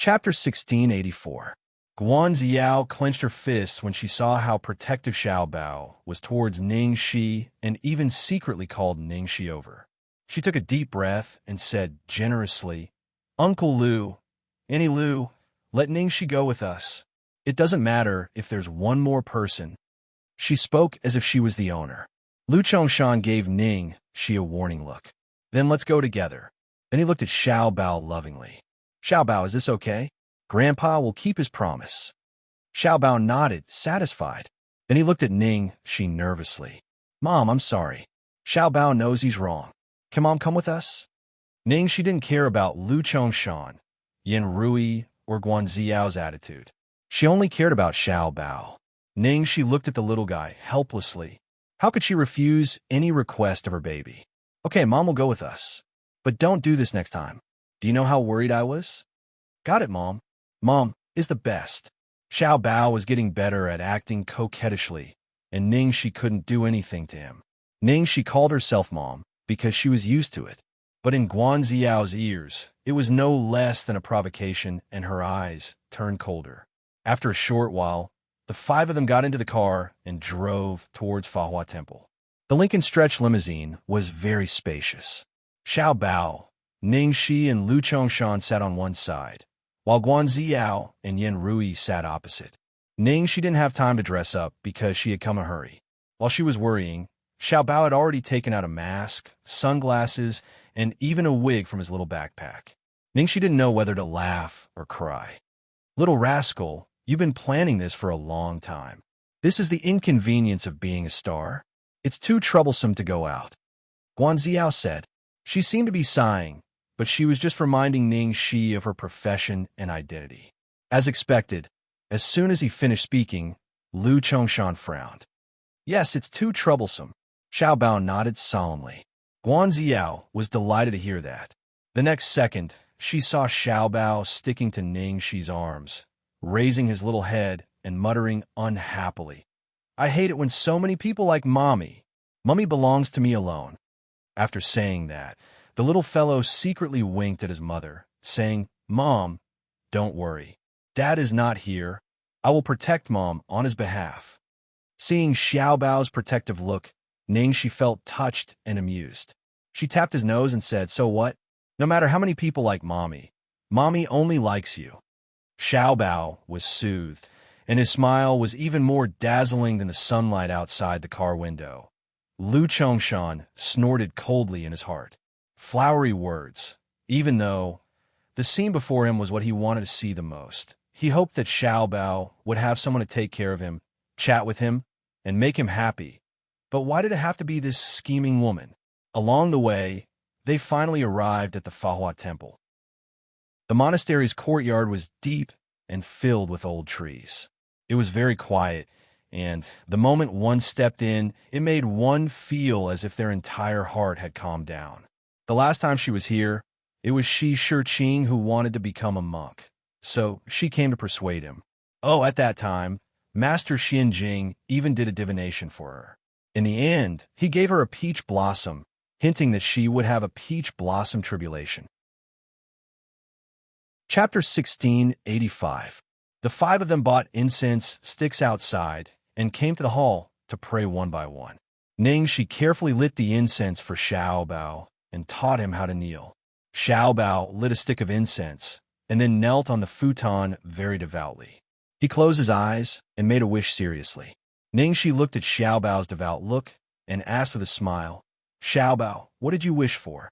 Chapter 1684. Guanxiao clenched her fists when she saw how protective Xiaobao was towards Ningxi and even secretly called Ningxi over. She took a deep breath and said generously, "Uncle Lu, Annie Lu, let Ningxi go with us. It doesn't matter if there's one more person." She spoke as if she was the owner. Lu Chongshan gave Ningxi a warning look. "Then let's go together." Then he looked at Xiaobao lovingly. "Xiaobao, is this okay? Grandpa will keep his promise." Xiaobao nodded, satisfied. Then he looked at Ningxi nervously. "Mom, I'm sorry. Xiaobao knows he's wrong. Can Mom come with us?" Ningxi didn't care about Lu Chongshan, Yan Rui, or Guanxiao's attitude. She only cared about Xiaobao. Ningxi looked at the little guy helplessly. How could she refuse any request of her baby? "Okay, Mom will go with us. But don't do this next time. Do you know how worried I was?" "Got it, Mom. Mom is the best." Xiaobao was getting better at acting coquettishly, and Ningxi couldn't do anything to him. Ningxi called herself Mom because she was used to it. But in Guanxiao's ears, it was no less than a provocation, and her eyes turned colder. After a short while, the five of them got into the car and drove towards Fahua Temple. The Lincoln Stretch limousine was very spacious. Xiaobao, Ningxi, and Lu Chongshan sat on one side, while Guanxiao and Yan Rui sat opposite. Ningxi didn't have time to dress up because she had come in a hurry. While she was worrying, Xiaobao had already taken out a mask, sunglasses, and even a wig from his little backpack. Ningxi didn't know whether to laugh or cry. "Little rascal, you've been planning this for a long time. This is the inconvenience of being a star. It's too troublesome to go out," Guanxiao said. She seemed to be sighing, but she was just reminding Ningxi of her profession and identity. As expected, as soon as he finished speaking, Lu Chongshan frowned. "Yes, it's too troublesome." Xiaobao nodded solemnly. Guanxiao was delighted to hear that. The next second, she saw Xiaobao sticking to Ningxi's arms, raising his little head and muttering unhappily, "I hate it when so many people like Mommy. Mummy belongs to me alone." After saying that, the little fellow secretly winked at his mother, saying, "Mom, don't worry. Dad is not here. I will protect Mom on his behalf." Seeing Xiaobao's protective look, Ningxi felt touched and amused. She tapped his nose and said, "So what? No matter how many people like Mommy, Mommy only likes you." Xiaobao was soothed, and his smile was even more dazzling than the sunlight outside the car window. Lu Chongshan snorted coldly in his heart. Flowery words, even though the scene before him was what he wanted to see the most. He hoped that Xiaobao would have someone to take care of him, chat with him, and make him happy. But why did it have to be this scheming woman? Along the way, they finally arrived at the Fahua Temple. The monastery's courtyard was deep and filled with old trees. It was very quiet, and the moment one stepped in, it made one feel as if their entire heart had calmed down. The last time she was here, it was Shi Shiqing who wanted to become a monk, so she came to persuade him. Oh, at that time, Master Xianxia even did a divination for her. In the end, he gave her a peach blossom, hinting that she would have a peach blossom tribulation. Chapter 1685. The five of them bought incense sticks outside and came to the hall to pray one by one. Ningxi carefully lit the incense for Xiaobao and taught him how to kneel. Xiaobao lit a stick of incense and then knelt on the futon very devoutly. He closed his eyes and made a wish seriously. Ningxi looked at Xiaobao's devout look and asked with a smile, "Xiaobao, what did you wish for?"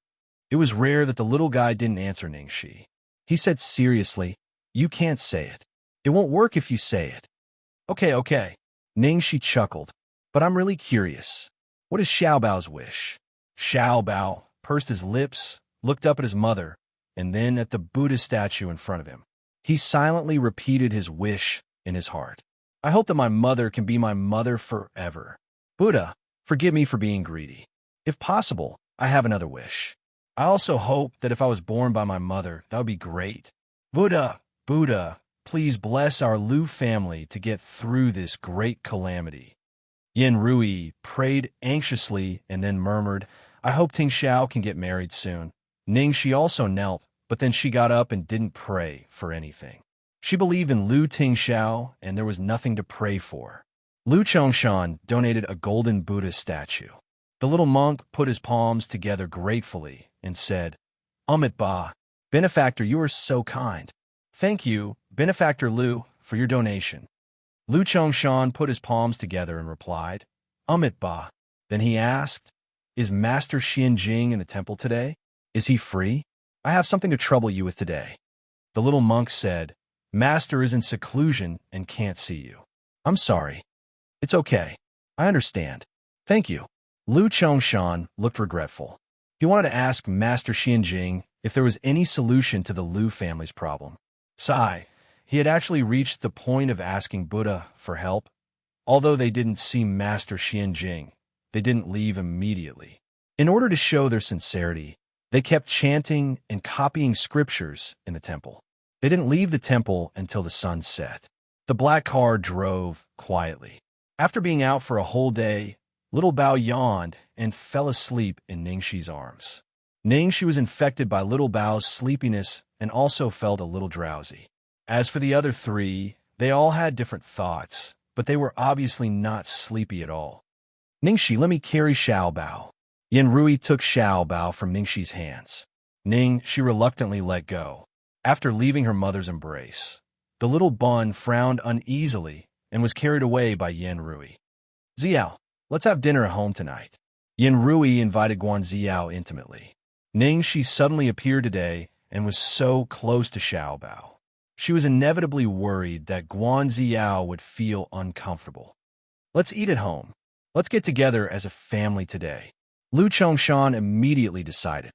It was rare that the little guy didn't answer Ningxi. He said seriously, "You can't say it. It won't work if you say it." Okay. Ningxi chuckled, "But I'm really curious. What is Xiaobao's wish?" Xiaobao pursed his lips, looked up at his mother, and then at the Buddha statue in front of him. He silently repeated his wish in his heart. "I hope that my mother can be my mother forever. Buddha, forgive me for being greedy. If possible, I have another wish. I also hope that if I was born by my mother, that would be great. Buddha, please bless our Lu family to get through this great calamity." Yan Rui prayed anxiously and then murmured, "I hope Ting Xiao can get married soon." Ningxi also knelt, but then she got up and didn't pray for anything. She believed in Lu Tingxiao, and there was nothing to pray for. Lu Chongshan donated a golden Buddha statue. The little monk put his palms together gratefully and said, Amit Ba, benefactor, you are so kind. Thank you, benefactor Lu, for your donation. Lu Chongshan put his palms together and replied, Amit Ba. Then he asked, Is Master Xianjing in the temple today? Is he free? I have something to trouble you with today. The little monk said, Master is in seclusion and can't see you. I'm sorry. It's okay. I understand. Thank you. Lu Chongshan looked regretful. He wanted to ask Master Xianjing if there was any solution to the Lu family's problem. Sigh. He had actually reached the point of asking Buddha for help. Although they didn't see Master Xianjing, they didn't leave immediately. In order to show their sincerity, they kept chanting and copying scriptures in the temple. They didn't leave the temple until the sun set. The black car drove quietly. After being out for a whole day, little Bao yawned and fell asleep in Ningxi's arms. Ningxi was infected by little Bao's sleepiness and also felt a little drowsy. As for the other three, they all had different thoughts, but they were obviously not sleepy at all. Ningxi, let me carry Xiaobao. Yanrui took Xiaobao from Ningxi's hands. Ningxi reluctantly let go. After leaving her mother's embrace, the little bun frowned uneasily and was carried away by Yanrui. Xiao, let's have dinner at home tonight. Yanrui invited Guanxiao intimately. Ningxi suddenly appeared today and was so close to Xiaobao. She was inevitably worried that Guanxiao would feel uncomfortable. Let's eat at home. Let's get together as a family today. Lu Chongshan immediately decided.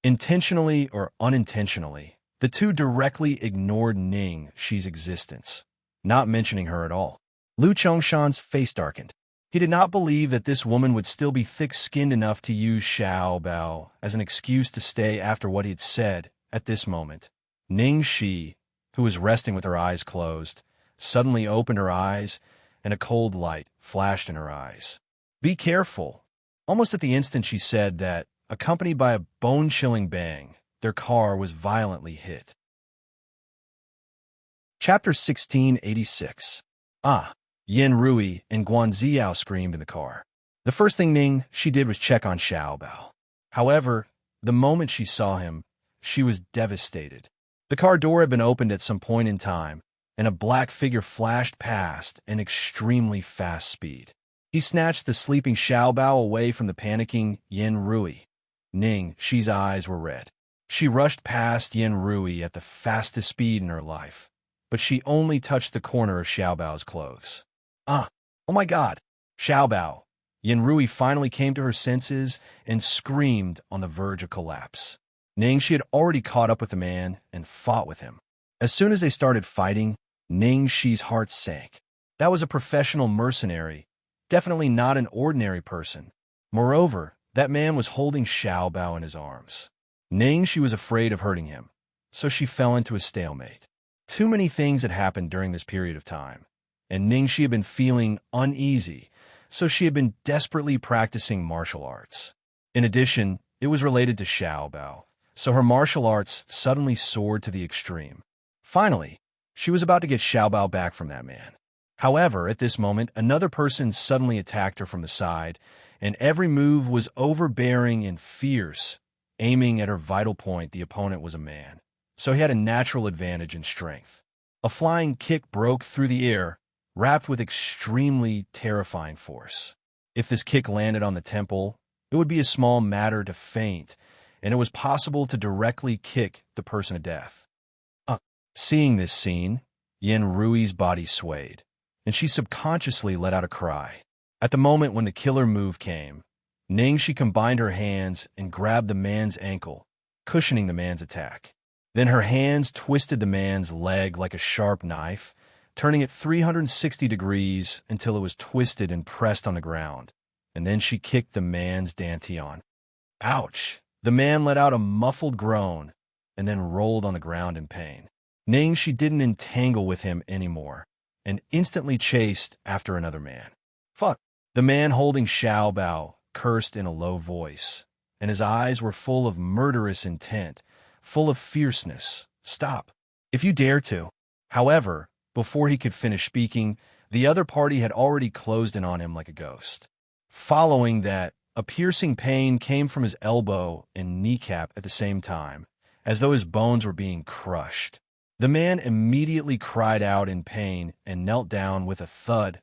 Intentionally or unintentionally, the two directly ignored Ningxi's existence, not mentioning her at all. Lu Chongshan's face darkened. He did not believe that this woman would still be thick-skinned enough to use Xiaobao as an excuse to stay after what he had said at this moment. Ningxi, who was resting with her eyes closed, suddenly opened her eyes, and a cold light flashed in her eyes. Be careful. Almost at the instant she said that, accompanied by a bone-chilling bang, their car was violently hit. Chapter 1686. Yanrui and Guanxiao screamed in the car. The first thing Ningxi did was check on Xiaobao. However, the moment she saw him, she was devastated. The car door had been opened at some point in time, and a black figure flashed past at extremely fast speed. He snatched the sleeping Xiaobao away from the panicking Yanrui. Ningxi's eyes were red. She rushed past Yanrui at the fastest speed in her life, but she only touched the corner of Xiaobao's clothes. Oh my God! Xiaobao! Yanrui finally came to her senses and screamed on the verge of collapse. Ningxi had already caught up with the man and fought with him. As soon as they started fighting, Ningxi's heart sank. That was a professional mercenary, definitely not an ordinary person. Moreover, that man was holding Xiaobao in his arms. Ningxi was afraid of hurting him, so she fell into a stalemate. Too many things had happened during this period of time, and Ningxi had been feeling uneasy, so she had been desperately practicing martial arts. In addition, it was related to Xiaobao, so her martial arts suddenly soared to the extreme. Finally, she was about to get Xiaobao back from that man. However, at this moment, another person suddenly attacked her from the side, and every move was overbearing and fierce. Aiming at her vital point, the opponent was a man, so he had a natural advantage in strength. A flying kick broke through the air, wrapped with extremely terrifying force. If this kick landed on the temple, it would be a small matter to faint, and it was possible to directly kick the person to death. Seeing this scene, Yanrui's body swayed, and she subconsciously let out a cry. At the moment when the killer move came, Ningxi combined her hands and grabbed the man's ankle, cushioning the man's attack. Then her hands twisted the man's leg like a sharp knife, turning it 360 degrees until it was twisted and pressed on the ground, and then she kicked the man's dantian. Ouch! The man let out a muffled groan and then rolled on the ground in pain. Ningxi didn't entangle with him anymore and instantly chased after another man. Fuck! The man holding Xiaobao cursed in a low voice, and his eyes were full of murderous intent, full of fierceness. "Stop, if you dare to." However, before he could finish speaking, the other party had already closed in on him like a ghost. Following that, a piercing pain came from his elbow and kneecap at the same time, as though his bones were being crushed. The man immediately cried out in pain and knelt down with a thud.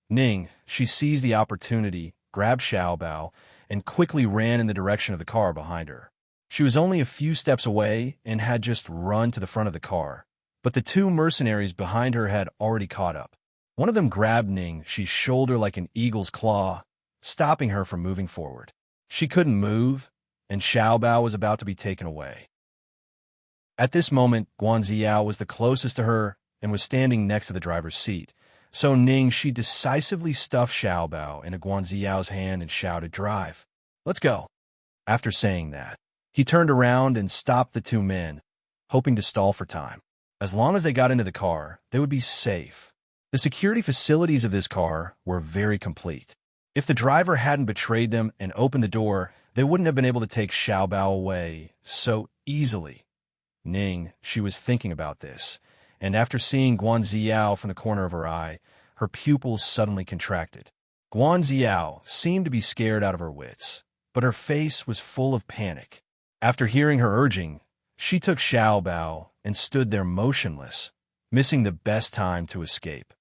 Ning, she seized the opportunity, grabbed Xiaobao, and quickly ran in the direction of the car behind her. She was only a few steps away and had just run to the front of the car, but the two mercenaries behind her had already caught up. One of them grabbed Ningxi's shoulder like an eagle's claw, stopping her from moving forward. She couldn't move, and Xiaobao was about to be taken away. At this moment, Guanxiao was the closest to her and was standing next to the driver's seat. So Ningxi decisively stuffed Xiaobao into Guanxiao's hand and shouted, "Drive. Let's go." After saying that, he turned around and stopped the two men, hoping to stall for time. As long as they got into the car, they would be safe. The security facilities of this car were very complete. If the driver hadn't betrayed them and opened the door, they wouldn't have been able to take Xiaobao away so easily. She was thinking about this, and after seeing Guanxiao from the corner of her eye, her pupils suddenly contracted. Guanxiao seemed to be scared out of her wits, but her face was full of panic. After hearing her urging, she took Xiaobao and stood there motionless, missing the best time to escape.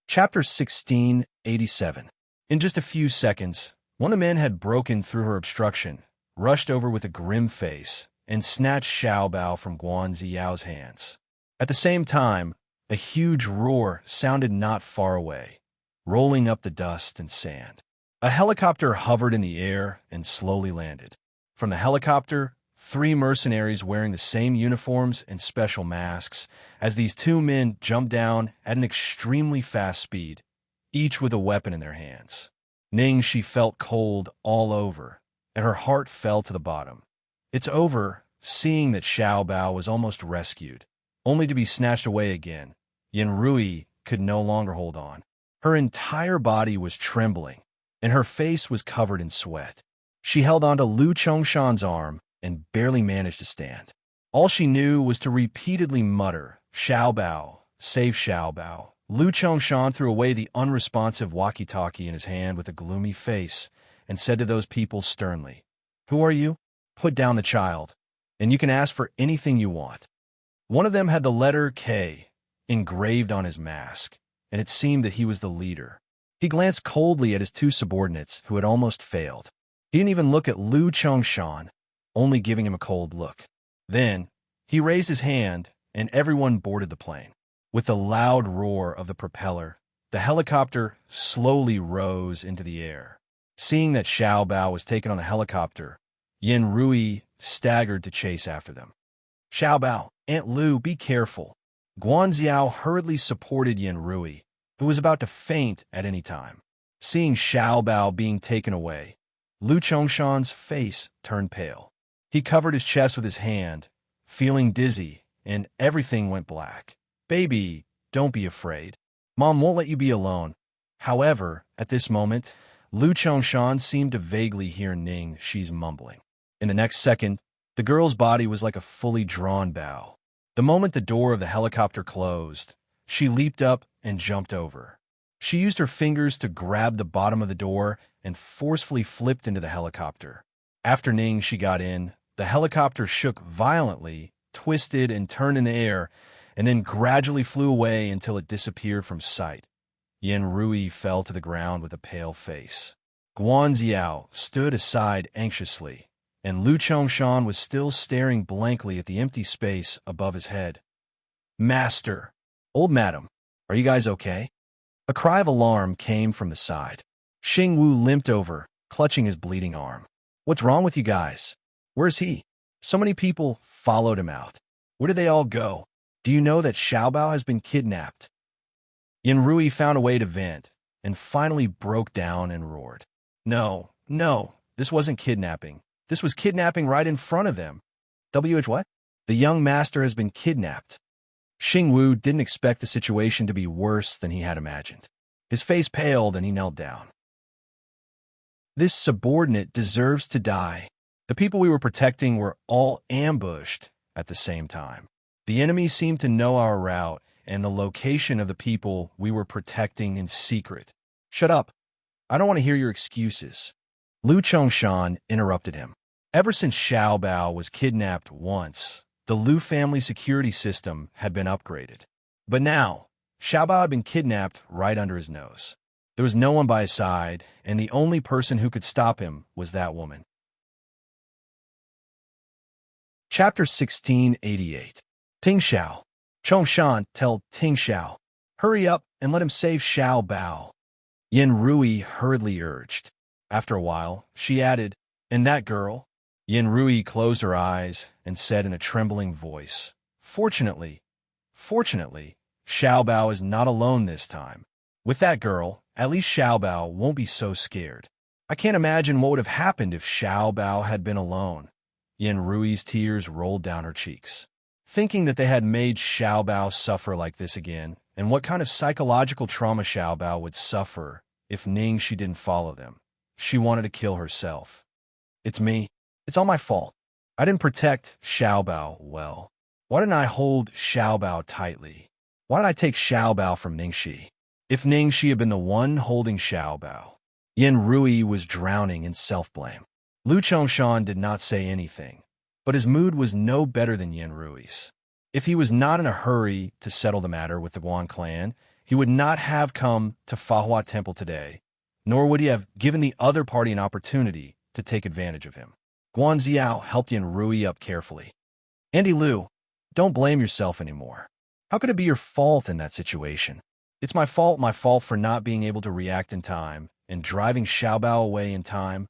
Chapter 1687. In just a few seconds, one of the men had broken through her obstruction, rushed over with a grim face, and snatched Xiaobao from Guanxiao's hands. At the same time, a huge roar sounded not far away, rolling up the dust and sand. A helicopter hovered in the air and slowly landed. From the helicopter, 3 mercenaries wearing the same uniforms and special masks as these two men jumped down at an extremely fast speed, each with a weapon in their hands. She felt cold all over, and her heart fell to the bottom. It's over, seeing that Xiaobao was almost rescued, only to be snatched away again. Yanrui could no longer hold on. Her entire body was trembling, and her face was covered in sweat. She held onto Lu Chongshan's arm and barely managed to stand. All she knew was to repeatedly mutter, "Xiaobao, save Xiaobao." Lu Chongshan threw away the unresponsive walkie-talkie in his hand with a gloomy face and said to those people sternly, "Who are you? Put down the child, and you can ask for anything you want." One of them had the letter K engraved on his mask, and it seemed that he was the leader. He glanced coldly at his 2 subordinates who had almost failed. He didn't even look at Lu Chongshan, only giving him a cold look. Then, he raised his hand, and everyone boarded the plane. With the loud roar of the propeller, the helicopter slowly rose into the air. Seeing that Xiaobao was taken on the helicopter, Yanrui staggered to chase after them. "Xiaobao, Aunt Lu, be careful." Guanxiao hurriedly supported Yanrui, who was about to faint at any time. Seeing Xiaobao being taken away, Lu Chongshan's face turned pale. He covered his chest with his hand, feeling dizzy, and everything went black. "Baby, don't be afraid. Mom won't let you be alone." However, at this moment, Lu Chongshan seemed to vaguely hear Ningxi's mumbling. In the next second, the girl's body was like a fully drawn bow. The moment the door of the helicopter closed, she leaped up and jumped over. She used her fingers to grab the bottom of the door and forcefully flipped into the helicopter. After Ningxi got in, the helicopter shook violently, twisted and turned in the air, and then gradually flew away until it disappeared from sight. Yanrui fell to the ground with a pale face. Guanxiao stood aside anxiously, and Lu Chongshan was still staring blankly at the empty space above his head. "Master! Old madam, are you guys okay?" A cry of alarm came from the side. Xingwu limped over, clutching his bleeding arm. "What's wrong with you guys? Where's he?" So many people followed him out. "Where did they all go? Do you know that Xiaobao has been kidnapped?" Yanrui found a way to vent, and finally broke down and roared. No, this wasn't kidnapping. This was kidnapping right in front of them. What? The young master has been kidnapped. Xingwu didn't expect the situation to be worse than he had imagined. His face paled and he knelt down. "This subordinate deserves to die." The people we were protecting were all ambushed at the same time. The enemy seemed to know our route and the location of the people we were protecting in secret. Shut up. I don't want to hear your excuses. Lu Chongshan interrupted him. Ever since Xiao Bao was kidnapped once, the Lu family security system had been upgraded. But now, Xiao Bao had been kidnapped right under his nose. There was no one by his side, and the only person who could stop him was that woman. Chapter 1688. Ting Xiao. Chongshan, tell Ting Xiao, hurry up and let him save Xiao Bao. Yin Rui hurriedly urged. After a while, she added, and that girl? Yin Rui closed her eyes and said in a trembling voice, Fortunately, Xiao Bao is not alone this time. With that girl, at least Xiao Bao won't be so scared. I can't imagine what would have happened if Xiao Bao had been alone. Yin Rui's tears rolled down her cheeks. Thinking that they had made Xiao Bao suffer like this again, and what kind of psychological trauma Xiao Bao would suffer if Ningxi didn't follow them, she wanted to kill herself. It's me. It's all my fault. I didn't protect Xiao Bao well. Why didn't I hold Xiao Bao tightly? Why did I take Xiao Bao from Ningxi? If Ningxi had been the one holding Xiao Bao, Yin Rui was drowning in self-blame. Lu Chongshan did not say anything, but his mood was no better than Yin Rui's. If he was not in a hurry to settle the matter with the Guan clan, he would not have come to Fahua Temple today, nor would he have given the other party an opportunity to take advantage of him. Guan Xiao helped Yin Rui up carefully. Andy Lu, don't blame yourself anymore. How could it be your fault in that situation? It's my fault for not being able to react in time and driving Xiao Bao away in time.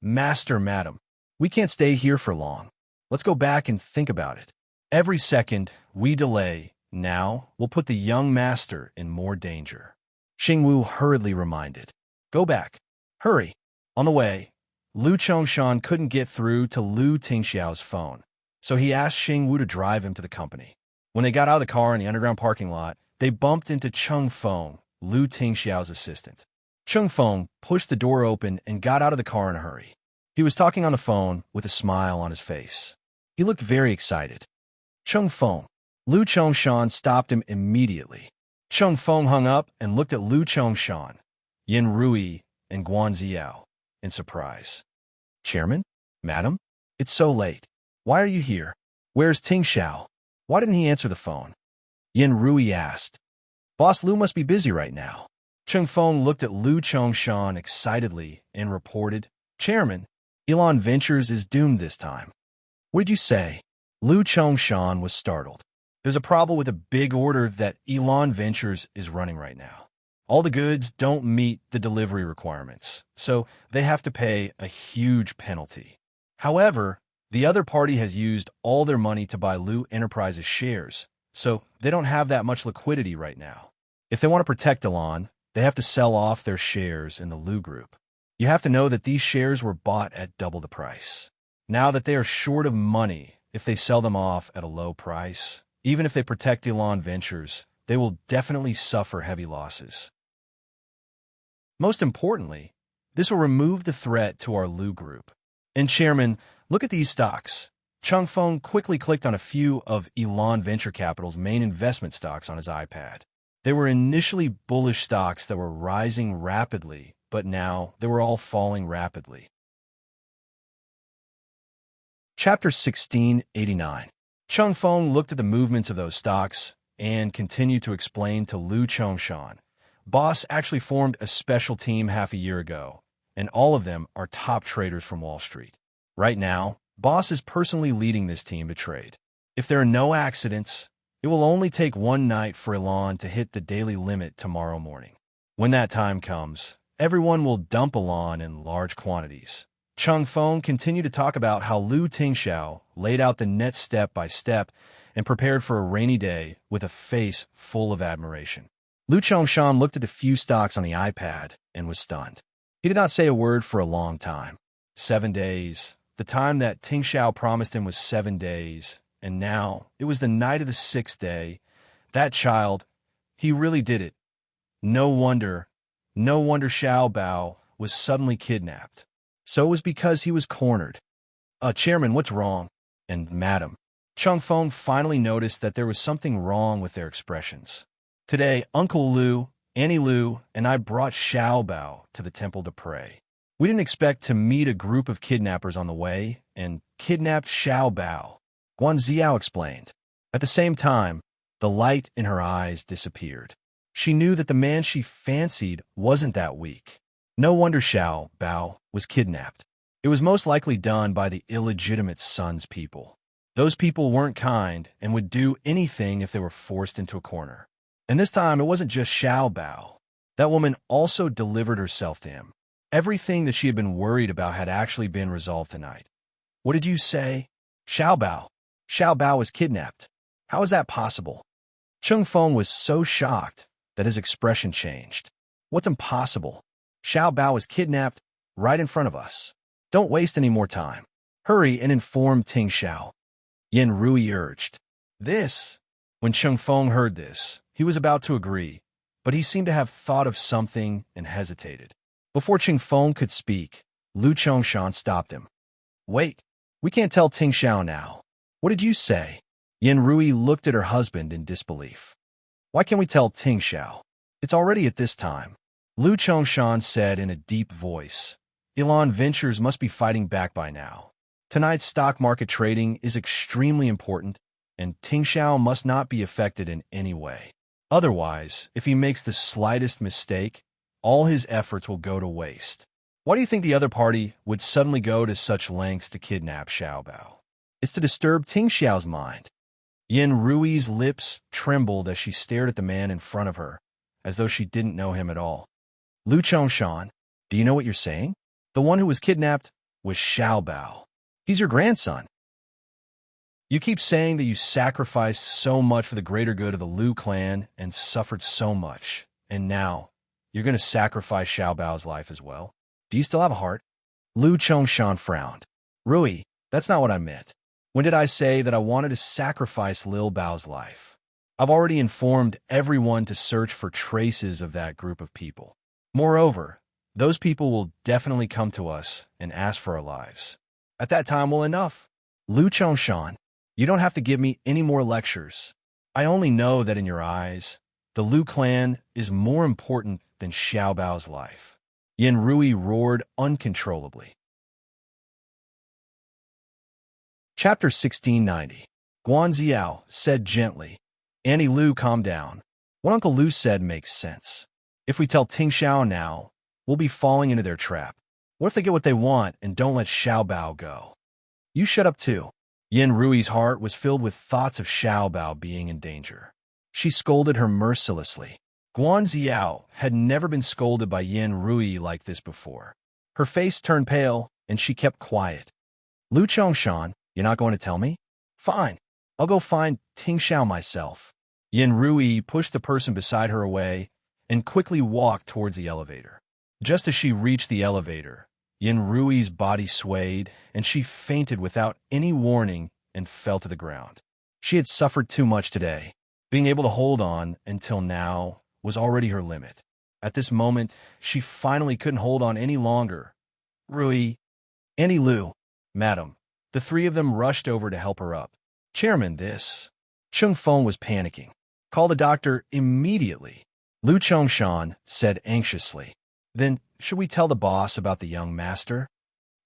Master, madam, we can't stay here for long. Let's go back and think about it. Every second we delay now will put the young master in more danger. Xingwu hurriedly reminded. Go back. Hurry. On the way, Lu Chongshan couldn't get through to Lu Tingxiao's phone, so he asked Xingwu to drive him to the company. When they got out of the car in the underground parking lot, they bumped into Cheng Feng, Lu Tingxiao's assistant. Cheng Feng pushed the door open and got out of the car in a hurry. He was talking on the phone with a smile on his face. He looked very excited. Cheng Feng. Lu Chongshan stopped him immediately. Cheng Feng hung up and looked at Lu Chongshan, Yin Rui, and Guan Xiao in surprise. Chairman? Madam? It's so late. Why are you here? Where's Ting Xiao? Why didn't he answer the phone? Yin Rui asked. Boss Lu must be busy right now. Cheng Feng looked at Lu Chongshan excitedly and reported, Chairman, Elon Ventures is doomed this time. What did you say? Lu Chongshan was startled. There's a problem with a big order that Elon Ventures is running right now. All the goods don't meet the delivery requirements, so they have to pay a huge penalty. However, the other party has used all their money to buy Lu Enterprises shares, so they don't have that much liquidity right now. If they want to protect Elon, they have to sell off their shares in the Lu Group. You have to know that these shares were bought at double the price. Now that they are short of money, if they sell them off at a low price, even if they protect Elon Ventures, they will definitely suffer heavy losses. Most importantly, this will remove the threat to our Lu Group. And Chairman, look at these stocks. Cheng Feng quickly clicked on a few of Elon Venture Capital's main investment stocks on his iPad. They were initially bullish stocks that were rising rapidly, but now they were all falling rapidly. Chapter 1689. Cheng Feng looked at the movements of those stocks and continued to explain to Lu Chongshan. Boss actually formed a special team half a year ago, and all of them are top traders from Wall Street. Right now, Boss is personally leading this team to trade. If there are no accidents, it will only take one night for Elon to hit the daily limit tomorrow morning. When that time comes, everyone will dump Elon in large quantities. Cheng Feng continued to talk about how Lu Tingxiao laid out the net step by step and prepared for a rainy day with a face full of admiration. Lu Chongshan looked at the few stocks on the iPad and was stunned. He did not say a word for a long time. 7 days. The time that Tingxiao promised him was 7 days, and now it was the night of the 6th day. That child, he really did it. No wonder Xiao Bao was suddenly kidnapped. So it was because he was cornered. Chairman, what's wrong? And Madam. Chung Feng finally noticed that there was something wrong with their expressions. Today, Uncle Lu, Annie Lu, and I brought Xiao Bao to the temple to pray. We didn't expect to meet a group of kidnappers on the way, and kidnapped Xiao Bao, Guan Ziao explained. At the same time, the light in her eyes disappeared. She knew that the man she fancied wasn't that weak. No wonder Xiao Bao was kidnapped. It was most likely done by the illegitimate son's people. Those people weren't kind and would do anything if they were forced into a corner. And this time, it wasn't just Xiao Bao. That woman also delivered herself to him. Everything that she had been worried about had actually been resolved tonight. What did you say? Xiao Bao. Xiao Bao was kidnapped. How is that possible? Chung Feng was so shocked that his expression changed. What's impossible? Xiao Bao was kidnapped right in front of us. Don't waste any more time. Hurry and inform Ting Xiao. Yin Rui urged. When Chung Feng heard this, he was about to agree, but he seemed to have thought of something and hesitated. Before Chung Feng could speak, Lu Chongshan stopped him. Wait, we can't tell Ting Xiao now. What did you say? Yin Rui looked at her husband in disbelief. Why can't we tell Ting Xiao? It's already at this time. Lu Chongshan said in a deep voice. Elan Ventures must be fighting back by now. Tonight's stock market trading is extremely important, and Ting Xiao must not be affected in any way. Otherwise, if he makes the slightest mistake, all his efforts will go to waste. Why do you think the other party would suddenly go to such lengths to kidnap Xiao Bao? It's to disturb Ting Xiao's mind. Yin Rui's lips trembled as she stared at the man in front of her, as though she didn't know him at all. Lu Chongshan, do you know what you're saying? The one who was kidnapped was Xiao Bao. He's your grandson. You keep saying that you sacrificed so much for the greater good of the Lu clan and suffered so much, and now you're going to sacrifice Xiao Bao's life as well. Do you still have a heart? Lu Chongshan frowned. Rui, that's not what I meant. When did I say that I wanted to sacrifice Lil Bao's life? I've already informed everyone to search for traces of that group of people. Moreover, those people will definitely come to us and ask for our lives. At that time, well, enough. Lu Chongshan, you don't have to give me any more lectures. I only know that in your eyes, the Lu clan is more important than Xiao Bao's life. Yin Rui roared uncontrollably. Chapter 1690. Guan Ziao said gently. Annie Lu, calm down. What Uncle Lu said makes sense. If we tell Ting Xiao now, we'll be falling into their trap. What if they get what they want and don't let Xiao Bao go? You shut up too. Yin Rui's heart was filled with thoughts of Xiao Bao being in danger. She scolded her mercilessly. Guan Ziao had never been scolded by Yin Rui like this before. Her face turned pale, and she kept quiet. Lu Chongshan, you're not going to tell me? Fine. I'll go find Ting Xiao myself. Yin Rui pushed the person beside her away and quickly walked towards the elevator. Just as she reached the elevator, Yin Rui's body swayed, and she fainted without any warning and fell to the ground. She had suffered too much today. Being able to hold on until now was already her limit. At this moment, she finally couldn't hold on any longer. Rui, Annie Lu, Madam. The three of them rushed over to help her up. Chairman, Chung Feng was panicking. Call the doctor immediately. Lu Chongshan said anxiously. Then, should we tell the boss about the young master?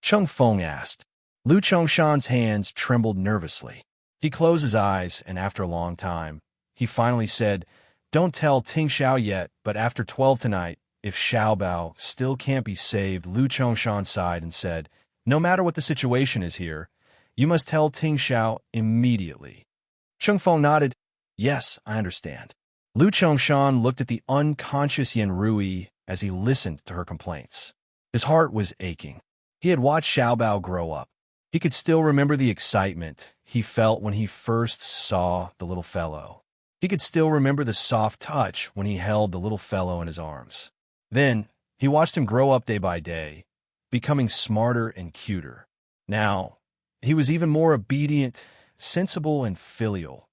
Chung Feng asked. Lu Chongshan's hands trembled nervously. He closed his eyes, and after a long time, he finally said, Don't tell Ting Xiao yet, but after 12 tonight, if Xiao Bao still can't be saved. Lu Chongshan sighed and said, No matter what the situation is here, you must tell Ting Xiao immediately. Chung Feng nodded. Yes, I understand. Lu Chongshan looked at the unconscious Yin Rui as he listened to her complaints. His heart was aching. He had watched Xiao Bao grow up. He could still remember the excitement he felt when he first saw the little fellow. He could still remember the soft touch when he held the little fellow in his arms. Then, he watched him grow up day by day, becoming smarter and cuter. Now, he was even more obedient, sensible, and filial.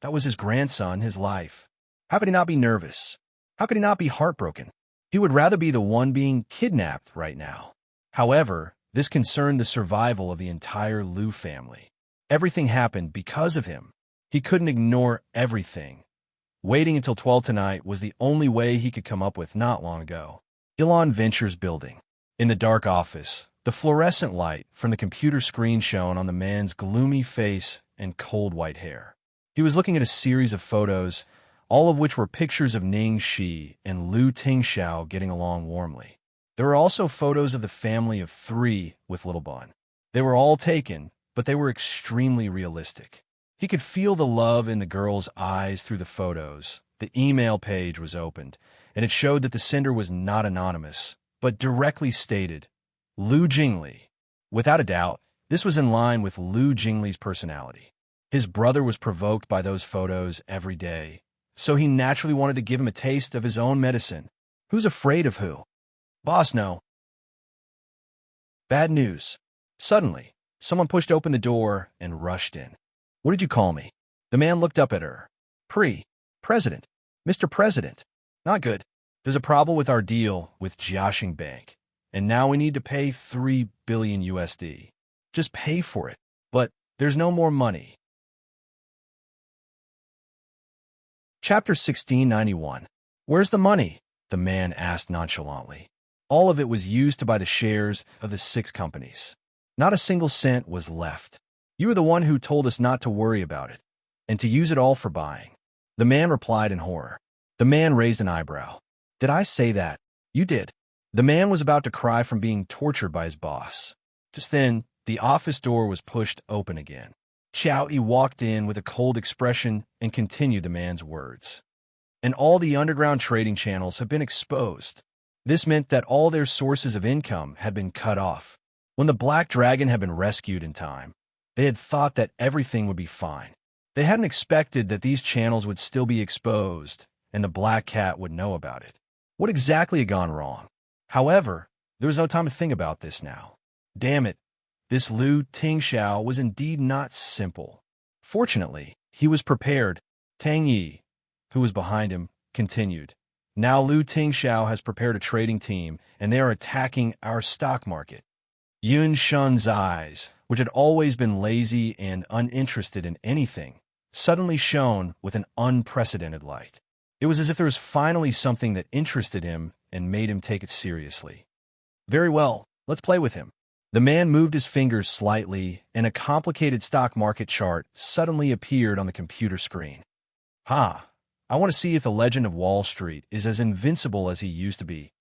That was his grandson, his life. How could he not be nervous? How could he not be heartbroken? He would rather be the one being kidnapped right now. However, This concerned the survival of the entire Lu family. Everything happened because of him. He couldn't ignore everything. Waiting until 12 tonight was the only way he could come up with not long ago. Elon Ventures building. In the dark office, the fluorescent light from the computer screen shone on the man's gloomy face and cold white hair. He was looking at a series of photos, all of which were pictures of Xianxia and Lu Tingxiao getting along warmly. There were also photos of the family of 3 with little Bun. They were all taken, but they were extremely realistic. He could feel the love in the girl's eyes through the photos. The email page was opened, and it showed that the sender was not anonymous, but directly stated, Lu Jingli. Without a doubt, this was in line with Lu Jingli's personality. His brother was provoked by those photos every day, so he naturally wanted to give him a taste of his own medicine. Who's afraid of who? Boss, no. Bad news. Suddenly, someone pushed open the door and rushed in. What did you call me? The man looked up at her. President. Mr. President. Not good. There's a problem with our deal with Jiaxing Bank, and now we need to pay 3 billion USD. Just pay for it. But there's no more money. Chapter 1691. Where's the money? The man asked nonchalantly. All of it was used to buy the shares of the 6 companies. Not a single cent was left. You were the one who told us not to worry about it, and to use it all for buying. The man replied in horror. The man raised an eyebrow. Did I say that? You did. The man was about to cry from being tortured by his boss. Just then, the office door was pushed open again. Xiao Yi walked in with a cold expression and continued the man's words. And all the underground trading channels have been exposed. This meant that all their sources of income had been cut off. When the Black Dragon had been rescued in time, they had thought that everything would be fine. They hadn't expected that these channels would still be exposed and the Black Cat would know about it. What exactly had gone wrong? However, there was no time to think about this now. Damn it, this Lu Tingxiao was indeed not simple. Fortunately, he was prepared. Tang Yi, who was behind him, continued. Now Lu Tingxiao has prepared a trading team, and they are attacking our stock market. Yun Shun's eyes, which had always been lazy and uninterested in anything, suddenly shone with an unprecedented light. It was as if there was finally something that interested him and made him take it seriously. Very well, let's play with him. The man moved his fingers slightly, and a complicated stock market chart suddenly appeared on the computer screen. I want to see if the legend of Wall Street is as invincible as he used to be.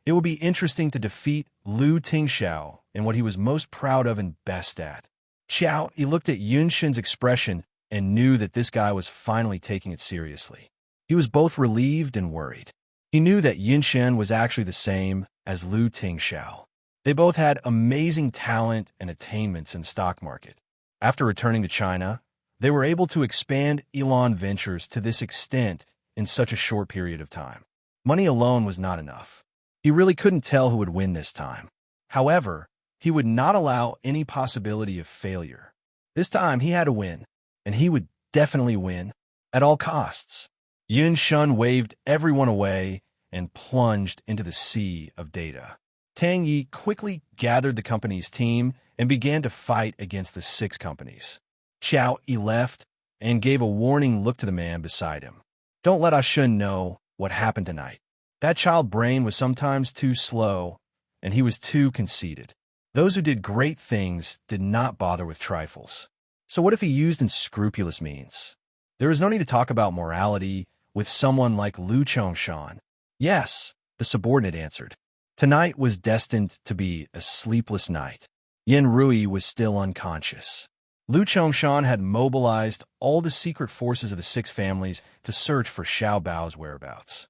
It would be interesting to defeat Lu Tingxiao in what he was most proud of and best at. He looked at Yunshin's expression and knew that this guy was finally taking it seriously. He was both relieved and worried. He knew that Yunshin was actually the same as Lu Tingxiao. They both had amazing talent and attainments in the stock market. After returning to China, they were able to expand Elon Ventures to this extent in such a short period of time. Money alone was not enough. He really couldn't tell who would win this time. However, he would not allow any possibility of failure. This time he had to win, and he would definitely win at all costs. Yun Shun waved everyone away and plunged into the sea of data. Tang Yi quickly gathered the company's team and began to fight against the 6 companies. Xiao Yi left and gave a warning look to the man beside him. Don't let Ah Shun know what happened tonight. That child brain was sometimes too slow, and he was too conceited. Those who did great things did not bother with trifles. So what if he used unscrupulous means? There is no need to talk about morality with someone like Lu Chongshan. Yes, the subordinate answered. Tonight was destined to be a sleepless night. Yen Rui was still unconscious. Lu Chongshan had mobilized all the secret forces of the 6 families to search for Xiao Bao's whereabouts.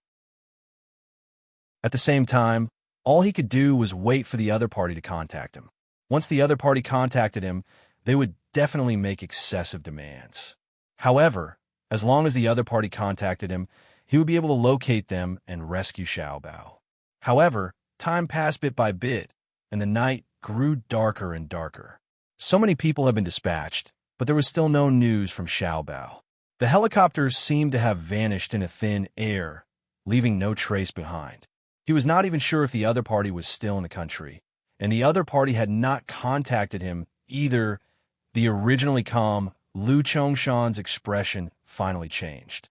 At the same time, all he could do was wait for the other party to contact him. Once the other party contacted him, they would definitely make excessive demands. However, as long as the other party contacted him, he would be able to locate them and rescue Xiao Bao. However, time passed bit by bit, and the night grew darker and darker. So many people had been dispatched, but there was still no news from Xiao Bao. The helicopters seemed to have vanished in a thin air, leaving no trace behind. He was not even sure if the other party was still in the country, and the other party had not contacted him either. The originally calm Lu Chongshan's expression finally changed.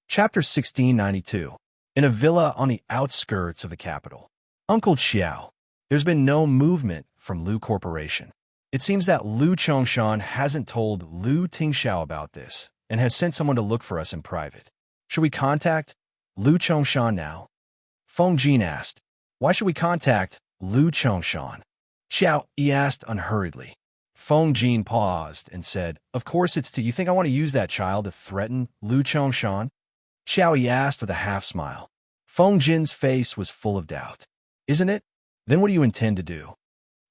Chapter 1692. In a villa on the outskirts of the capital. Uncle Xiao. There's been no movement from Lu Corporation. It seems that Lu Chongshan hasn't told Lu Tingxiao about this and has sent someone to look for us in private. Should we contact Lu Chongshan now? Feng Jin asked. Why should we contact Lu Chongshan? Xiao Yi asked unhurriedly. Feng Jin paused and said, Of course it's to you think I want to use that child to threaten Lu Chongshan? Xiao Yi asked with a half-smile. Feng Jin's face was full of doubt. Isn't it? Then what do you intend to do?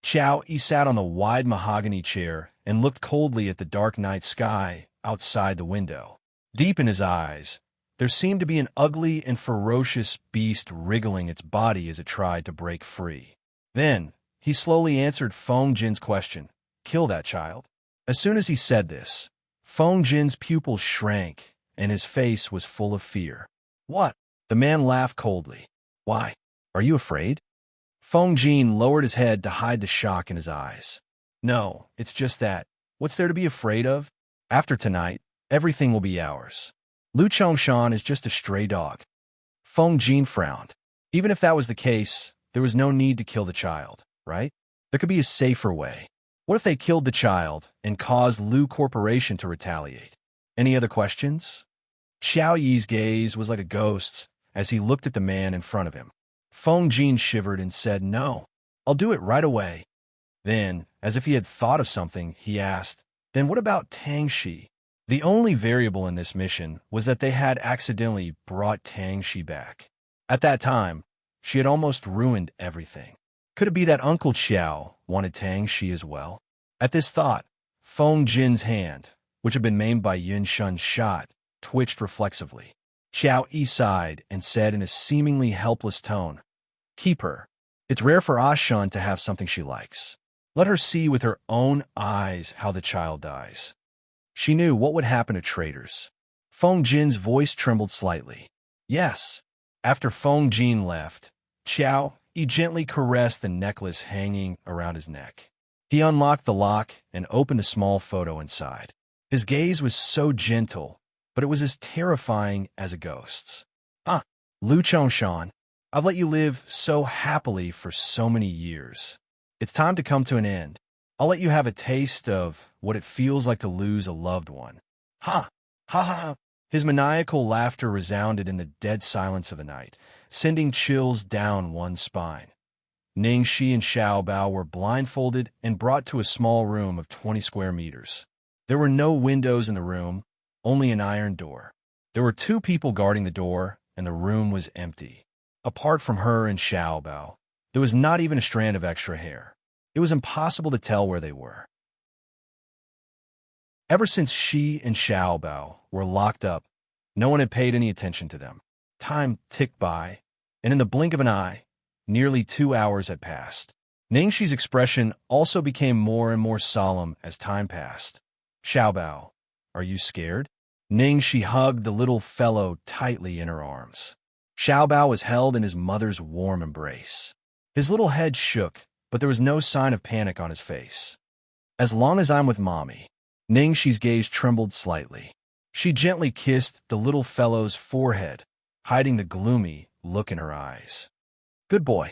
Xiao Yi sat on the wide mahogany chair and looked coldly at the dark night sky outside the window. Deep in his eyes, there seemed to be an ugly and ferocious beast wriggling its body as it tried to break free. Then, he slowly answered Feng Jin's question, Kill that child. As soon as he said this, Feng Jin's pupils shrank and his face was full of fear. What? The man laughed coldly. Why? Are you afraid? Feng Jin lowered his head to hide the shock in his eyes. No, it's just that. What's there to be afraid of? After tonight, everything will be ours. Lu Chongshan is just a stray dog. Feng Jin frowned. Even if that was the case, there was no need to kill the child, right? There could be a safer way. What if they killed the child and caused Lu Corporation to retaliate? Any other questions? Xiao Yi's gaze was like a ghost's as he looked at the man in front of him. Feng Jin shivered and said, No, I'll do it right away. Then, as if he had thought of something, he asked, Then what about Tang Shi? The only variable in this mission was that they had accidentally brought Tang Shi back. At that time, she had almost ruined everything. Could it be that Uncle Xiao wanted Tang Shi as well? At this thought, Feng Jin's hand, which had been maimed by Yun Shun's shot, twitched reflexively. Xiao Yi sighed and said in a seemingly helpless tone, Keep her. It's rare for Shun to have something she likes. Let her see with her own eyes how the child dies. She knew what would happen to traitors. Feng Jin's voice trembled slightly. Yes. After Feng Jin left, Xiao Yi gently caressed the necklace hanging around his neck. He unlocked the lock and opened a small photo inside. His gaze was so gentle, but it was as terrifying as a ghost's. Lu Chongshan, I've let you live so happily for so many years. It's time to come to an end. I'll let you have a taste of what it feels like to lose a loved one. Ha! Ha ha ha! His maniacal laughter resounded in the dead silence of the night, sending chills down one's spine. Ningxi and Xiaobao were blindfolded and brought to a small room of 20 square meters. There were no windows in the room, only an iron door. There were 2 people guarding the door, and the room was empty. Apart from her and Xiaobao, there was not even a strand of extra hair. It was impossible to tell where they were. Ever since Shi and Xiaobao were locked up, no one had paid any attention to them. Time ticked by, and in the blink of an eye, nearly 2 hours had passed. Ningxi's expression also became more and more solemn as time passed. Xiaobao, are you scared? Ningxi hugged the little fellow tightly in her arms. Xiaobao was held in his mother's warm embrace. His little head shook, but there was no sign of panic on his face. As long as I'm with Mommy. Ningxi's gaze trembled slightly. She gently kissed the little fellow's forehead, hiding the gloomy look in her eyes. Good boy.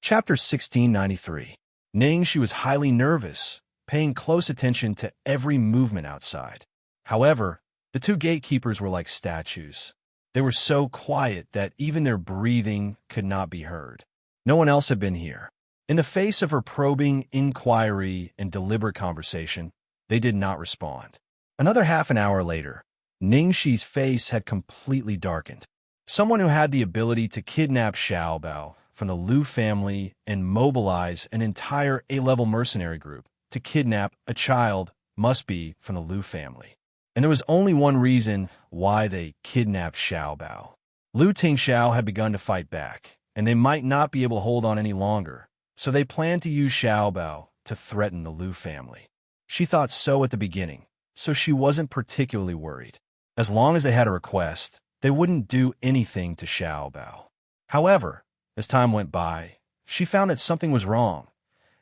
Chapter 1693. Ningxi was highly nervous, paying close attention to every movement outside. However, the 2 gatekeepers were like statues. They were so quiet that even their breathing could not be heard. No one else had been here. In the face of her probing inquiry and deliberate conversation, they did not respond. Another half an hour later, Ningxi's face had completely darkened. Someone who had the ability to kidnap Xiaobao from the Lu family and mobilize an entire A-level mercenary group to kidnap a child must be from the Lu family. And there was only one reason why they kidnapped Xiaobao. Lu Tingxiao had begun to fight back, and they might not be able to hold on any longer, so they planned to use Xiaobao to threaten the Lu family. She thought so at the beginning, so she wasn't particularly worried. As long as they had a request, they wouldn't do anything to Xiao Bao. However, as time went by, she found that something was wrong.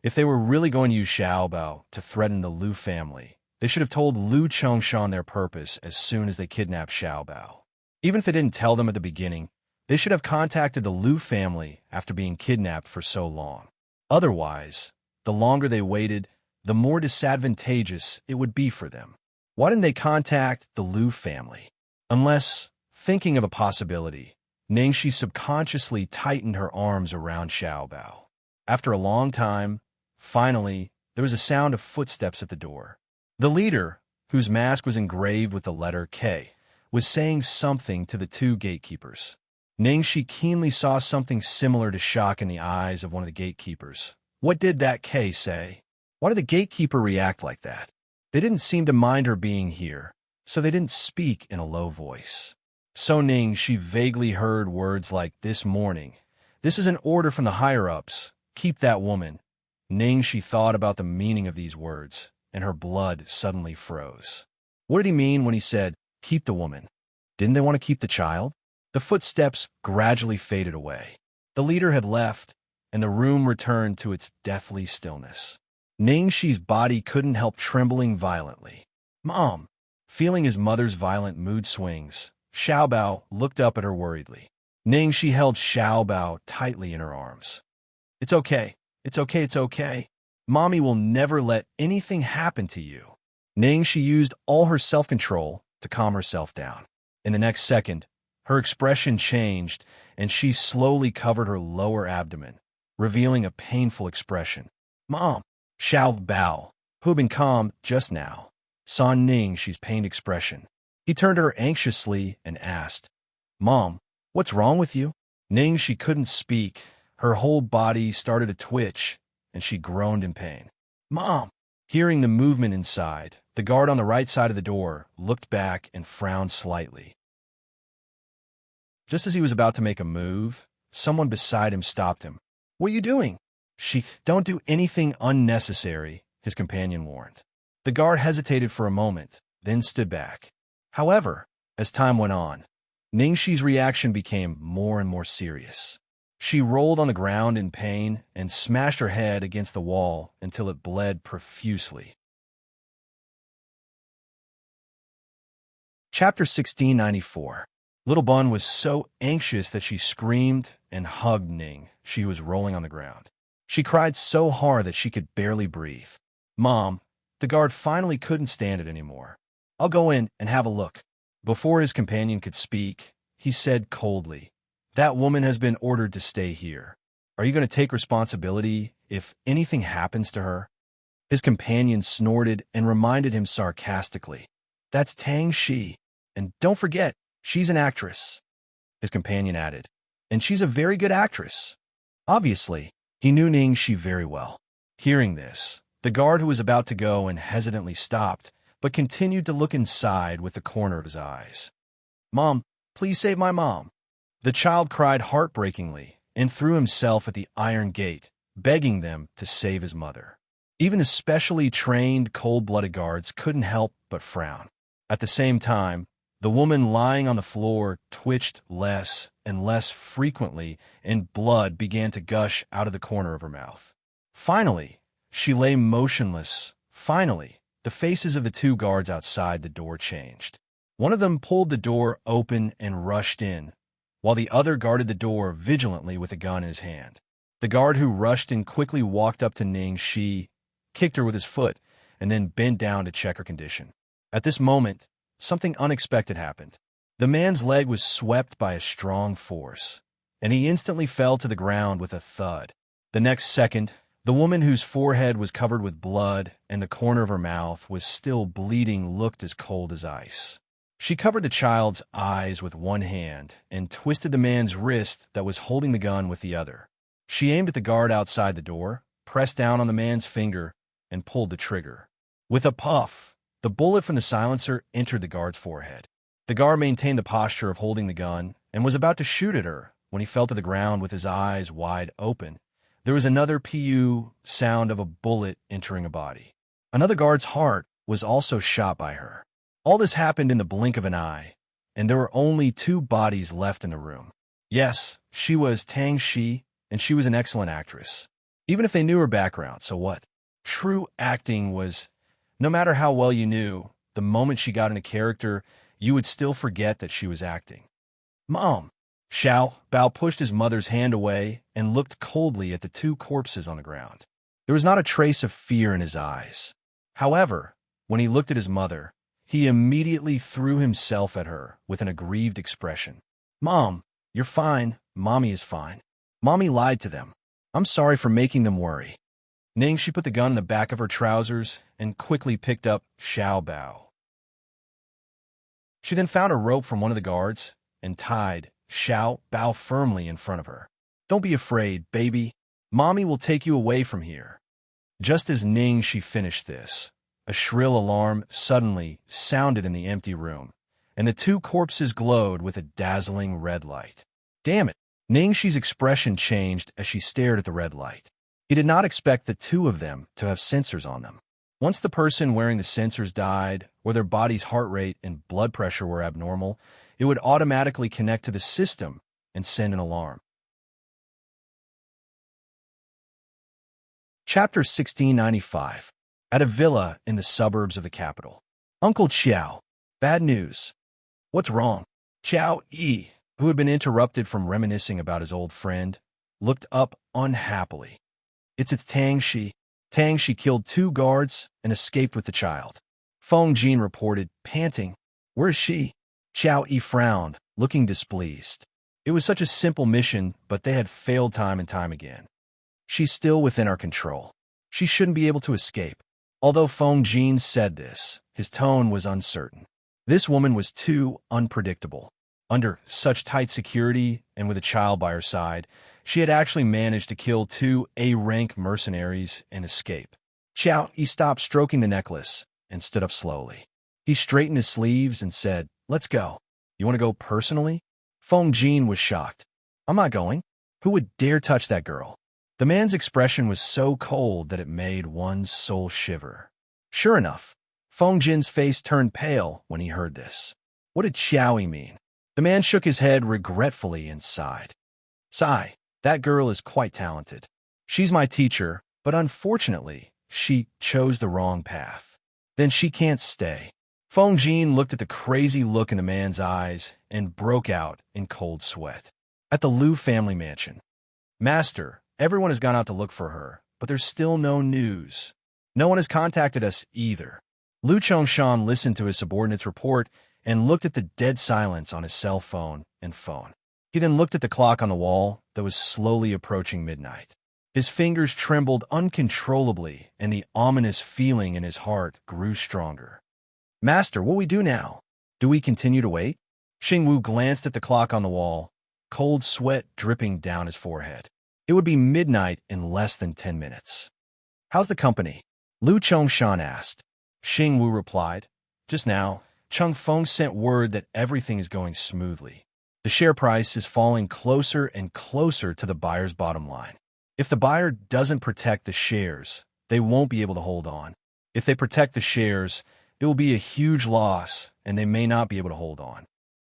If they were really going to use Xiao Bao to threaten the Lu family, they should have told Lu Chongshan their purpose as soon as they kidnapped Xiao Bao. Even if they didn't tell them at the beginning, they should have contacted the Lu family after being kidnapped for so long. Otherwise, the longer they waited, the more disadvantageous it would be for them. Why didn't they contact the Lu family? Unless, thinking of a possibility, Ningxi subconsciously tightened her arms around Xiao Bao. After a long time, finally, there was a sound of footsteps at the door. The leader, whose mask was engraved with the letter K, was saying something to the two gatekeepers. Ningxi keenly saw something similar to shock in the eyes of one of the gatekeepers. What did that K say? Why did the gatekeeper react like that? They didn't seem to mind her being here, so they didn't speak in a low voice. So Ningxi vaguely heard words like, "This morning. This is an order from the higher-ups. Keep that woman." Ningxi thought about the meaning of these words, and her blood suddenly froze. What did he mean when he said, "Keep the woman"? Didn't they want to keep the child? The footsteps gradually faded away. The leader had left, and the room returned to its deathly stillness. Ningxi's body couldn't help trembling violently. "Mom!" Feeling his mother's violent mood swings, Xiao Bao looked up at her worriedly. Ningxi held Xiao Bao tightly in her arms. It's okay. It's okay. It's okay. Mommy will never let anything happen to you." Ningxi used all her self-control to calm herself down. In the next second, her expression changed, and she slowly covered her lower abdomen, revealing a painful expression. "Mom!" Xiao Bao, who had been calm just now, saw Ningxi's pained expression. He turned to her anxiously and asked, "Mom, what's wrong with you?" Ningxi couldn't speak. Her whole body started to twitch, and she groaned in pain. "Mom!" Hearing the movement inside, the guard on the right side of the door looked back and frowned slightly. Just as he was about to make a move, someone beside him stopped him. "What are you doing?" Don't do anything unnecessary," his companion warned. The guard hesitated for a moment, then stood back. However, as time went on, Ningxi's reaction became more and more serious. She rolled on the ground in pain and smashed her head against the wall until it bled profusely. Chapter 1694. Little Bun was so anxious that she screamed and hugged Ning. She was rolling on the ground. She cried so hard that she could barely breathe. "Mom," the guard finally couldn't stand it anymore. "I'll go in and have a look." Before his companion could speak, he said coldly, "That woman has been ordered to stay here. Are you going to take responsibility if anything happens to her?" His companion snorted and reminded him sarcastically, "That's Tang Shi. And don't forget, she's an actress." His companion added, "And she's a very good actress." Obviously, he knew Ningxi very well. Hearing this, the guard who was about to go and hesitantly stopped, but continued to look inside with the corner of his eyes. "Mom, please save my mom." The child cried heartbreakingly and threw himself at the iron gate, begging them to save his mother. Even the specially trained, cold-blooded guards couldn't help but frown. At the same time, the woman lying on the floor twitched less and less frequently, and blood began to gush out of the corner of her mouth. Finally, she lay motionless. Finally, the faces of the two guards outside the door changed. One of them pulled the door open and rushed in, while the other guarded the door vigilantly with a gun in his hand. The guard who rushed in quickly walked up to Ningxi, kicked her with his foot, and then bent down to check her condition. At this moment, something unexpected happened. The man's leg was swept by a strong force, and he instantly fell to the ground with a thud. The next second, the woman whose forehead was covered with blood and the corner of her mouth was still bleeding looked as cold as ice. She covered the child's eyes with one hand and twisted the man's wrist that was holding the gun with the other. She aimed at the guard outside the door, pressed down on the man's finger, and pulled the trigger. With a puff, the bullet from the silencer entered the guard's forehead. The guard maintained the posture of holding the gun and was about to shoot at her when he fell to the ground with his eyes wide open. There was another PU sound of a bullet entering a body. Another guard's heart was also shot by her. All this happened in the blink of an eye, and there were only 2 bodies left in the room. Yes, she was Tang Shi, and she was an excellent actress. Even if they knew her background, so what? True acting was, no matter how well you knew, the moment she got into character, you would still forget that she was acting. Mom! Xiao Bao pushed his mother's hand away and looked coldly at the 2 corpses on the ground. There was not a trace of fear in his eyes. However, when he looked at his mother, he immediately threw himself at her with an aggrieved expression. Mom, you're fine. Mommy is fine. Mommy lied to them. I'm sorry for making them worry. She put the gun in the back of her trousers and quickly picked up Xiao Bao. She then found a rope from one of the guards and tied Xiao Bao firmly in front of her. Don't be afraid, baby. Mommy will take you away from here. Just as she finished this, a shrill alarm suddenly sounded in the empty room, and the 2 corpses glowed with a dazzling red light. Damn it! Xi's expression changed as she stared at the red light. He did not expect the 2 of them to have sensors on them. Once the person wearing the sensors died, or their body's heart rate and blood pressure were abnormal, it would automatically connect to the system and send an alarm. Chapter 1695. At a villa in the suburbs of the capital. Uncle Qiao. Bad news. What's wrong? Qiao Yi, who had been interrupted from reminiscing about his old friend, looked up unhappily. It's Tang Shi. Tang Shi killed 2 guards and escaped with the child. Feng Jin reported, panting. Where's she? Qiao Yi frowned, looking displeased. It was such a simple mission, but they had failed time and time again. She's still within our control. She shouldn't be able to escape. Although Feng Jin said this, his tone was uncertain. This woman was too unpredictable. Under such tight security and with a child by her side, she had actually managed to kill 2 A-rank mercenaries and escape. Qiao Yi stopped stroking the necklace and stood up slowly. He straightened his sleeves and said, Let's go. You want to go personally? Feng Jin was shocked. I'm not going. Who would dare touch that girl? The man's expression was so cold that it made one's soul shiver. Sure enough, Feng Jin's face turned pale when he heard this. What did Qiao Yi mean? The man shook his head regretfully and sighed. Sigh, that girl is quite talented. She's my teacher, but unfortunately, she chose the wrong path. Then she can't stay. Feng Jin looked at the crazy look in the man's eyes and broke out in cold sweat. At the Liu family mansion. Master, everyone has gone out to look for her, but there's still no news. No one has contacted us either. Lu Chongshan listened to his subordinate's report and looked at the dead silence on his cell phone and phone. He then looked at the clock on the wall that was slowly approaching midnight. His fingers trembled uncontrollably, and the ominous feeling in his heart grew stronger. Master, what do we do now? Do we continue to wait? Xingwu glanced at the clock on the wall, cold sweat dripping down his forehead. It would be midnight in less than 10 minutes. How's the company? Lu Chongshan asked. Xingwu replied, Just now, Cheng Feng sent word that everything is going smoothly. The share price is falling closer and closer to the buyer's bottom line. If the buyer doesn't protect the shares, they won't be able to hold on. If they protect the shares, it will be a huge loss, and they may not be able to hold on.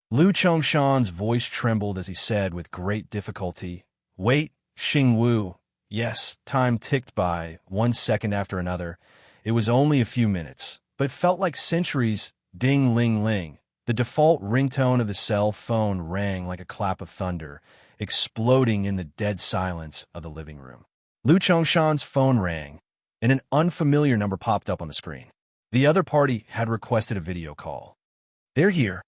Lu Chongshan's voice trembled as he said with great difficulty, Wait, Xingwu. Yes, time ticked by, 1 second after another. It was only a few minutes, but it felt like centuries. Ding-ling-ling. The default ringtone of the cell phone rang like a clap of thunder, exploding in the dead silence of the living room. Lu Chongshan's phone rang, and an unfamiliar number popped up on the screen. The other party had requested a video call. They're here.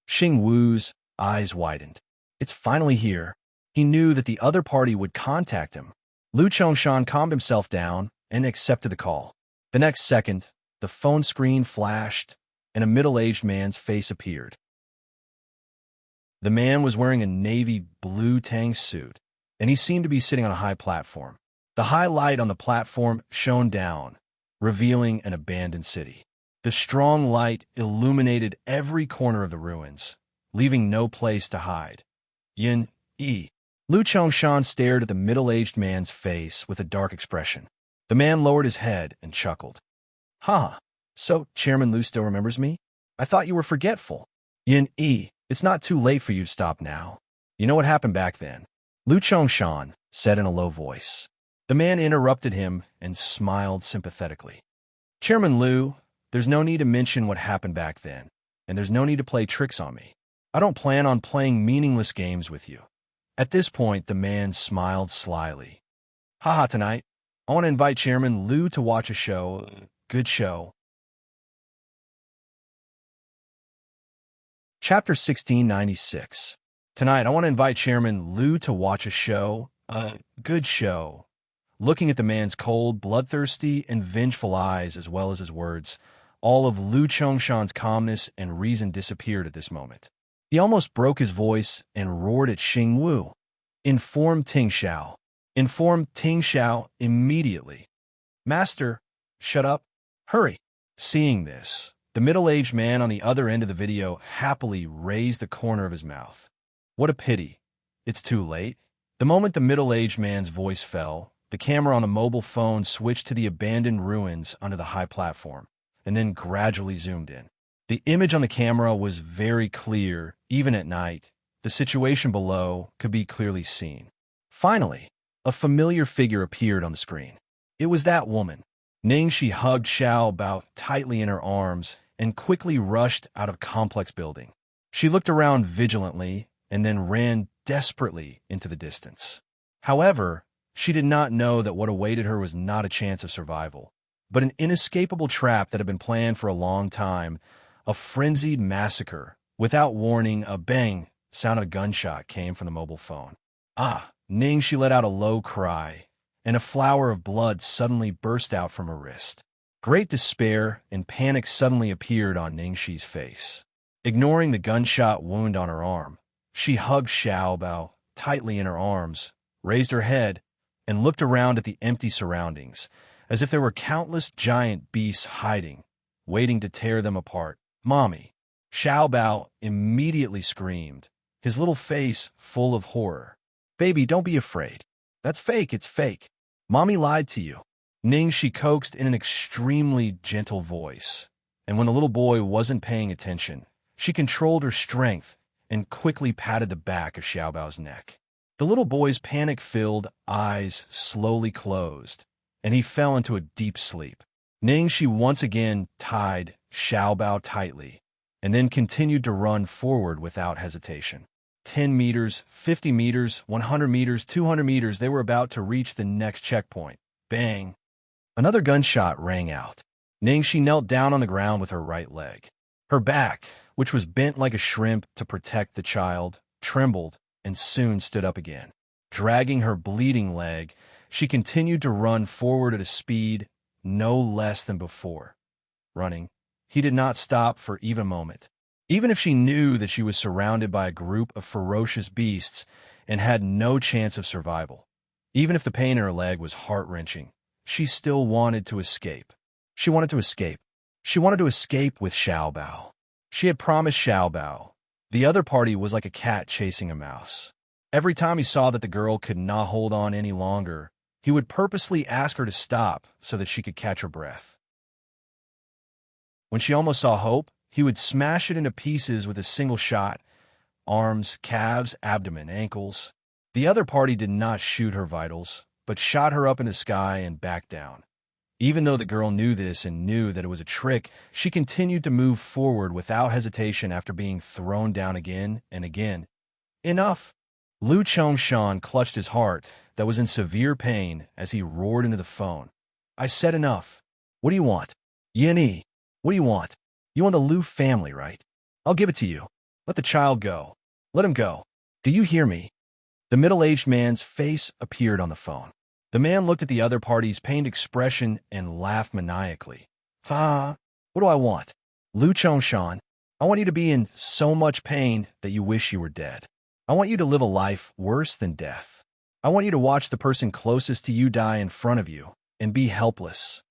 Xingwu's eyes widened. It's finally here. He knew that the other party would contact him. Lu Chongshan calmed himself down and accepted the call. The next second, the phone screen flashed, and a middle-aged man's face appeared. The man was wearing a navy blue tang suit, and he seemed to be sitting on a high platform. The high light on the platform shone down, revealing an abandoned city. The strong light illuminated every corner of the ruins, leaving no place to hide. Yin Yi. Lu Chongshan stared at the middle-aged man's face with a dark expression. The man lowered his head and chuckled. So Chairman Lu still remembers me? I thought you were forgetful. Yin Yi. It's not too late for you to stop now. You know what happened back then? Lu Chongshan said in a low voice. The man interrupted him and smiled sympathetically. Chairman Liu, there's no need to mention what happened back then, and there's no need to play tricks on me. I don't plan on playing meaningless games with you. At this point, the man smiled slyly. Haha, tonight, I want to invite Chairman Liu to watch a show. Good show. Chapter 1696. Tonight, I want to invite Chairman Liu to watch a show. Good show. Looking at the man's cold, bloodthirsty, and vengeful eyes as well as his words, all of Lu Chongshan's calmness and reason disappeared at this moment. He almost broke his voice and roared at Xing Wu. Inform Ting Xiao. Inform Ting Xiao immediately. Master, shut up. Hurry. Seeing this, the middle-aged man on the other end of the video happily raised the corner of his mouth. What a pity. It's too late. The moment the middle-aged man's voice fell, the camera on the mobile phone switched to the abandoned ruins under the high platform, and then gradually zoomed in. The image on the camera was very clear, even at night. The situation below could be clearly seen. Finally, a familiar figure appeared on the screen. It was that woman. Ningxi hugged Xiao Bao tightly in her arms and quickly rushed out of complex building. She looked around vigilantly and then ran desperately into the distance. However, she did not know that what awaited her was not a chance of survival, but an inescapable trap that had been planned for a long time, a frenzied massacre. Without warning, a bang sound of a gunshot came from the mobile phone. Ningxi let out a low cry, and a flower of blood suddenly burst out from her wrist. Great despair and panic suddenly appeared on Ningxi's face. Ignoring the gunshot wound on her arm, she hugged Xiao Bao tightly in her arms, raised her head, and looked around at the empty surroundings, as if there were countless giant beasts hiding, waiting to tear them apart. Mommy! Xiao Bao immediately screamed, his little face full of horror. Baby, don't be afraid. That's fake, it's fake. Mommy lied to you. Ningxi coaxed in an extremely gentle voice, and when the little boy wasn't paying attention, she controlled her strength and quickly patted the back of Xiao Bao's neck. The little boy's panic-filled eyes slowly closed, and he fell into a deep sleep. Ningxi once again tied Xiao Bao tightly, and then continued to run forward without hesitation. 10 meters, 50 meters, 100 meters, 200 meters, they were about to reach the next checkpoint. Bang! Another gunshot rang out. Ningxi knelt down on the ground with her right leg. Her back, which was bent like a shrimp to protect the child, trembled and soon stood up again. Dragging her bleeding leg, she continued to run forward at a speed no less than before. Running, he did not stop for even a moment. Even if she knew that she was surrounded by a group of ferocious beasts and had no chance of survival, even if the pain in her leg was heart-wrenching, she still wanted to escape. She wanted to escape. She wanted to escape with Xiao Bao. She had promised Xiao Bao. The other party was like a cat chasing a mouse. Every time he saw that the girl could not hold on any longer, he would purposely ask her to stop so that she could catch her breath. When she almost saw hope, he would smash it into pieces with a single shot. Arms, calves, abdomen, ankles. The other party did not shoot her vitals, but shot her up in the sky and back down. Even though the girl knew this and knew that it was a trick, she continued to move forward without hesitation after being thrown down again and again. Enough! Lu Chongshan clutched his heart that was in severe pain as he roared into the phone. I said enough. What do you want? Yinyi, what do you want? You want the Lu family, right? I'll give it to you. Let the child go. Let him go. Do you hear me? The middle-aged man's face appeared on the phone. The man looked at the other party's pained expression and laughed maniacally. What do I want? Lu Chongshan, I want you to be in so much pain that you wish you were dead. I want you to live a life worse than death. I want you to watch the person closest to you die in front of you and be helpless.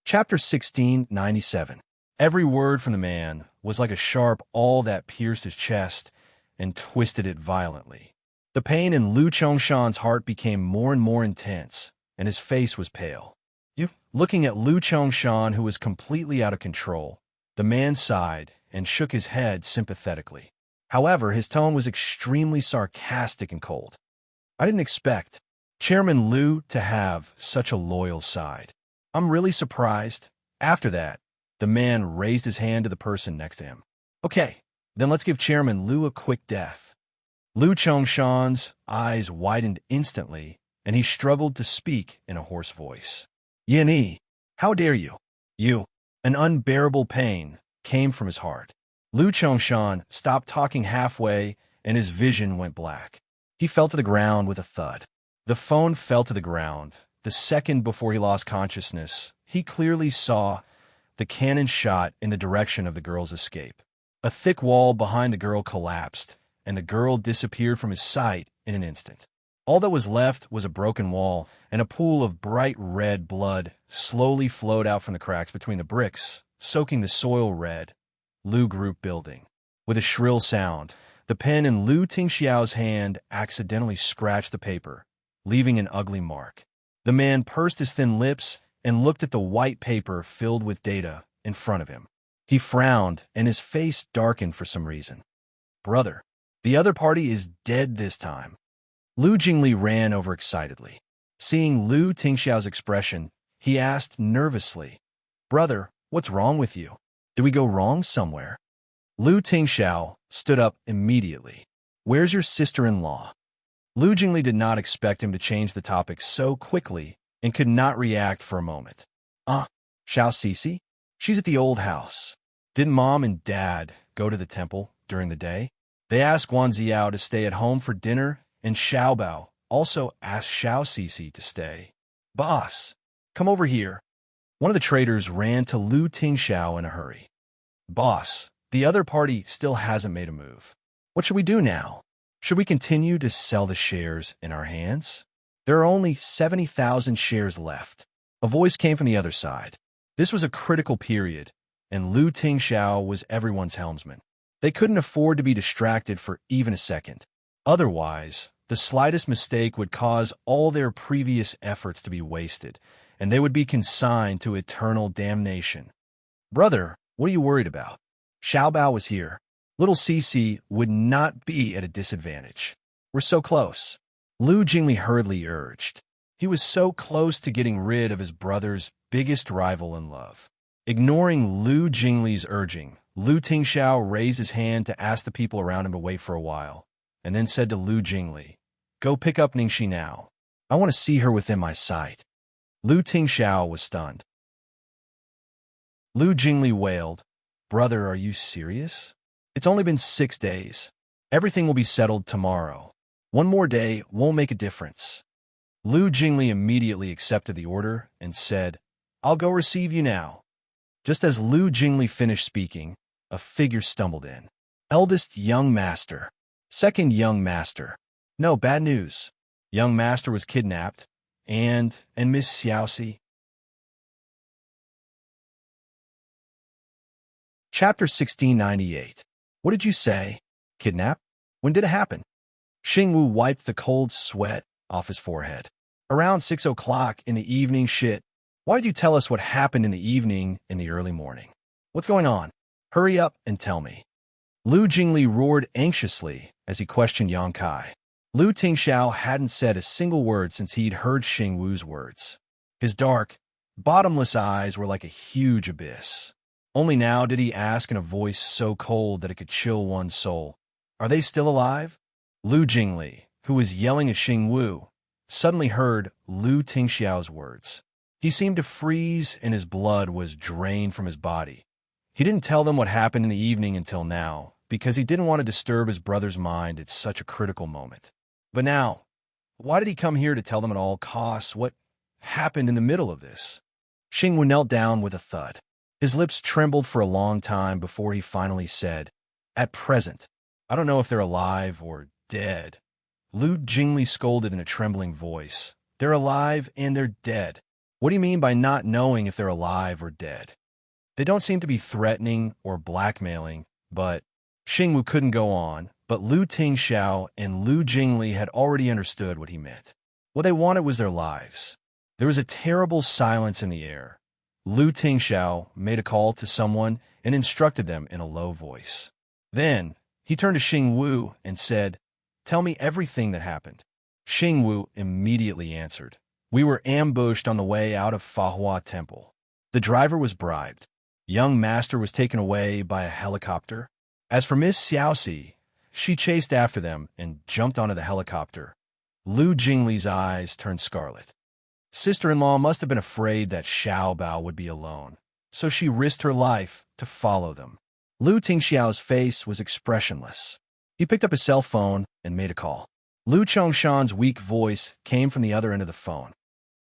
Chapter 1697. Every word from the man was like a sharp awl that pierced his chest and twisted it violently. The pain in Lu Chongshan's heart became more and more intense, and his face was pale. Looking at Lu Chongshan, who was completely out of control, The man sighed and shook his head sympathetically. However, his tone was extremely sarcastic and cold. I didn't expect Chairman Liu to have such a loyal side. I'm really surprised. After that, the man raised his hand to the person next to him. Okay, then let's give Chairman Liu a quick death. Liu Chongshan's eyes widened instantly, and he struggled to speak in a hoarse voice. Yin Yi, how dare you? You. An unbearable pain came from his heart. Liu Chongshan stopped talking halfway, and his vision went black. He fell to the ground with a thud. The phone fell to the ground. The second before he lost consciousness, he clearly saw the cannon shot in the direction of the girl's escape. A thick wall behind the girl collapsed, and the girl disappeared from his sight in an instant. All that was left was a broken wall, and a pool of bright red blood slowly flowed out from the cracks between the bricks, soaking the soil red. Liu Group building. With a shrill sound, the pen in Liu Tingxiao's hand accidentally scratched the paper, leaving an ugly mark. The man pursed his thin lips and looked at the white paper filled with data in front of him. He frowned, and his face darkened for some reason. Brother, the other party is dead this time. Lu Jingli ran over excitedly. Seeing Liu Tingxiao's expression, he asked nervously, Brother, what's wrong with you? Did we go wrong somewhere? Liu Tingxiao stood up immediately. Where's your sister-in-law? Lu Jingli did not expect him to change the topic so quickly and could not react for a moment. Xianxia? She's at the old house. Didn't Mom and Dad go to the temple during the day? They asked Guan Ziao to stay at home for dinner, and Xiaobao also asked Xianxia to stay. Boss, come over here. One of the traders ran to Liu Tingxiao in a hurry. Boss, the other party still hasn't made a move. What should we do now? Should we continue to sell the shares in our hands? There are only 70,000 shares left. A voice came from the other side. This was a critical period, and Liu Tingxiao was everyone's helmsman. They couldn't afford to be distracted for even a second. Otherwise, the slightest mistake would cause all their previous efforts to be wasted, and they would be consigned to eternal damnation. Brother, what are you worried about? Xiaobao was here. Little Cici would not be at a disadvantage. We're so close. Lu Jingli hurriedly urged. He was so close to getting rid of his brother's biggest rival in love. Ignoring Lu Jingli's urging, Liu Tingxiao raised his hand to ask the people around him to wait for a while, and then said to Lu Jingli, Go pick up Ningxi now. I want to see her within my sight. Liu Tingxiao was stunned. Lu Jingli wailed, Brother, are you serious? It's only been 6 days. Everything will be settled tomorrow. One more day won't make a difference. Lu Jingli immediately accepted the order and said, I'll go receive you now. Just as Lu Jingli finished speaking, a figure stumbled in. Eldest young master. Second young master. No, bad news. Young master was kidnapped, and Miss Xiaoxi. Chapter 1698. What did you say? Kidnap? When did it happen? Xingwu wiped the cold sweat off his forehead. Around 6 o'clock in the evening. Shit. Why'd you tell us what happened in the evening in the early morning? What's going on? Hurry up and tell me. Lu Jingli roared anxiously as he questioned Yang Kai. Liu Tingxiao hadn't said a single word since he'd heard Xingwu's words. His dark, bottomless eyes were like a huge abyss. Only now did he ask in a voice so cold that it could chill one's soul. Are they still alive? Lu Jingli, who was yelling at Xingwu, suddenly heard Liu Tingxiao's words. He seemed to freeze and his blood was drained from his body. He didn't tell them what happened in the evening until now, because he didn't want to disturb his brother's mind at such a critical moment. But now, why did he come here to tell them at all costs what happened in the middle of this? Xingwu knelt down with a thud. His lips trembled for a long time before he finally said, At present, I don't know if they're alive or dead. Lu Jingli scolded in a trembling voice. They're alive and they're dead. What do you mean by not knowing if they're alive or dead? They don't seem to be threatening or blackmailing, but Xingwu couldn't go on, but Liu Tingxiao and Lu Jingli had already understood what he meant. What they wanted was their lives. There was a terrible silence in the air. Lu Tingxiao made a call to someone and instructed them in a low voice. Then, he turned to Xing Wu and said, "Tell me everything that happened." Xing Wu immediately answered, "We were ambushed on the way out of Fahua Temple. The driver was bribed. Young master was taken away by a helicopter. As for Miss Xiaoxi, she chased after them and jumped onto the helicopter." Lu Jingli's eyes turned scarlet. Sister-in-law must have been afraid that Xiao Bao would be alone, so she risked her life to follow them. Lu Tingxiao's face was expressionless. He picked up his cell phone and made a call. Lu Chongshan's weak voice came from the other end of the phone.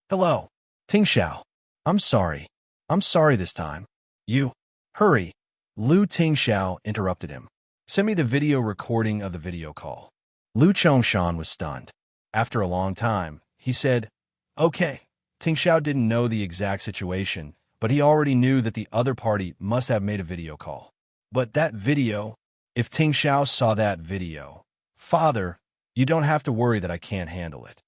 "Hello, Tingxiao. I'm sorry. I'm sorry this time. You, hurry." Lu Tingxiao interrupted him. "Send me the video recording of the video call." Lu Chongshan was stunned. After a long time, he said, "Okay." Tingxiao didn't know the exact situation, but he already knew that the other party must have made a video call. But that video, if Tingxiao saw that video, "Father, you don't have to worry that I can't handle it."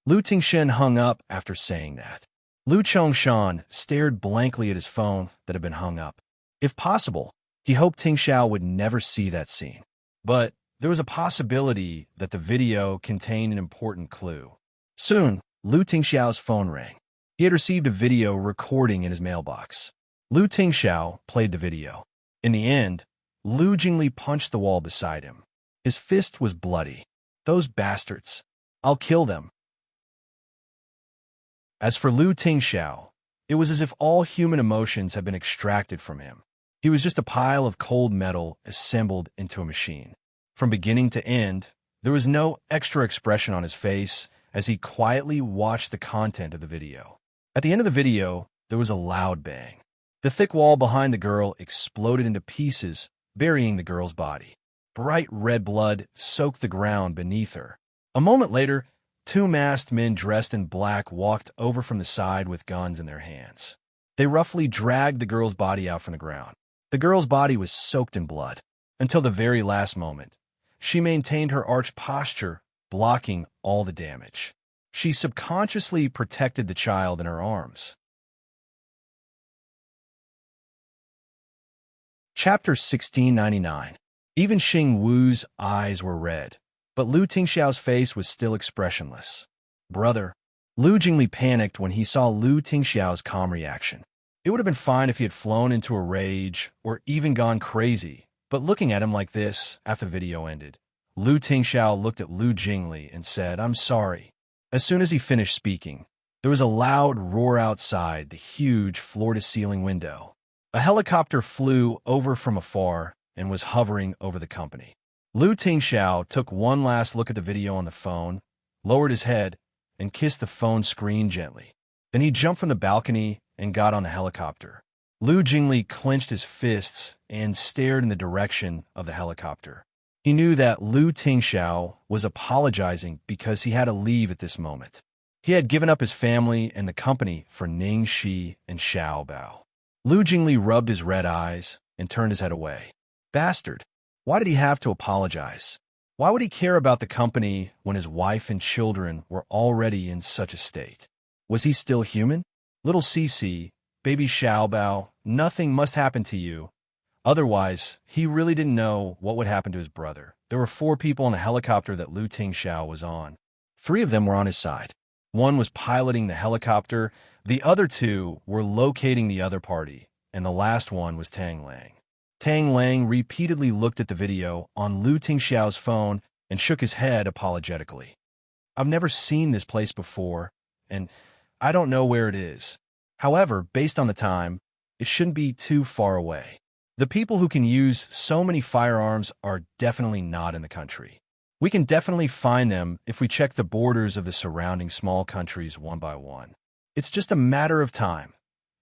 Lu Tingxian hung up after saying that. Lu Chongshan stared blankly at his phone that had been hung up. If possible, he hoped Tingxiao would never see that scene. But there was a possibility that the video contained an important clue. Soon, Lu Tingxiao's phone rang. He had received a video recording in his mailbox. Lu Tingxiao played the video. In the end, Lu Jingli punched the wall beside him. His fist was bloody. "Those bastards. I'll kill them." As for Lu Tingxiao, it was as if all human emotions had been extracted from him. He was just a pile of cold metal assembled into a machine. From beginning to end, there was no extra expression on his face as he quietly watched the content of the video. At the end of the video, there was a loud bang. The thick wall behind the girl exploded into pieces, burying the girl's body. Bright red blood soaked the ground beneath her. A moment later, two masked men dressed in black walked over from the side with guns in their hands. They roughly dragged the girl's body out from the ground. The girl's body was soaked in blood. Until the very last moment, she maintained her arched posture, blocking all the damage. She subconsciously protected the child in her arms. Chapter 1699. Even Xing Wu's eyes were red, but Lu Tingxiao's face was still expressionless. "Brother." Lu Jingli panicked when he saw Lu Tingxiao's calm reaction. It would have been fine if he had flown into a rage or even gone crazy, but looking at him like this after the video ended, Lu Tingxiao looked at Lu Jingli and said, "I'm sorry." As soon as he finished speaking, there was a loud roar outside the huge floor-to-ceiling window. A helicopter flew over from afar and was hovering over the company. Lu Tingxiao took one last look at the video on the phone, lowered his head, and kissed the phone screen gently. Then he jumped from the balcony and got on the helicopter. Lu Jingli clenched his fists and stared in the direction of the helicopter. He knew that Lu Tingxiao was apologizing because he had to leave at this moment. He had given up his family and the company for Ningxi and Xiao Bao. Lu Jingli rubbed his red eyes and turned his head away. Bastard. Why did he have to apologize? Why would he care about the company when his wife and children were already in such a state? Was he still human? Little Cici, baby Xiao Bao, nothing must happen to you. Otherwise, he really didn't know what would happen to his brother. There were 4 people in the helicopter that Lu Tingxiao was on. 3 of them were on his side. One was piloting the helicopter, the other 2 were locating the other party, and the last one was Tang Lang. Tang Lang repeatedly looked at the video on Lu Tingxiao's phone and shook his head apologetically. "I've never seen this place before, and I don't know where it is. However, based on the time, it shouldn't be too far away. The people who can use so many firearms are definitely not in the country. We can definitely find them if we check the borders of the surrounding small countries one by one. It's just a matter of time."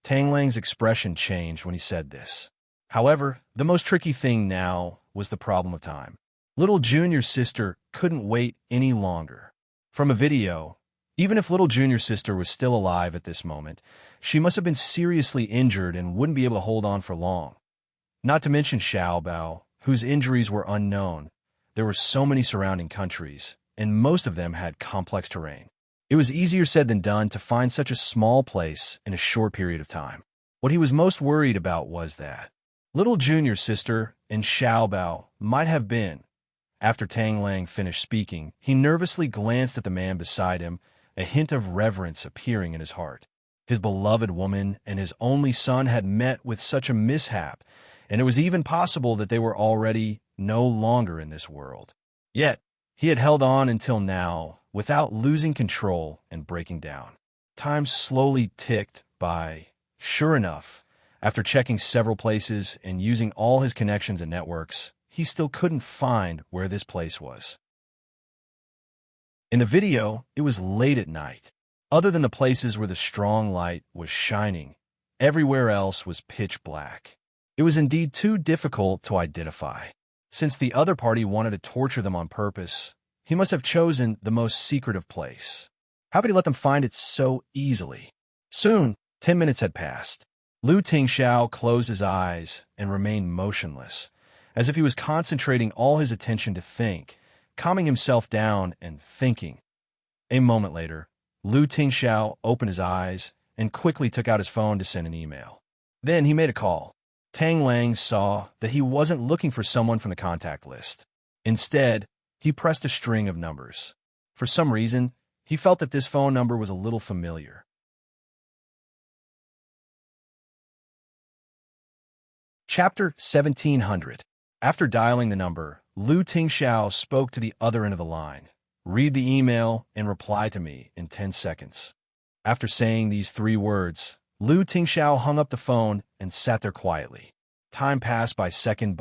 Tang Lang's expression changed when he said this. However, the most tricky thing now was the problem of time. Little Junior's sister couldn't wait any longer. From a video, even if Little Junior's sister was still alive at this moment, she must have been seriously injured and wouldn't be able to hold on for long. Not to mention Xiao Bao, whose injuries were unknown. There were so many surrounding countries, and most of them had complex terrain. It was easier said than done to find such a small place in a short period of time. What he was most worried about was that little junior sister and Xiaobao might have been. After Tang Lang finished speaking, he nervously glanced at the man beside him, a hint of reverence appearing in his heart. His beloved woman and his only son had met with such a mishap, and it was even possible that they were already no longer in this world. Yet, he had held on until now, without losing control and breaking down. Time slowly ticked by. Sure enough, after checking several places and using all his connections and networks, he still couldn't find where this place was. In the video, it was late at night. Other than the places where the strong light was shining, everywhere else was pitch black. It was indeed too difficult to identify. Since the other party wanted to torture them on purpose, he must have chosen the most secretive place. How could he let them find it so easily? Soon, 10 minutes had passed. Lu Tingxiao closed his eyes and remained motionless, as if he was concentrating all his attention to think, calming himself down and thinking. A moment later, Lu Tingxiao opened his eyes and quickly took out his phone to send an email. Then he made a call. Tang Lang saw that he wasn't looking for someone from the contact list. Instead, he pressed a string of numbers. For some reason, he felt that this phone number was a little familiar. Chapter 1700. After dialing the number, Lu Tingxiao spoke to the other end of the line. Read the email and reply to me in 10 seconds. After saying these 3 words, Lu Tingxiao hung up the phone and sat there quietly. Time passed by second.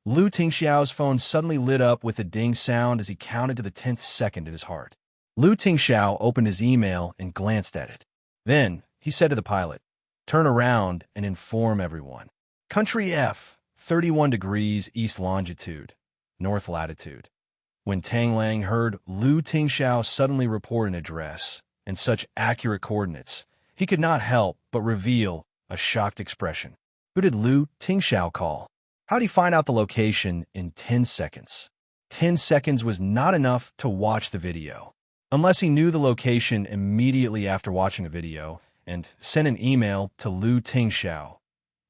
Lu Tingxiao's phone suddenly lit up with a ding sound as he counted to the 10th second in his heart. Lu Tingxiao opened his email and glanced at it. Then, he said to the pilot, "Turn around and inform everyone. Country F, 31 degrees east longitude, north latitude." When Tang Lang heard Lu Tingxiao suddenly report an address and such accurate coordinates, he could not help but reveal a shocked expression. Who did Lu Tingxiao call? How did he find out the location in 10 seconds? 10 seconds was not enough to watch the video. Unless he knew the location immediately after watching the video and sent an email to Lu Tingxiao.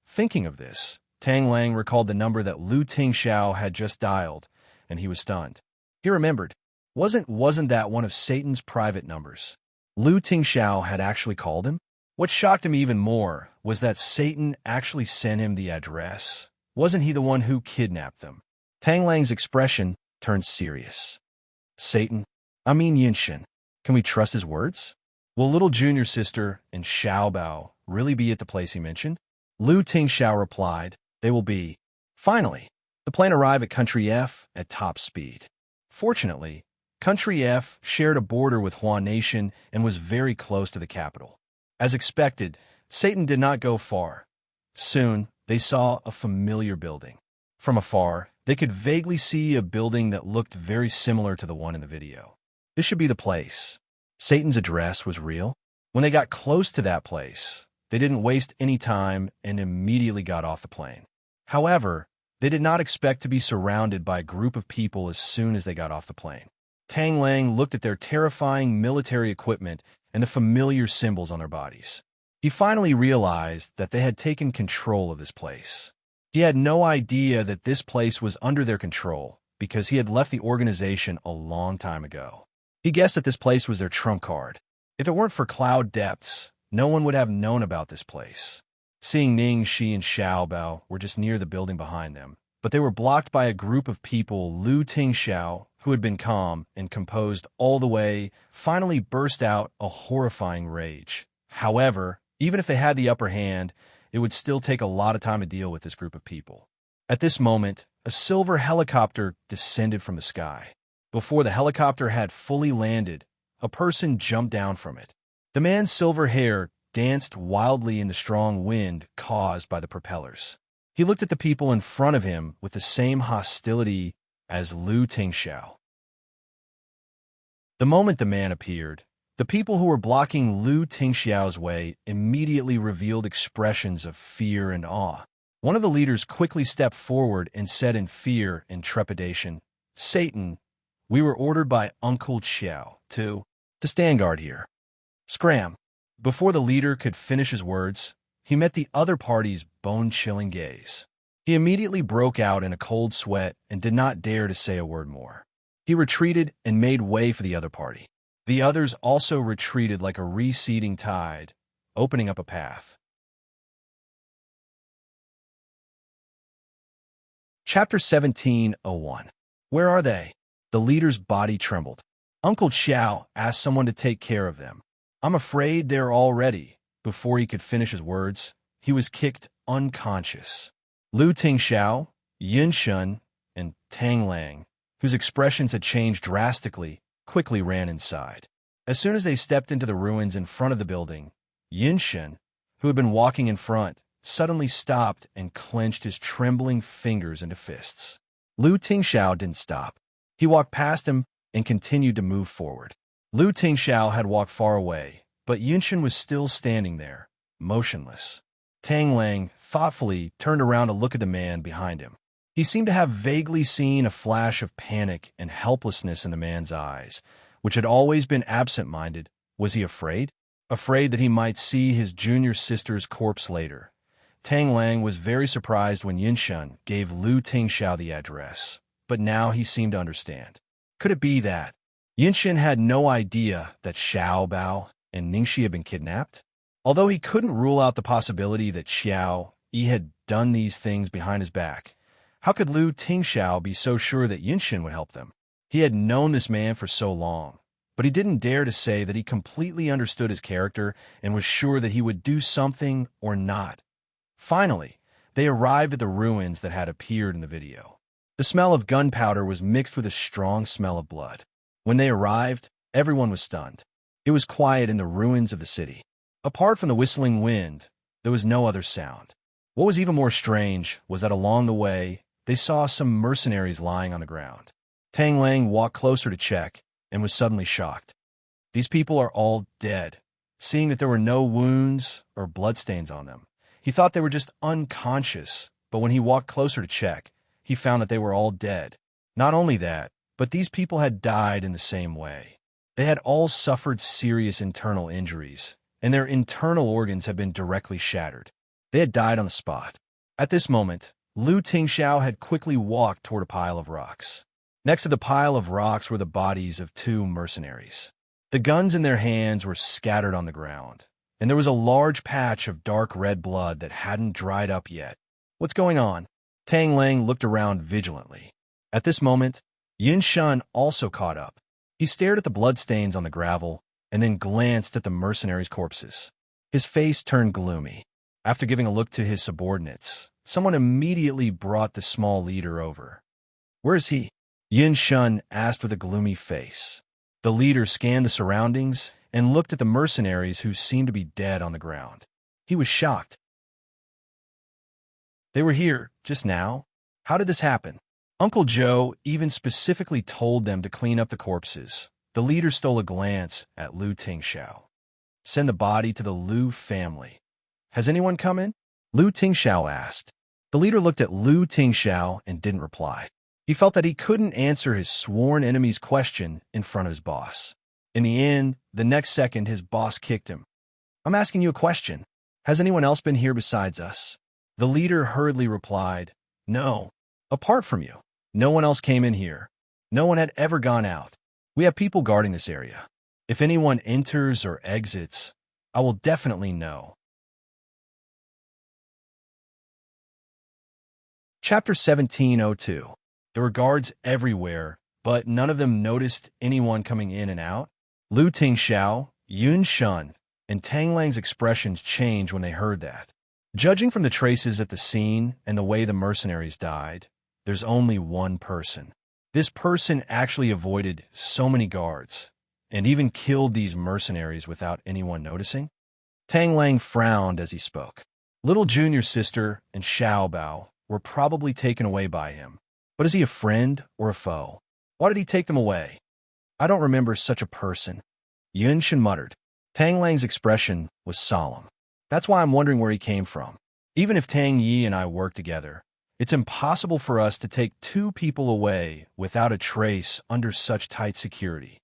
Thinking of this, Tang Lang recalled the number that Lu Tingxiao had just dialed, and he was stunned. He remembered, wasn't that one of Satan's private numbers? Lu Tingxiao had actually called him? What shocked him even more was that Satan actually sent him the address. Wasn't he the one who kidnapped them? Tang Lang's expression turned serious. Satan? I mean Xianxia. Can we trust his words? Will little junior sister and Xiaobao really be at the place he mentioned? Lu Tingxiao replied, they will be. Finally, the plane arrived at Country F at top speed. Fortunately, Country F shared a border with Huan Nation and was very close to the capital. As expected, Satan did not go far. Soon, they saw a familiar building. From afar, they could vaguely see a building that looked very similar to the one in the video. This should be the place. Satan's address was real. When they got close to that place, they didn't waste any time and immediately got off the plane. However, they did not expect to be surrounded by a group of people as soon as they got off the plane. Tang Lang looked at their terrifying military equipment and the familiar symbols on their bodies. He finally realized that they had taken control of this place. He had no idea that this place was under their control because he had left the organization a long time ago. He guessed that this place was their trump card. If it weren't for Cloud Depths, no one would have known about this place. Seeing Ningxi and Xiaobao were just near the building behind them, but they were blocked by a group of people. Lu Tingxiao, who had been calm and composed all the way, finally burst out a horrifying rage. However, even if they had the upper hand, it would still take a lot of time to deal with this group of people. At this moment, a silver helicopter descended from the sky. Before the helicopter had fully landed, a person jumped down from it. The man's silver hair danced wildly in the strong wind caused by the propellers. He looked at the people in front of him with the same hostility as Lu Tingxiao. The moment the man appeared, the people who were blocking Lu Tingxiao's way immediately revealed expressions of fear and awe. One of the leaders quickly stepped forward and said in fear and trepidation, "Satan, we were ordered by Uncle Xiao to stand guard here." Scram! Before the leader could finish his words, he met the other party's bone-chilling gaze. He immediately broke out in a cold sweat and did not dare to say a word more. He retreated and made way for the other party. The others also retreated like a receding tide, opening up a path. Chapter 17:01. Where are they? The leader's body trembled. Uncle Xiao asked someone to take care of them. I'm afraid they're all ready. Before he could finish his words, he was kicked unconscious. Lu Tingxiao, Yin Shun, and Tang Lang, whose expressions had changed drastically, quickly ran inside. As soon as they stepped into the ruins in front of the building, Yin Shun, who had been walking in front, suddenly stopped and clenched his trembling fingers into fists. Lu Tingxiao didn't stop. He walked past him and continued to move forward. Lu Tingxiao had walked far away, but Yunxin was still standing there, motionless. Tang Lang thoughtfully turned around to look at the man behind him. He seemed to have vaguely seen a flash of panic and helplessness in the man's eyes, which had always been absent-minded. Was he afraid? Afraid that he might see his junior sister's corpse later. Tang Lang was very surprised when Yunxin gave Lu Tingxiao the address, but now he seemed to understand. Could it be that Yunxin had no idea that Xiao Bao and Ningxi had been kidnapped? Although he couldn't rule out the possibility that Xiao Yi had done these things behind his back, how could Lu Tingxiao be so sure that Yunxin would help them? He had known this man for so long, but he didn't dare to say that he completely understood his character and was sure that he would do something or not. Finally, they arrived at the ruins that had appeared in the video. The smell of gunpowder was mixed with a strong smell of blood. When they arrived, everyone was stunned. It was quiet in the ruins of the city. Apart from the whistling wind, there was no other sound. What was even more strange was that along the way, they saw some mercenaries lying on the ground. Tang Lang walked closer to check and was suddenly shocked. These people are all dead. Seeing that there were no wounds or bloodstains on them, he thought they were just unconscious, but when he walked closer to check, he found that they were all dead. Not only that, but these people had died in the same way. They had all suffered serious internal injuries, and their internal organs had been directly shattered. They had died on the spot. At this moment, Lu Tingxiao had quickly walked toward a pile of rocks. Next to the pile of rocks were the bodies of two mercenaries. The guns in their hands were scattered on the ground, and there was a large patch of dark red blood that hadn't dried up yet. What's going on? Tang Lang looked around vigilantly. At this moment, Yin Shun also caught up. He stared at the bloodstains on the gravel and then glanced at the mercenaries' corpses. His face turned gloomy. After giving a look to his subordinates, someone immediately brought the small leader over. Where is he? Yin Shun asked with a gloomy face. The leader scanned the surroundings and looked at the mercenaries who seemed to be dead on the ground. He was shocked. They were here just now? How did this happen? Uncle Joe even specifically told them to clean up the corpses. The leader stole a glance at Lu Tingxiao. Send the body to the Lu family. Has anyone come in? Lu Tingxiao asked. The leader looked at Lu Tingxiao and didn't reply. He felt that he couldn't answer his sworn enemy's question in front of his boss. In the end, the next second, his boss kicked him. I'm asking you a question. Has anyone else been here besides us? The leader hurriedly replied, No. Apart from you, no one else came in here. No one had ever gone out. We have people guarding this area. If anyone enters or exits, I will definitely know. Chapter 17:02. There were guards everywhere, but none of them noticed anyone coming in and out. Lu Tingxiao, Yun Shun, and Tang Lang's expressions changed when they heard that. Judging from the traces at the scene and the way the mercenaries died, there's only one person. This person actually avoided so many guards, and even killed these mercenaries without anyone noticing. Tang Lang frowned as he spoke. Little junior sister and Xiao Bao were probably taken away by him. But is he a friend or a foe? Why did he take them away? I don't remember such a person. Yun Shin muttered. Tang Lang's expression was solemn. That's why I'm wondering where he came from. Even if Tang Yi and I work together, it's impossible for us to take two people away without a trace under such tight security.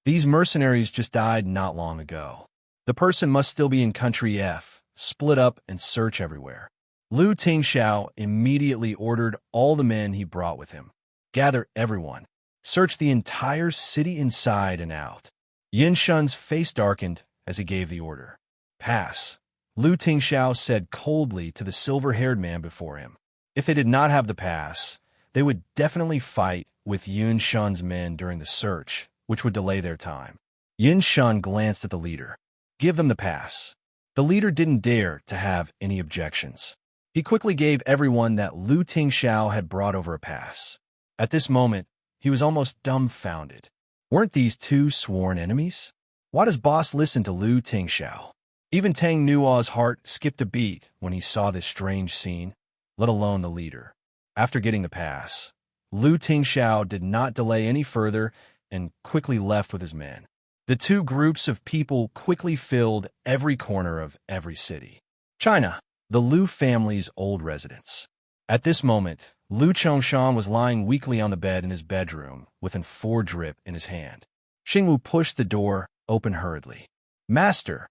These mercenaries just died not long ago. The person must still be in Country F, split up and search everywhere. Lu Tingxiao immediately ordered all the men he brought with him. Gather everyone. Search the entire city inside and out. Yin Shun's face darkened as he gave the order. Pass. Lu Tingxiao said coldly to the silver-haired man before him. If they did not have the pass, they would definitely fight with Yin Shun's men during the search, which would delay their time. Yin Shun glanced at the leader. Give them the pass. The leader didn't dare to have any objections. He quickly gave everyone that Lu Tingxiao had brought over a pass. At this moment, he was almost dumbfounded. Weren't these two sworn enemies? Why does boss listen to Lu Tingxiao? Even Tang Nuo's heart skipped a beat when he saw this strange scene, let alone the leader. After getting the pass, Lu Tingxiao did not delay any further and quickly left with his men. The two groups of people quickly filled every corner of every city. China, the Lu family's old residence. At this moment, Lu Chongshan was lying weakly on the bed in his bedroom with an 4-drip in his hand. Xingwu pushed the door open hurriedly. Master,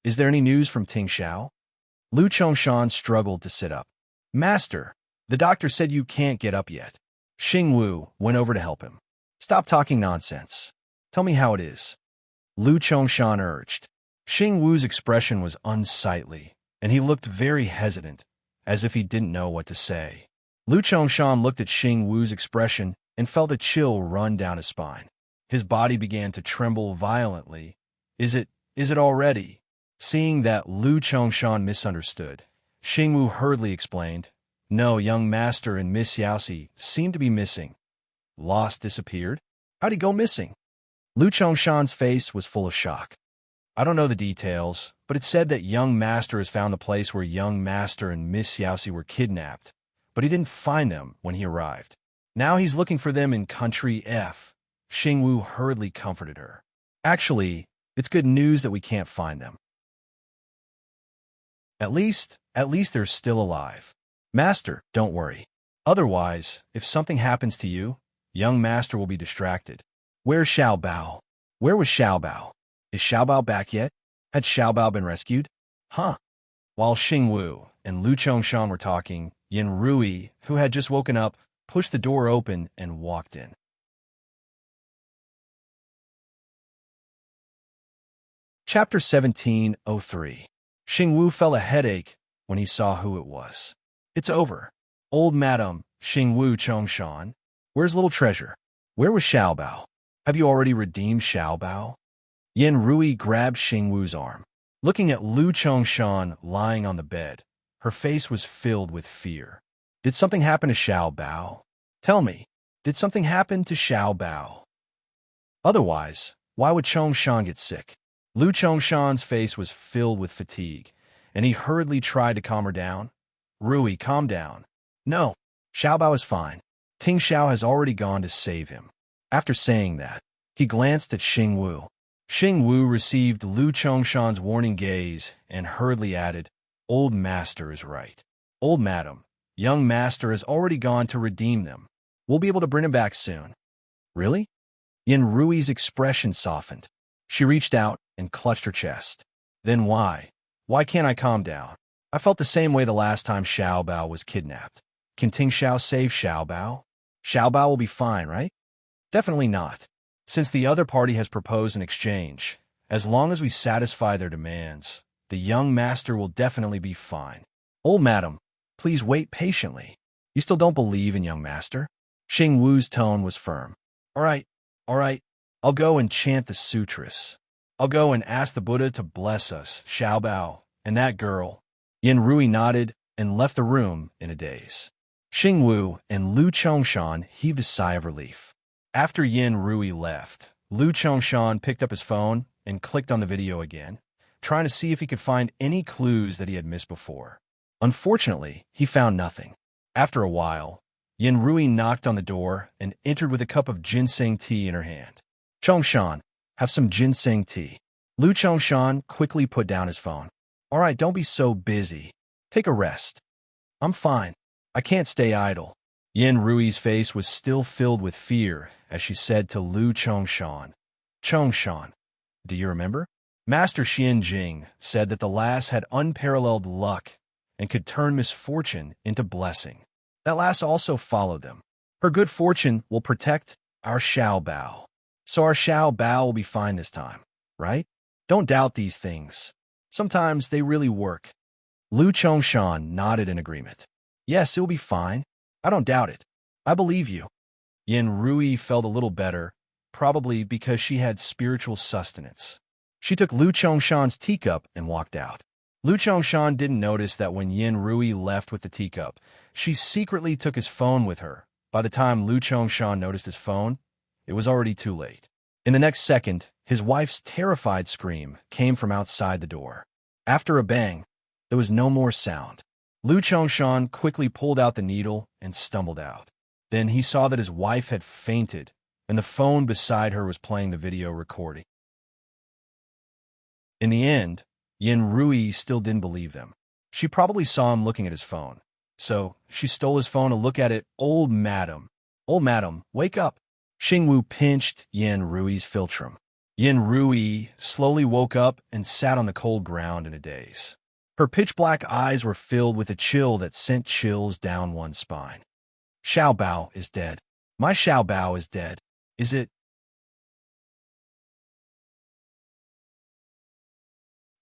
is there any news from Tingxiao? Lu Chongshan struggled to sit up. Master, the doctor said you can't get up yet. Xingwu went over to help him. Stop talking nonsense. Tell me how it is. Lu Chongshan urged. Xingwu's expression was unsightly, and he looked very hesitant, as if he didn't know what to say. Lu Chongshan looked at Xingwu's expression and felt a chill run down his spine. His body began to tremble violently. Is it already? Seeing that Lu Chongshan misunderstood, Xingwu hurriedly explained, No, young master and Miss Xiaoxi seem to be missing. Lost, disappeared? How'd he go missing? Lu Chongshan's face was full of shock. I don't know the details, but it said that young master has found the place where young master and Miss Xiaoxi were kidnapped, but he didn't find them when he arrived. Now he's looking for them in country F. Xingwu hurriedly comforted her. Actually, it's good news that we can't find them. At least they're still alive. Master, don't worry. Otherwise, if something happens to you, young master will be distracted. Where's Xiaobao? Where was Xiaobao? Is Xiaobao back yet? Had Xiaobao been rescued? Huh. While Xingwu and Lu Chongshan were talking, Yin Rui, who had just woken up, pushed the door open and walked in. Chapter 1703. Xingwu felt a headache when he saw who it was. It's over. Old Madam Xingwu Chongshan. Where's little treasure? Where was Xiaobao? Have you already redeemed Xiaobao? Yin Rui grabbed Xingwu's arm. Looking at Lu Chongshan lying on the bed, her face was filled with fear. Did something happen to Xiaobao? Tell me, did something happen to Xiaobao? Otherwise, why would Chongshan get sick? Lu Chongshan's face was filled with fatigue, and he hurriedly tried to calm her down. Rui, calm down. No, Xiaobao is fine. Tingxiao has already gone to save him. After saying that, he glanced at Xingwu. Xingwu received Lu Chongshan's warning gaze and hurriedly added, Old master is right. Old madam, young master has already gone to redeem them. We'll be able to bring him back soon. Really? Yin Rui's expression softened. She reached out and clutched her chest. Then why? Why can't I calm down? I felt the same way the last time Xiaobao was kidnapped. Can Tingxiao save Xiaobao? Xiaobao will be fine, right? Definitely not. Since the other party has proposed an exchange, as long as we satisfy their demands, the young master will definitely be fine. Old madam, please wait patiently. You still don't believe in young master? Xingwu's tone was firm. All right. I'll go and chant the sutras. I'll go and ask the Buddha to bless us, Xiaobao, and that girl. Yin Rui nodded and left the room in a daze. Xingwu and Lu Chongshan heaved a sigh of relief. After Yin Rui left, Lu Chongshan picked up his phone and clicked on the video again, trying to see if he could find any clues that he had missed before. Unfortunately, he found nothing. After a while, Yin Rui knocked on the door and entered with a cup of ginseng tea in her hand. Chongshan, have some ginseng tea. Lu Chongshan quickly put down his phone. All right, don't be so busy. Take a rest. I'm fine. I can't stay idle. Yin Rui's face was still filled with fear as she said to Lu Chongshan, Chongshan, do you remember? Master Xianxia said that the lass had unparalleled luck and could turn misfortune into blessing. That lass also followed them. Her good fortune will protect our Xiao Bao. So our Xiao Bao will be fine this time, right? Don't doubt these things. Sometimes they really work. Lu Chongshan nodded in agreement. Yes, it will be fine. I don't doubt it. I believe you. Yin Rui felt a little better, probably because she had spiritual sustenance. She took Lu Chongshan's teacup and walked out. Lu Chongshan didn't notice that when Yin Rui left with the teacup, she secretly took his phone with her. By the time Lu Chongshan noticed his phone, it was already too late. In the next second, his wife's terrified scream came from outside the door. After a bang, there was no more sound. Lu Chongshan quickly pulled out the needle and stumbled out. Then he saw that his wife had fainted, and the phone beside her was playing the video recording. In the end, Yin Rui still didn't believe them. She probably saw him looking at his phone. So she stole his phone to look at it. Old madam, wake up. Xingwu pinched Yin Rui's philtrum. Yin Rui slowly woke up and sat on the cold ground in a daze. Her pitch-black eyes were filled with a chill that sent chills down one's spine. Xiao Bao is dead. My Xiao Bao is dead. Is it?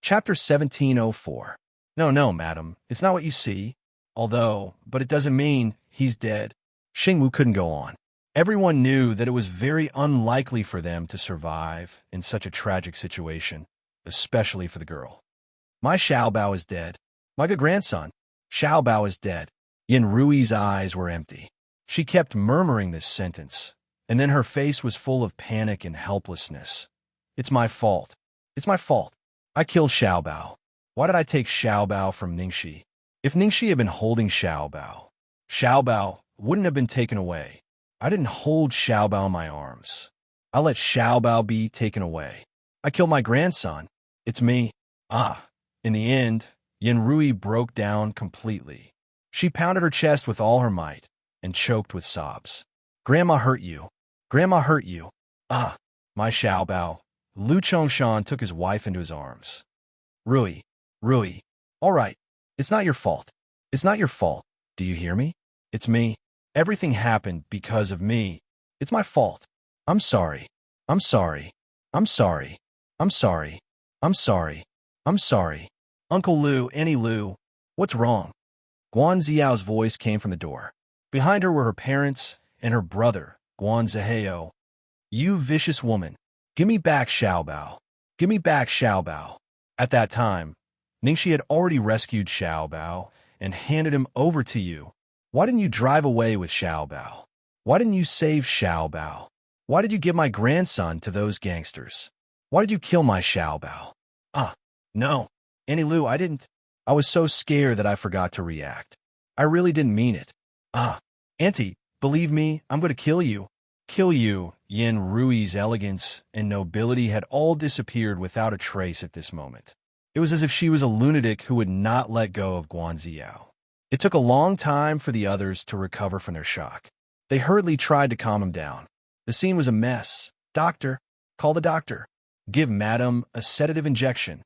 Chapter 1704. No, madam, it's not what you see. But it doesn't mean he's dead. Xingwu couldn't go on. Everyone knew that it was very unlikely for them to survive in such a tragic situation, especially for the girl. My Xiao Bao is dead. My good grandson, Xiao Bao is dead. Yin Rui's eyes were empty. She kept murmuring this sentence, and then her face was full of panic and helplessness. It's my fault. It's my fault. I killed Xiao Bao. Why did I take Xiao Bao from Ningxi? If Ningxi had been holding Xiao Bao wouldn't have been taken away. I didn't hold Xiao Bao in my arms. I let Xiao Bao be taken away. I killed my grandson. It's me. In the end, Yin Rui broke down completely. She pounded her chest with all her might and choked with sobs. Grandma hurt you. Grandma hurt you. My Xiao Bao. Lu Chongshan took his wife into his arms. Rui. All right. It's not your fault. It's not your fault. Do you hear me? It's me. Everything happened because of me. It's my fault. I'm sorry. I'm sorry. I'm sorry. I'm sorry. I'm sorry. I'm sorry. Uncle Lu, Auntie Lu, what's wrong? Guan Ziyao's voice came from the door. Behind her were her parents and her brother, Guan Zihao. You vicious woman. Give me back Xiao Bao. Give me back Xiao Bao. At that time, Ningxi had already rescued Xiao Bao and handed him over to you. Why didn't you drive away with Xiao Bao? Why didn't you save Xiao Bao? Why did you give my grandson to those gangsters? Why did you kill my Xiao Bao? No. Auntie Lu, I didn't. I was so scared that I forgot to react. I really didn't mean it. Auntie, believe me, I'm going to kill you. Kill you. Yin Rui's elegance and nobility had all disappeared without a trace at this moment. It was as if she was a lunatic who would not let go of Guan Ziyao. It took a long time for the others to recover from their shock. They hurriedly tried to calm him down. The scene was a mess. Doctor, call the doctor. Give madam a sedative injection.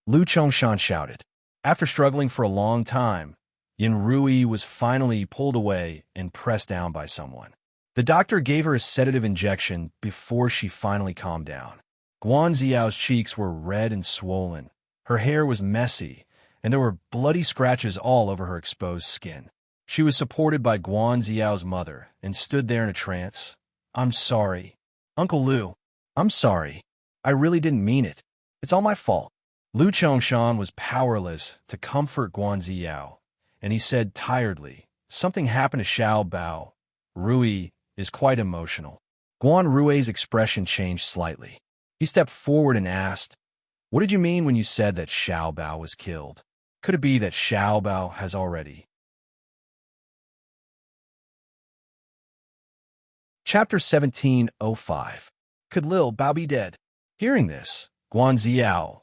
Lu Chongshan shouted. After struggling for a long time, Yin Rui was finally pulled away and pressed down by someone. The doctor gave her a sedative injection before she finally calmed down. Guan Ziyao's cheeks were red and swollen. Her hair was messy, and there were bloody scratches all over her exposed skin. She was supported by Guan Ziyao's mother and stood there in a trance. I'm sorry. Uncle Lu, I'm sorry. I really didn't mean it. It's all my fault. Lu Chongshan was powerless to comfort Guan Ziyao, and he said tiredly, something happened to Xiao Bao. Rui is quite emotional. Guan Rui's expression changed slightly. He stepped forward and asked, what did you mean when you said that Xiao Bao was killed? Could it be that Xiao Bao has already? Chapter 1705. Could Lil Bao be dead? Hearing this, Guan Ziyao,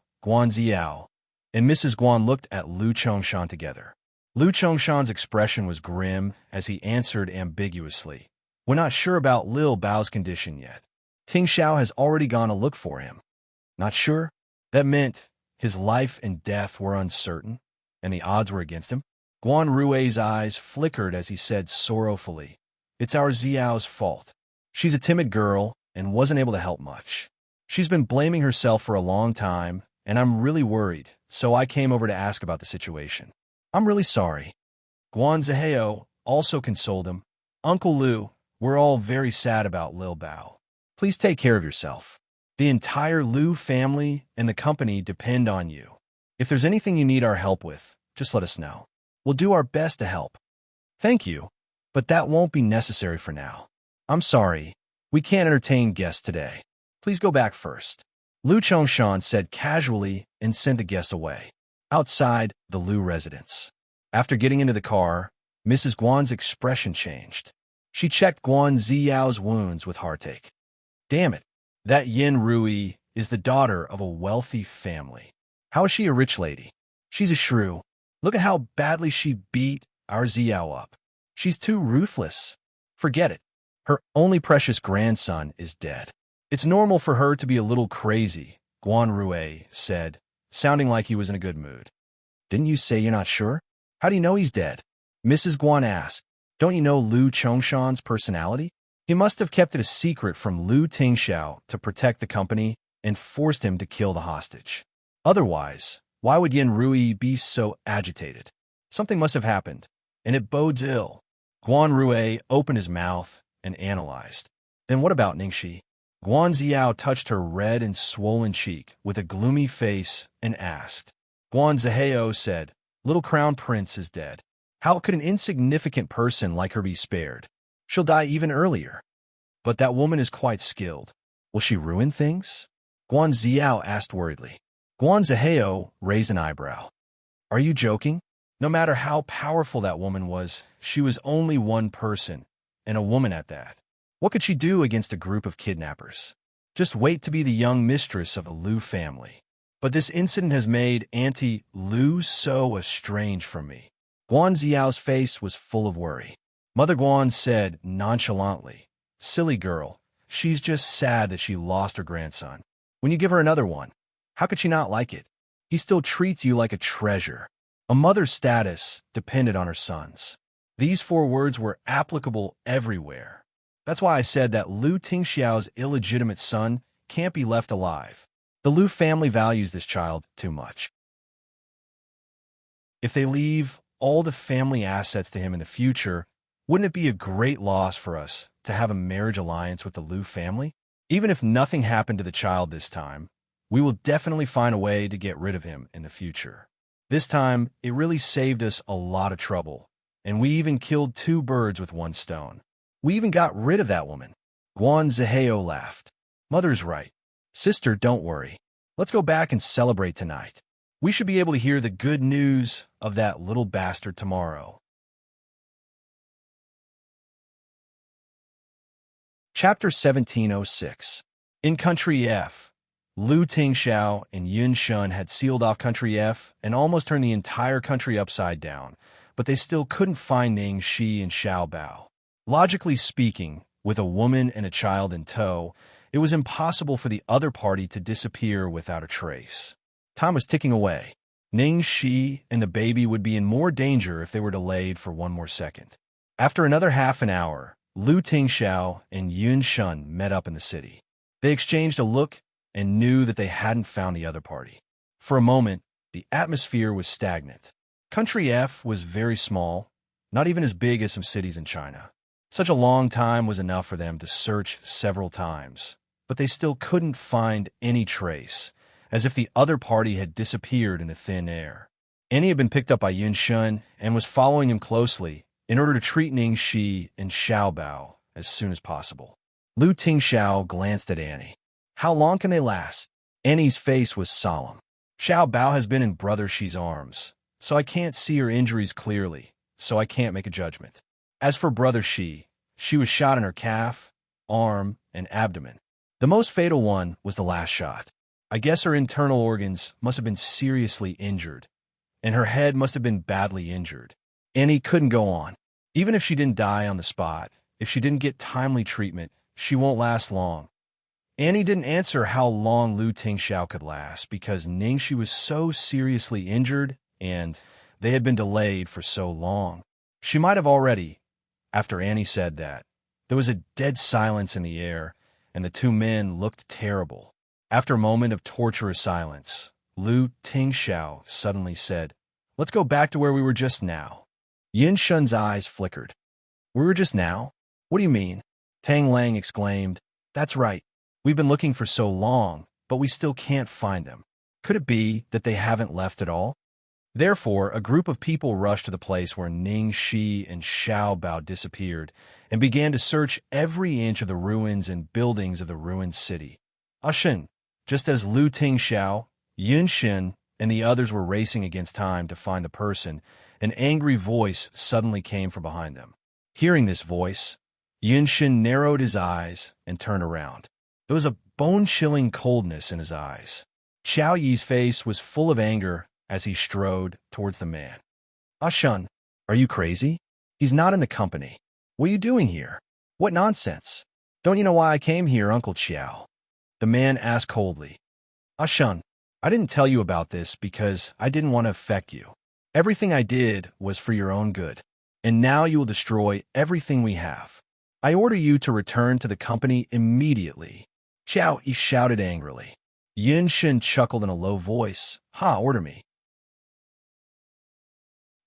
and Mrs. Guan looked at Lu Chongshan together. Lu Chongshan's expression was grim as he answered ambiguously. We're not sure about Lil Bao's condition yet. Ting Xiao has already gone to look for him. Not sure? That meant his life and death were uncertain, and the odds were against him. Guan Rui's eyes flickered as he said sorrowfully, "It's our Xiao's fault. She's a timid girl and wasn't able to help much. She's been blaming herself for a long time, and I'm really worried, so I came over to ask about the situation. I'm really sorry." Guan Zihao also consoled him. "Uncle Lu, we're all very sad about Lil Bao. Please take care of yourself. The entire Lu family and the company depend on you. If there's anything you need our help with, just let us know. We'll do our best to help." "Thank you, but that won't be necessary for now. I'm sorry, we can't entertain guests today. Please go back first," Lu Chongshan said casually and sent the guests away. Outside the Lu residence. After getting into the car, Mrs. Guan's expression changed. She checked Guan Ziyao's wounds with heartache. "Damn it, that Yin Rui is the daughter of a wealthy family. How is she a rich lady? She's a shrew. Look at how badly she beat our Ziyao up. She's too ruthless. Forget it. Her only precious grandson is dead. It's normal for her to be a little crazy," Guan Rui said, sounding like he was in a good mood. "Didn't you say you're not sure? How do you know he's dead?" Mrs. Guan asked. "Don't you know Lu Chongshan's personality? He must have kept it a secret from Lu Tingxiao to protect the company and forced him to kill the hostage. Otherwise, why would Yin Rui be so agitated? Something must have happened, and it bodes ill." Guan Rui opened his mouth and analyzed. "Then what about Ningxi?" Guan Ziao touched her red and swollen cheek with a gloomy face and asked. Guan Zihao said, "Little Crown Prince is dead. How could an insignificant person like her be spared? She'll die even earlier. But that woman is quite skilled. Will she ruin things?" Guan Ziao asked worriedly. Guan Zihao raised an eyebrow. "Are you joking? No matter how powerful that woman was, she was only one person, and a woman at that. What could she do against a group of kidnappers? Just wait to be the young mistress of a Lu family. But this incident has made Auntie Lu so estranged from me." Guan Ziao's face was full of worry. Mother Guan said nonchalantly, "Silly girl, she's just sad that she lost her grandson. When you give her another one, how could she not like it? He still treats you like a treasure." A mother's status depended on her son's. These 4 words were applicable everywhere. That's why I said that Lu Tingxiao's illegitimate son can't be left alive. The Lu family values this child too much. If they leave all the family assets to him in the future, wouldn't it be a great loss for us to have a marriage alliance with the Lu family? Even if nothing happened to the child this time, we will definitely find a way to get rid of him in the future. This time, it really saved us a lot of trouble, and we even killed 2 birds with 1 stone. We even got rid of that woman. Guan Zihao laughed. "Mother's right. Sister, don't worry. Let's go back and celebrate tonight. We should be able to hear the good news of that little bastard tomorrow." Chapter 1706. In Country F, Lu Tingxiao and Yun Shun had sealed off Country F and almost turned the entire country upside down, but they still couldn't find Ning Shi and Xiao Bao. Logically speaking, with a woman and a child in tow, it was impossible for the other party to disappear without a trace. Time was ticking away. Ning Shi and the baby would be in more danger if they were delayed for 1 more second. After another half an hour, Lu Tingxiao and Yun Shun met up in the city. They exchanged a look and knew that they hadn't found the other party. For a moment, the atmosphere was stagnant. Country F was very small, not even as big as some cities in China. Such a long time was enough for them to search several times, but they still couldn't find any trace, as if the other party had disappeared into thin air. Annie had been picked up by Yun Shun and was following him closely in order to treat Ning Shi and Xiao Bao as soon as possible. Lu Tingxiao glanced at Annie. How long can they last? Annie's face was solemn. Xiao Bao has been in Brother Shi's arms, so I can't see her injuries clearly, so I can't make a judgment. As for Brother Shi, she was shot in her calf, arm, and abdomen. The most fatal one was the last shot. I guess her internal organs must have been seriously injured, and her head must have been badly injured. Annie couldn't go on. Even if she didn't die on the spot, if she didn't get timely treatment, she won't last long. Annie didn't answer how long Lu Tingxiao could last because Ningxi was so seriously injured and they had been delayed for so long. She might have already. After Annie said that, there was a dead silence in the air, and the two men looked terrible. After a moment of torturous silence, Lu Tingxiao suddenly said, "Let's go back to where we were just now." Yin Shun's eyes flickered. "We were just now? What do you mean?" Tang Lang exclaimed, "That's right. We've been looking for so long, but we still can't find them. Could it be that they haven't left at all?" Therefore, a group of people rushed to the place where Ning Shi and Xiao Bao disappeared and began to search every inch of the ruins and buildings of the ruined city. Shen, just as Lu Tingxiao, Yun Shen, and the others were racing against time to find the person, an angry voice suddenly came from behind them. Hearing this voice, Yun Shen narrowed his eyes and turned around. There was a bone-chilling coldness in his eyes. Xiao Yi's face was full of anger as he strode towards the man. "Shen, are you crazy? He's not in the company. What are you doing here? What nonsense? Don't you know why I came here, Uncle Xiao?" The man asked coldly. "Shen, I didn't tell you about this because I didn't want to affect you. Everything I did was for your own good, and now you will destroy everything we have. I order you to return to the company immediately." Xiao Yi shouted angrily. Yin Shen chuckled in a low voice. Order me."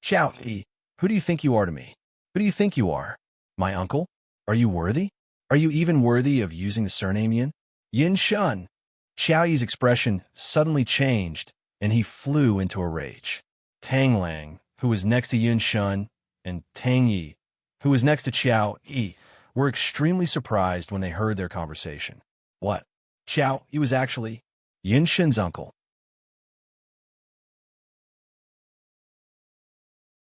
"Xiao Yi, who do you think you are to me? Who do you think you are? My uncle? Are you worthy? Are you even worthy of using the surname Yin?" "Yin Shen." Xiao Yi's expression suddenly changed, and he flew into a rage. Tang Lang, who was next to Yin Shen, and Tang Yi, who was next to Xiao Yi, were extremely surprised when they heard their conversation. What? Xiao Yi was actually Yin Shen's uncle.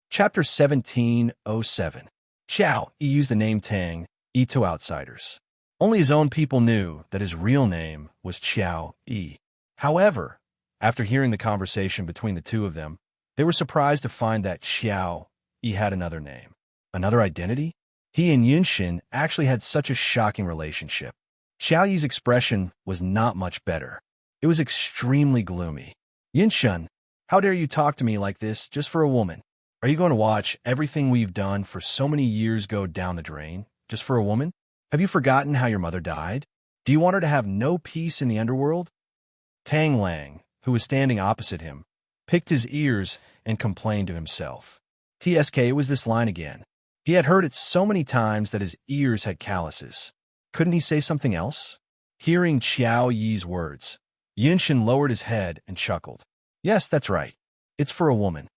Chapter 1707. Xiao Yi used the name Tang Yi to outsiders. Only his own people knew that his real name was Xiao Yi. However, after hearing the conversation between the two of them, they were surprised to find that Xiao Yi had another name, another identity. He and Yin Shen actually had such a shocking relationship. Xiao Yi's expression was not much better. It was extremely gloomy. "Yin Shen, how dare you talk to me like this just for a woman? Are you going to watch everything we've done for so many years go down the drain just for a woman? Have you forgotten how your mother died? Do you want her to have no peace in the underworld?" Tang Lang, who was standing opposite him, picked his ears and complained to himself. It was this line again. He had heard it so many times that his ears had calluses. Couldn't he say something else? Hearing Xiao Yi's words, Yin Shen lowered his head and chuckled. "Yes, that's right. It's for a woman."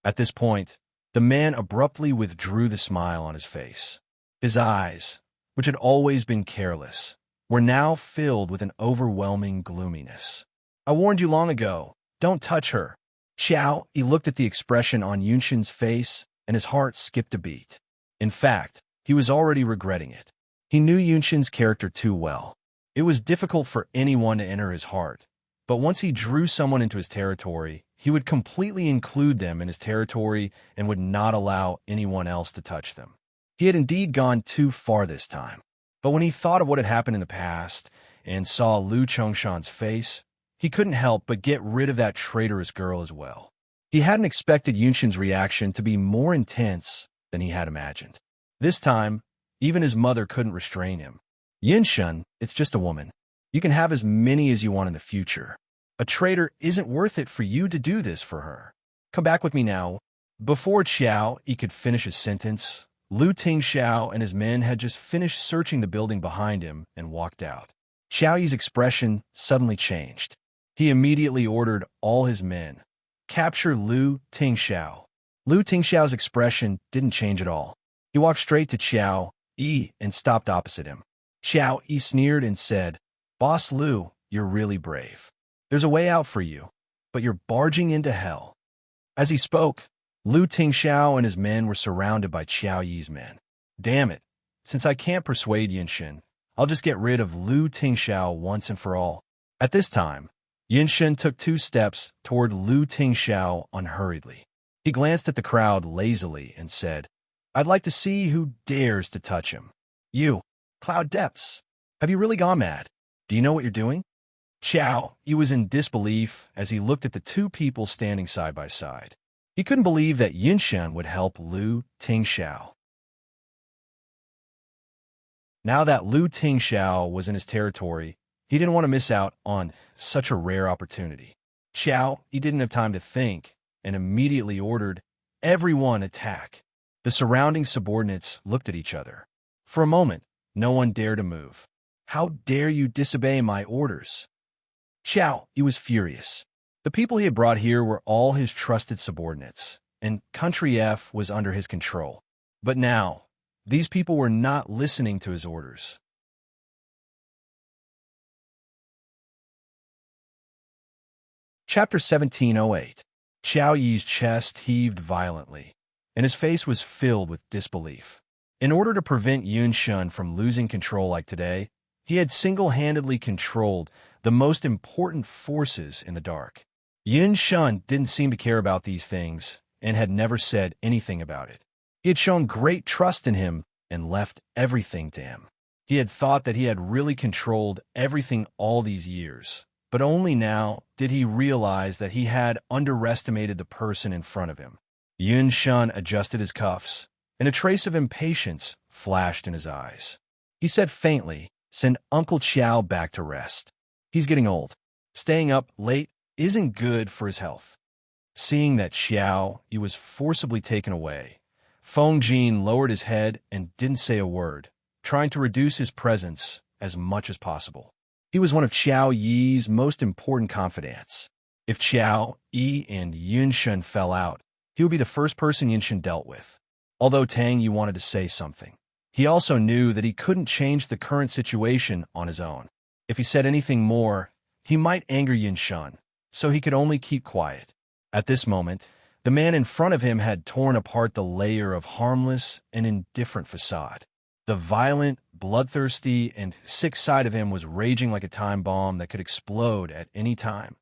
At this point, the man abruptly withdrew the smile on his face. His eyes, which had always been careless, were now filled with an overwhelming gloominess. "I warned you long ago. Don't touch her." Xiao Yi looked at the expression on Yun Shen's face, and his heart skipped a beat. In fact, he was already regretting it. He knew Yun Shen's character too well. It was difficult for anyone to enter his heart, but once he drew someone into his territory, he would completely include them in his territory and would not allow anyone else to touch them. He had indeed gone too far this time. But when he thought of what had happened in the past and saw Lu Chongshan's face, he couldn't help but get rid of that traitorous girl as well. He hadn't expected Yun Shen's reaction to be more intense than he had imagined. This time, even his mother couldn't restrain him. "Yin Shen, it's just a woman. You can have as many as you want in the future. A traitor isn't worth it for you to do this for her. Come back with me now." Before Xiao Yi could finish his sentence, Lu Tingxiao and his men had just finished searching the building behind him and walked out. Xiao Yi's expression suddenly changed. He immediately ordered all his men, "Capture Lu Tingxiao." Lu Tingxiao's expression didn't change at all. He walked straight to Xiao Yi and stopped opposite him. Xiao Yi sneered and said, "Boss Lu, you're really brave. There's a way out for you, but you're barging into hell." As he spoke, Lu Tingxiao and his men were surrounded by Xiao Yi's men. "Damn it, since I can't persuade Yin Shen, I'll just get rid of Lu Tingxiao once and for all." At this time, Yin Shen took 2 steps toward Lu Tingxiao unhurriedly. He glanced at the crowd lazily and said, "I'd like to see who dares to touch him. You, Cloud Depths, have you really gone mad? Do you know what you're doing? Xiao, he was in disbelief as he looked at the two people standing side by side. He couldn't believe that Yinshan would help Lu Tingxiao. Now that Lu Tingxiao was in his territory, he didn't want to miss out on such a rare opportunity. Xiao, he didn't have time to think, and immediately ordered, "Everyone attack." The surrounding subordinates looked at each other. For a moment, no one dared to move. "How dare you disobey my orders?" Xiao, he was furious. The people he had brought here were all his trusted subordinates, and Country F was under his control. But now, these people were not listening to his orders. Chapter 1708. Xiao Yi's chest heaved violently, and his face was filled with disbelief. In order to prevent Yunshun from losing control like today, he had single-handedly controlled the most important forces in the dark. Yunshun didn't seem to care about these things and had never said anything about it. He had shown great trust in him and left everything to him. He had thought that he had really controlled everything all these years, but only now did he realize that he had underestimated the person in front of him. Yunshun adjusted his cuffs, and a trace of impatience flashed in his eyes. He said faintly, "Send Uncle Xiao back to rest. He's getting old. Staying up late isn't good for his health." Seeing that Xiao, he was forcibly taken away, Feng Jin lowered his head and didn't say a word, trying to reduce his presence as much as possible. He was one of Xiao Yi's most important confidants. If Xiao Yi and Yunshun fell out, he would be the first person Yunshun dealt with. Although Tang Yi wanted to say something, he also knew that he couldn't change the current situation on his own. If he said anything more, he might anger Yunshun, so he could only keep quiet. At this moment, the man in front of him had torn apart the layer of harmless and indifferent facade. The violent, bloodthirsty, and sick side of him was raging like a time bomb that could explode at any time.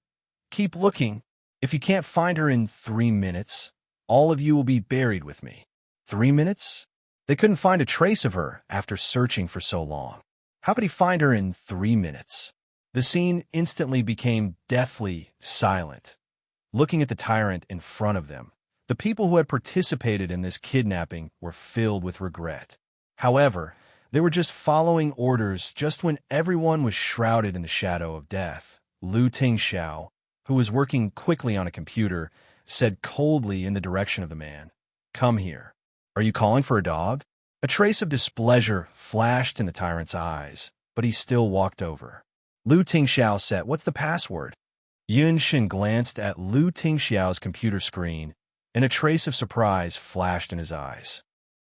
"Keep looking. If you can't find her in 3 minutes, all of you will be buried with me." 3 minutes? They couldn't find a trace of her after searching for so long. How could he find her in 3 minutes? The scene instantly became deathly silent. Looking at the tyrant in front of them, the people who had participated in this kidnapping were filled with regret. However, they were just following orders just when everyone was shrouded in the shadow of death. Lu Tingxiao, who was working quickly on a computer, said coldly in the direction of the man, "Come here. Are you calling for a dog?" A trace of displeasure flashed in the tyrant's eyes, but he still walked over. Lu Tingxiao said, "What's the password?" Yunshun glanced at Lu Tingxiao's computer screen, and a trace of surprise flashed in his eyes.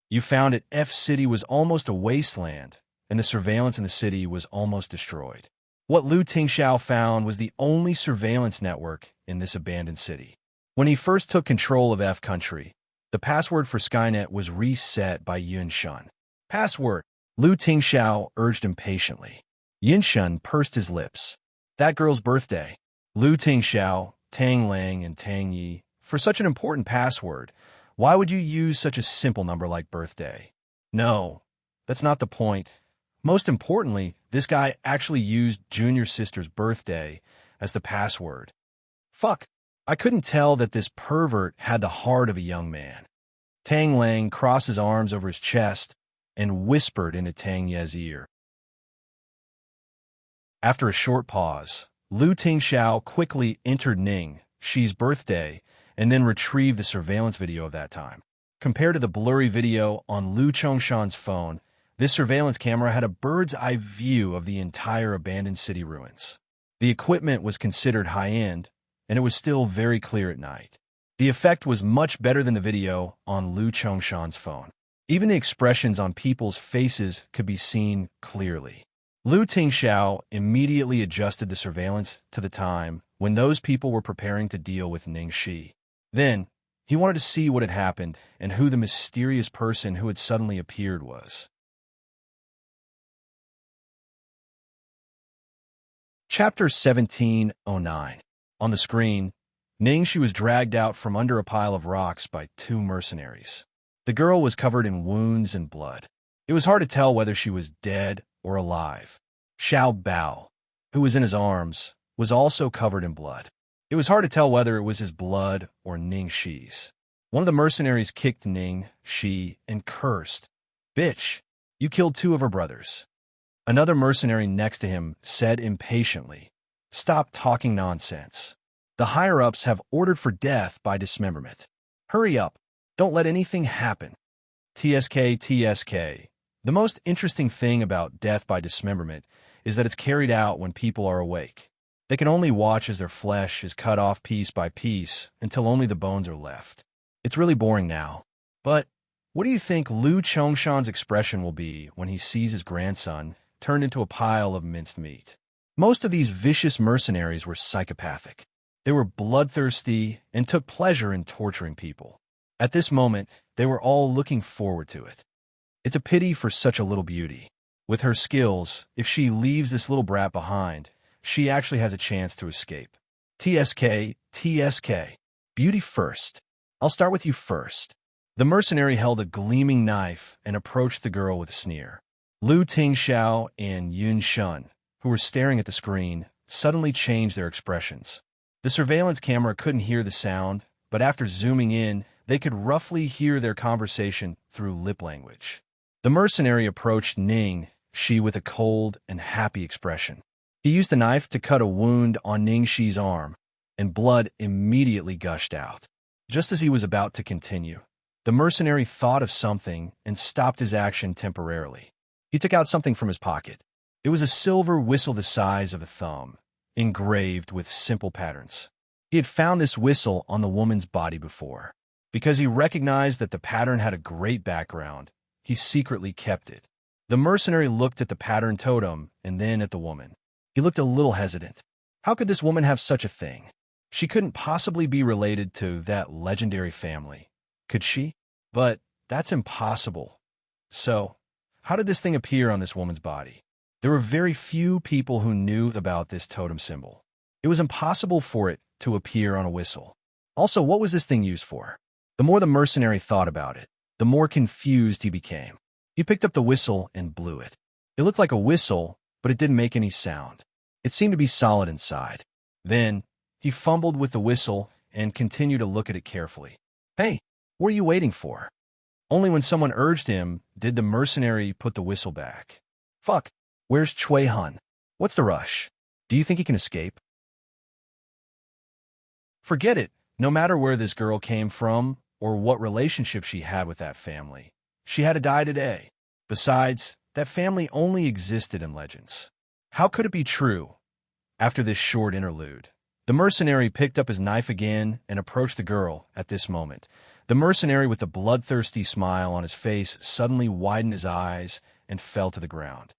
"You found it. F City was almost a wasteland, and the surveillance in the city was almost destroyed." What Lu Tingxiao found was the only surveillance network in this abandoned city. When he first took control of F Country, the password for Skynet was reset by Yunshun. "Password," Lu Tingxiao urged impatiently. Yunshun pursed his lips. "That girl's birthday." Lu Tingxiao, Tang Lang, and Tang Yi, for such an important password, why would you use such a simple number like birthday? No, that's not the point. Most importantly, this guy actually used Junior Sister's birthday as the password. Fuck, I couldn't tell that this pervert had the heart of a young man. Tang Lang crossed his arms over his chest and whispered into Tang Ye's ear. After a short pause, Lu Tingxiao quickly entered Ning Shi's birthday and then retrieved the surveillance video of that time. Compared to the blurry video on Lu Chongshan's phone, this surveillance camera had a bird's-eye view of the entire abandoned city ruins. The equipment was considered high-end, and it was still very clear at night. The effect was much better than the video on Lu Chongshan's phone. Even the expressions on people's faces could be seen clearly. Lu Tingxiao immediately adjusted the surveillance to the time when those people were preparing to deal with Ning Shi. Then, he wanted to see what had happened and who the mysterious person who had suddenly appeared was. Chapter 1709. On the screen, Ning Shi was dragged out from under a pile of rocks by 2 mercenaries. The girl was covered in wounds and blood. It was hard to tell whether she was dead or alive. Xiao Bao, who was in his arms, was also covered in blood. It was hard to tell whether it was his blood or Ning Shi's. One of the mercenaries kicked Ning Shi and cursed, "Bitch, you killed 2 of her brothers." Another mercenary next to him said impatiently, "Stop talking nonsense. The higher-ups have ordered for death by dismemberment. Hurry up. Don't let anything happen." TSK. The most interesting thing about death by dismemberment is that it's carried out when people are awake. They can only watch as their flesh is cut off piece by piece until only the bones are left. It's really boring now. But what do you think Lu Chongshan's expression will be when he sees his grandson turned into a pile of minced meat? Most of these vicious mercenaries were psychopathic. They were bloodthirsty and took pleasure in torturing people. At this moment, they were all looking forward to it. It's a pity for such a little beauty. With her skills, if she leaves this little brat behind, she actually has a chance to escape. TSK. Beauty first. I'll start with you first. The mercenary held a gleaming knife and approached the girl with a sneer. Lu Tingxiao and Yun Shun, who were staring at the screen, suddenly changed their expressions. The surveillance camera couldn't hear the sound, but after zooming in, they could roughly hear their conversation through lip language. The mercenary approached Ning Shi with a cold and happy expression. He used the knife to cut a wound on Ning Shi's arm, and blood immediately gushed out. Just as he was about to continue, the mercenary thought of something and stopped his action temporarily. He took out something from his pocket. It was a silver whistle the size of a thumb, engraved with simple patterns. He had found this whistle on the woman's body before. Because he recognized that the pattern had a great background, he secretly kept it. The mercenary looked at the pattern totem and then at the woman. He looked a little hesitant. How could this woman have such a thing? She couldn't possibly be related to that legendary family, could she? But that's impossible. So, how did this thing appear on this woman's body? There were very few people who knew about this totem symbol. It was impossible for it to appear on a whistle. Also, what was this thing used for? The more the mercenary thought about it, the more confused he became. He picked up the whistle and blew it. It looked like a whistle, but it didn't make any sound. It seemed to be solid inside. Then, he fumbled with the whistle and continued to look at it carefully. "Hey, what are you waiting for?" Only when someone urged him did the mercenary put the whistle back. "Fuck, where's Chui Hun? What's the rush? Do you think he can escape?" Forget it. No matter where this girl came from or what relationship she had with that family, she had to die today. Besides, that family only existed in legends. How could it be true? After this short interlude, the mercenary picked up his knife again and approached the girl at this moment. The mercenary with a bloodthirsty smile on his face suddenly widened his eyes and fell to the ground.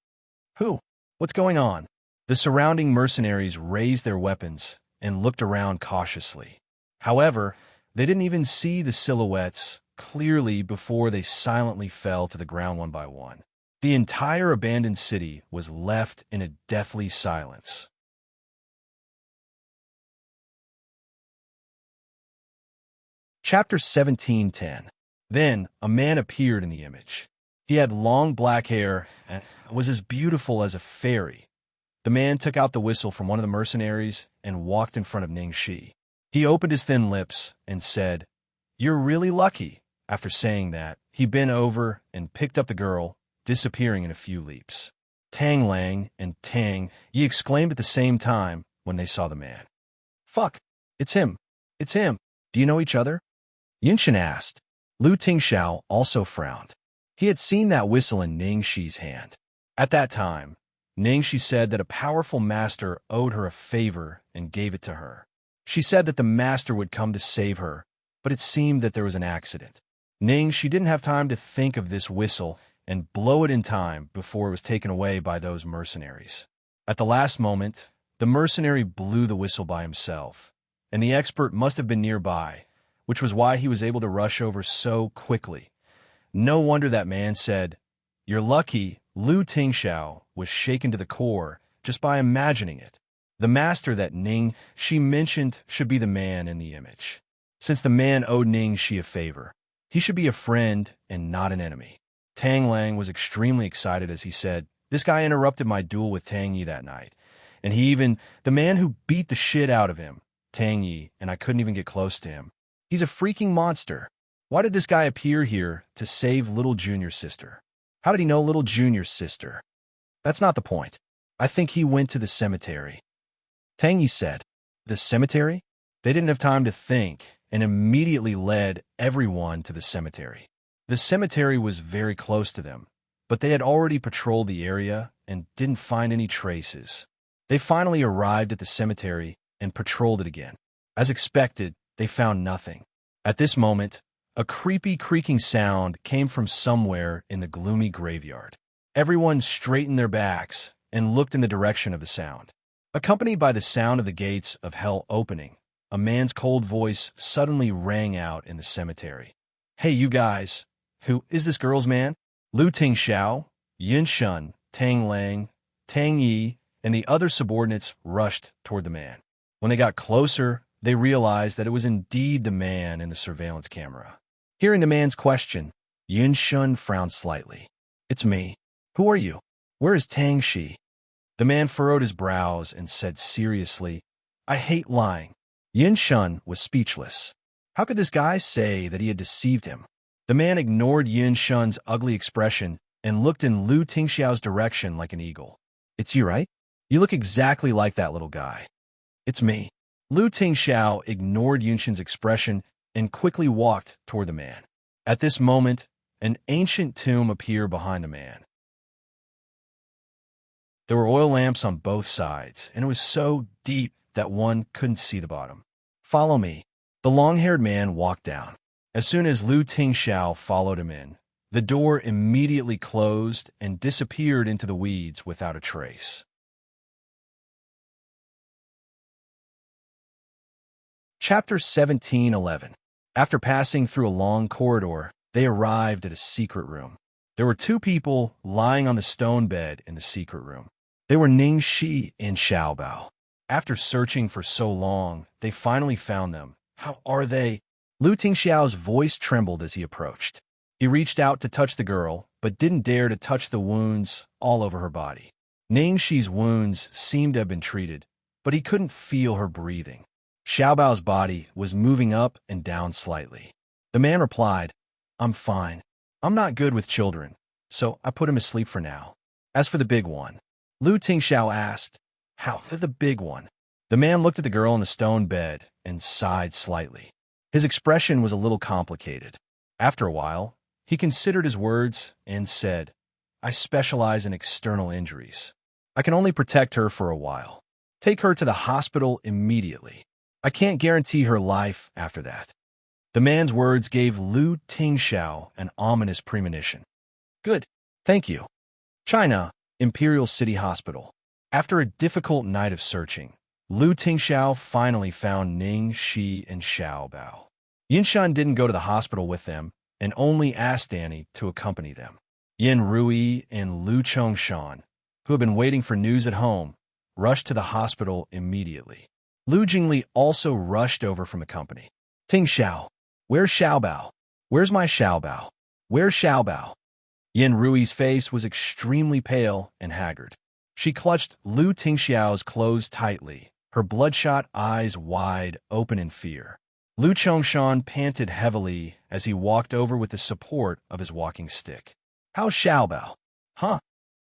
"Who? What's going on?" The surrounding mercenaries raised their weapons and looked around cautiously. However, they didn't even see the silhouettes clearly before they silently fell to the ground one by one. The entire abandoned city was left in a deathly silence. Chapter 17:10. Then a man appeared in the image. He had long black hair and was as beautiful as a fairy. The man took out the whistle from one of the mercenaries and walked in front of Ning Shi. He opened his thin lips and said, "You're really lucky." After saying that, he bent over and picked up the girl, disappearing in a few leaps. Tang Lang and Tang Yi exclaimed at the same time when they saw the man. "Fuck, it's him. It's him. Do you know each other?" Yinshan asked. Lu Tingxiao also frowned. He had seen that whistle in Ning Shi's hand. At that time, Ning Shi said that a powerful master owed her a favor and gave it to her. She said that the master would come to save her, but it seemed that there was an accident. Ning Shi didn't have time to think of this whistle and blow it in time before it was taken away by those mercenaries. At the last moment, the mercenary blew the whistle by himself, and the expert must have been nearby, which was why he was able to rush over so quickly. No wonder that man said, "You're lucky." Lu Tingxiao was shaken to the core just by imagining it. The master that Ning Shi mentioned should be the man in the image. Since the man owed Ning Shi a favor, he should be a friend and not an enemy. Tang Lang was extremely excited as he said, "This guy interrupted my duel with Tang Yi that night, And the man who beat the shit out of him, Tang Yi, and I couldn't even get close to him. He's a freaking monster. Why did this guy appear here to save Little Junior's sister? How did he know Little Junior's sister? That's not the point. I think he went to the cemetery. Tang Yi said. The cemetery? They didn't have time to think and immediately led everyone to the cemetery. The cemetery was very close to them, but they had already patrolled the area and didn't find any traces. They finally arrived at the cemetery and patrolled it again. As expected, they found nothing. At this moment, a creepy creaking sound came from somewhere in the gloomy graveyard. Everyone straightened their backs and looked in the direction of the sound. Accompanied by the sound of the gates of hell opening, a man's cold voice suddenly rang out in the cemetery. Hey, you guys. Who is this girl's man? Lu Tingxiao, Yin Shun, Tang Lang, Tang Yi, and the other subordinates rushed toward the man. When they got closer, they realized that it was indeed the man in the surveillance camera. Hearing the man's question, Yin Shun frowned slightly. It's me. Who are you? Where is Tang Shi? The man furrowed his brows and said seriously, I hate lying. Yin Shun was speechless. How could this guy say that he had deceived him? The man ignored Yin Shun's ugly expression and looked in Lu Tingxiao's direction like an eagle. It's you, right? You look exactly like that little guy. It's me. Lu Tingxiao ignored Yin Shun's expression and quickly walked toward the man. At this moment, an ancient tomb appeared behind the man. There were oil lamps on both sides, and it was so deep that one couldn't see the bottom. Follow me. The long-haired man walked down. As soon as Lu Tingxiao followed him in, the door immediately closed and disappeared into the weeds without a trace. Chapter 17:11. After passing through a long corridor, they arrived at a secret room. There were two people lying on the stone bed in the secret room. They were Ning Shi and Xiaobao. After searching for so long, they finally found them. How are they? Lu Tingxiao's voice trembled as he approached. He reached out to touch the girl, but didn't dare to touch the wounds all over her body. Ning Shi's wounds seemed to have been treated, but he couldn't feel her breathing. Xiaobao's body was moving up and down slightly. The man replied, I'm fine. I'm not good with children, so I put him asleep for now. As for the big one, Lu Tingxiao asked, How is the big one? The man looked at the girl on the stone bed and sighed slightly. His expression was a little complicated. After a while, he considered his words and said, I specialize in external injuries. I can only protect her for a while. Take her to the hospital immediately. I can't guarantee her life after that. The man's words gave Lu Tingxiao an ominous premonition. Good. Thank you. China, Imperial City Hospital. After a difficult night of searching, Lu Tingxiao finally found Ning Shi and Xiaobao. Yinshan didn't go to the hospital with them and only asked Danny to accompany them. Yin Rui and Lu Chongshan, who had been waiting for news at home, rushed to the hospital immediately. Lu Jingli also rushed over from the company. Tingxiao, where's Xiaobao? Where's my Xiaobao? Where's Xiaobao? Yin Rui's face was extremely pale and haggard. She clutched Lu Tingxiao's clothes tightly, her bloodshot eyes wide open in fear. Lu Chongshan panted heavily as he walked over with the support of his walking stick. How's Xiaobao? Huh?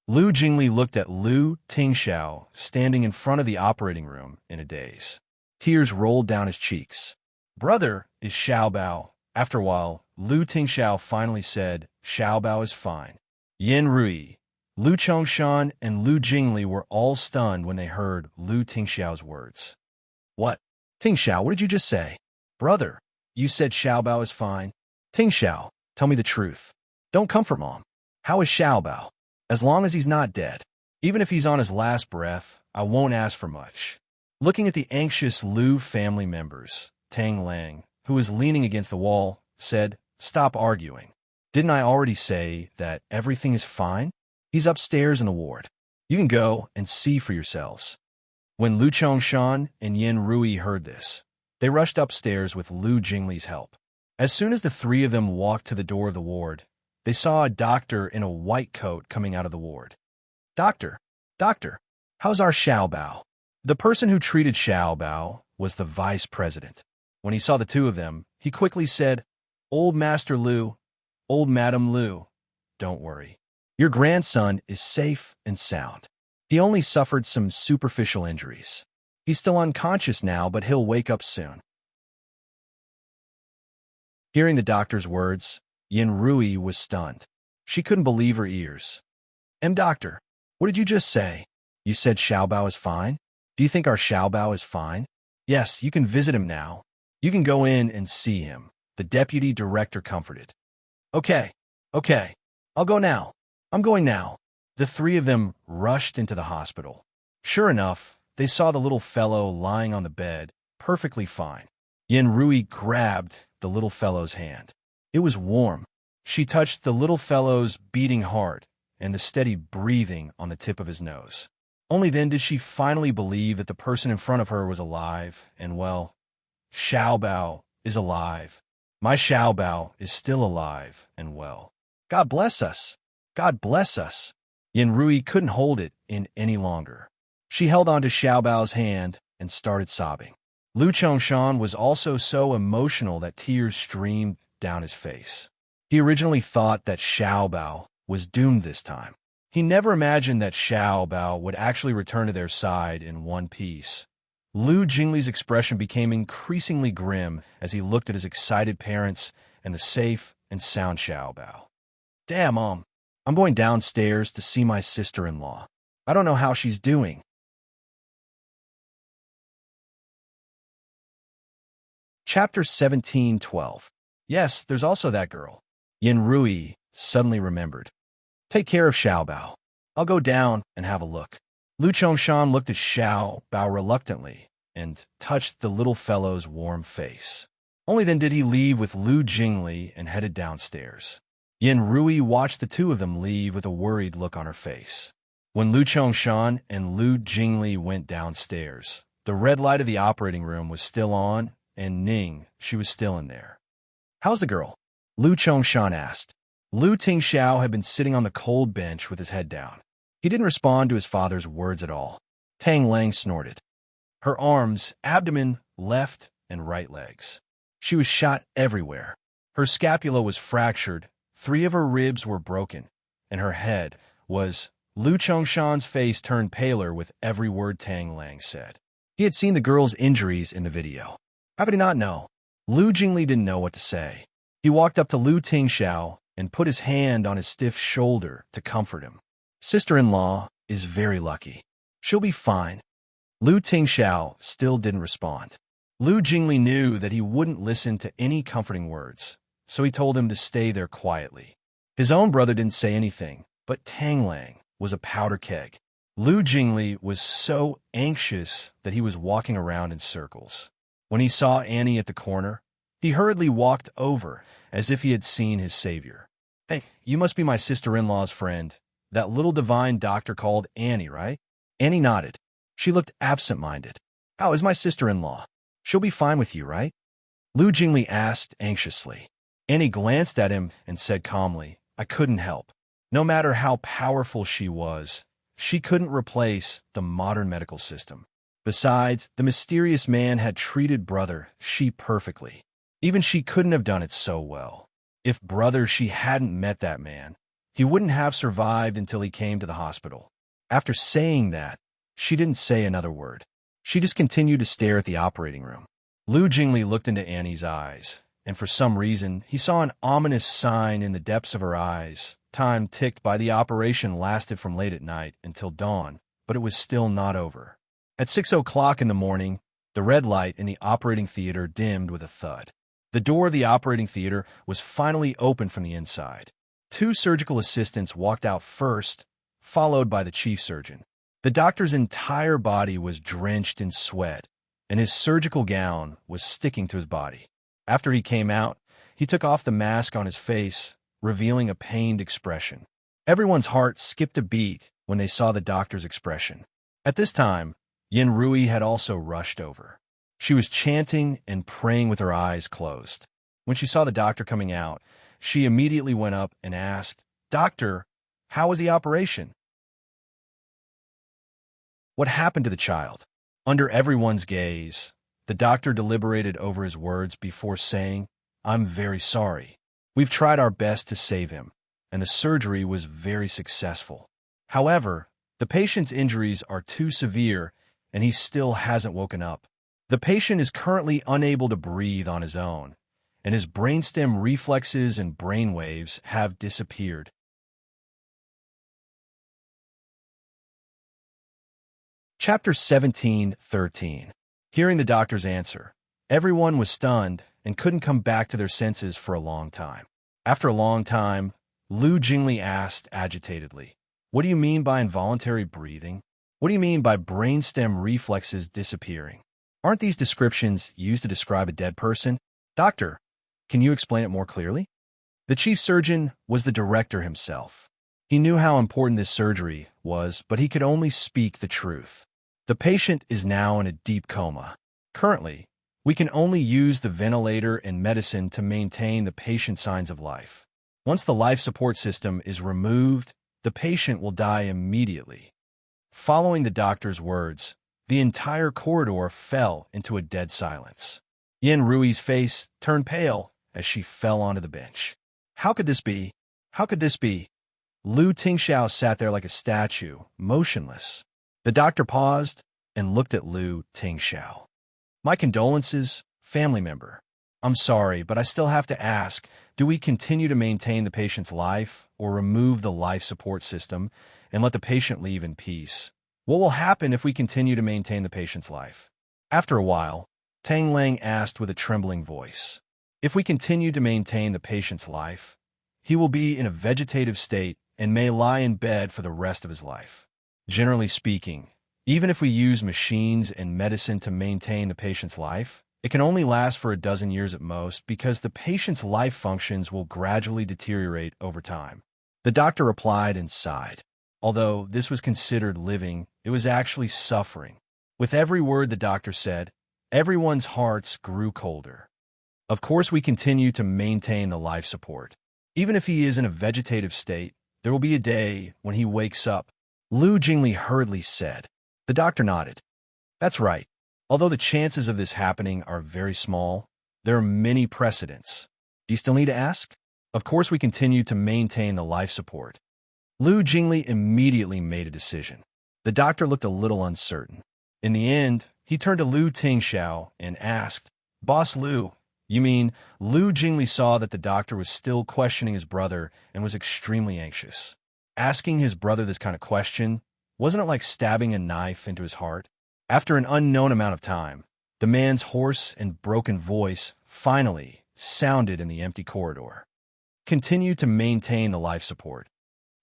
Lu Jingli looked at Lu Tingxiao standing in front of the operating room in a daze. Tears rolled down his cheeks. Brother, is Xiaobao? After a while, Lu Tingxiao finally said, Xiaobao is fine. Yin Rui, Lu Chongshan, and Lu Jingli were all stunned when they heard Lu Tingxiao's words. What? Tingxiao, what did you just say? Brother, you said Xiaobao is fine. Tingxiao, tell me the truth. Don't comfort Mom. How is Xiaobao? As long as he's not dead. Even if he's on his last breath, I won't ask for much. Looking at the anxious Lu family members, Tang Lang, who was leaning against the wall, said, Stop arguing. Didn't I already say that everything is fine? He's upstairs in the ward. You can go and see for yourselves. When Lu Chongshan and Yin Rui heard this, they rushed upstairs with Lu Jingli's help. As soon as the three of them walked to the door of the ward, they saw a doctor in a white coat coming out of the ward. Doctor, How's our Xiaobao? The person who treated Xiaobao was the vice president. When he saw the two of them, he quickly said, Old Master Lu, Old Madam Lu, don't worry. Your grandson is safe and sound. He only suffered some superficial injuries. He's still unconscious now, but he'll wake up soon. Hearing the doctor's words, Yin Rui was stunned. She couldn't believe her ears. Doctor, what did you just say? You said Xiaobao is fine? Do you think our Xiaobao is fine? Yes, you can visit him now. You can go in and see him, the deputy director comforted. Okay, I'll go now. I'm going now. The three of them rushed into the hospital. Sure enough, they saw the little fellow lying on the bed, perfectly fine. Yin Rui grabbed the little fellow's hand. It was warm. She touched the little fellow's beating heart and the steady breathing on the tip of his nose. Only then did she finally believe that the person in front of her was alive, and well, Xiaobao is alive. My Xiaobao is still alive and well. God bless us. God bless us. Yin Rui couldn't hold it in any longer. She held onto Xiaobao's hand and started sobbing. Lu Chongshan was also so emotional that tears streamed down his face. He originally thought that Xiaobao was doomed this time. He never imagined that Xiaobao would actually return to their side in one piece. Lu Jingli's expression became increasingly grim as he looked at his excited parents and the safe and sound Xiaobao. Damn, I'm going downstairs to see my sister-in-law. I don't know how she's doing. Chapter 17:12. Yes, there's also that girl. Yin Rui suddenly remembered. Take care of Xiaobao. I'll go down and have a look. Lu Chongshan looked at Xiaobao reluctantly and touched the little fellow's warm face. Only then did he leave with Lu Jingli and headed downstairs. Yin Rui watched the two of them leave with a worried look on her face. When Lu Chongshan and Lu Jingli went downstairs, the red light of the operating room was still on, and Ning, she was still in there. How's the girl? Lu Chongshan asked. Lu Tingxiao had been sitting on the cold bench with his head down. He didn't respond to his father's words at all. Tang Lang snorted. Her arms, abdomen, left and right legs. She was shot everywhere. Her scapula was fractured, 3 of her ribs were broken, and her head was... Lu Chongshan's face turned paler with every word Tang Lang said. He had seen the girl's injuries in the video. How could he not know? Lu Jingli didn't know what to say. He walked up to Lu Tingxiao and put his hand on his stiff shoulder to comfort him. Sister-in-law is very lucky. She'll be fine. Lu Tingxiao still didn't respond. Lu Jingli knew that he wouldn't listen to any comforting words, so he told him to stay there quietly. His own brother didn't say anything, but Tang Lang was a powder keg. Lu Jingli was so anxious that he was walking around in circles. When he saw Annie at the corner, he hurriedly walked over as if he had seen his savior. Hey, you must be my sister-in-law's friend. That little divine doctor called Annie, right? Annie nodded. She looked absent-minded. How is my sister-in-law? She'll be fine with you, right? Lu Jingli asked anxiously. Annie glanced at him and said calmly, I couldn't help. No matter how powerful she was, she couldn't replace the modern medical system. Besides, the mysterious man had treated Brother Shi perfectly. Even she couldn't have done it so well. If Brother Shi hadn't met that man, he wouldn't have survived until he came to the hospital. After saying that, she didn't say another word. She just continued to stare at the operating room. Lu Jingli looked into Annie's eyes, and for some reason, he saw an ominous sign in the depths of her eyes. Time ticked by the operation lasted from late at night until dawn, but it was still not over. At 6 o'clock in the morning, the red light in the operating theater dimmed with a thud. The door of the operating theater was finally opened from the inside. 2 surgical assistants walked out first, followed by the chief surgeon. The doctor's entire body was drenched in sweat, and his surgical gown was sticking to his body. After he came out, he took off the mask on his face, revealing a pained expression. Everyone's heart skipped a beat when they saw the doctor's expression. At this time, Yin Rui had also rushed over. She was chanting and praying with her eyes closed. When she saw the doctor coming out, she immediately went up and asked, Doctor, how was the operation? What happened to the child? Under everyone's gaze, the doctor deliberated over his words before saying, "I'm very sorry. We've tried our best to save him, and the surgery was very successful. However, the patient's injuries are too severe, and he still hasn't woken up. The patient is currently unable to breathe on his own, and his brainstem reflexes and brain waves have disappeared." Chapter 17:13. Hearing the doctor's answer, everyone was stunned and couldn't come back to their senses for a long time. After a long time, Lu Jingli asked agitatedly, "What do you mean by involuntary breathing? What do you mean by brainstem reflexes disappearing? Aren't these descriptions used to describe a dead person? Doctor, can you explain it more clearly?" The chief surgeon was the director himself. He knew how important this surgery was, but he could only speak the truth. The patient is now in a deep coma. Currently, we can only use the ventilator and medicine to maintain the patient's signs of life. Once the life support system is removed, the patient will die immediately. Following the doctor's words, the entire corridor fell into a dead silence. Yin Rui's face turned pale as she fell onto the bench. How could this be? How could this be? Lu Tingxiao sat there like a statue, motionless. The doctor paused and looked at Lu Tingxiao. "My condolences, family member. I'm sorry, but I still have to ask, do we continue to maintain the patient's life or remove the life support system and let the patient leave in peace? What will happen if we continue to maintain the patient's life?" After a while, Tang Lang asked with a trembling voice, "If we continue to maintain the patient's life, he will be in a vegetative state and may lie in bed for the rest of his life. Generally speaking, even if we use machines and medicine to maintain the patient's life, it can only last for a dozen years at most because the patient's life functions will gradually deteriorate over time." The doctor replied and sighed. Although this was considered living, it was actually suffering. With every word the doctor said, everyone's hearts grew colder. Of course, we continue to maintain the life support. Even if he is in a vegetative state, there will be a day when he wakes up, Lu Jingli hurriedly said. The doctor nodded. "That's right. Although the chances of this happening are very small, there are many precedents. Do you still need to ask?" "Of course, we continue to maintain the life support." Lu Jingli immediately made a decision. The doctor looked a little uncertain. In the end, he turned to Lu Tingxiao and asked, "Boss Lu, you mean..." Lu Jingli saw that the doctor was still questioning his brother and was extremely anxious. Asking his brother this kind of question, wasn't it like stabbing a knife into his heart? After an unknown amount of time, the man's hoarse and broken voice finally sounded in the empty corridor. "Continue to maintain the life support."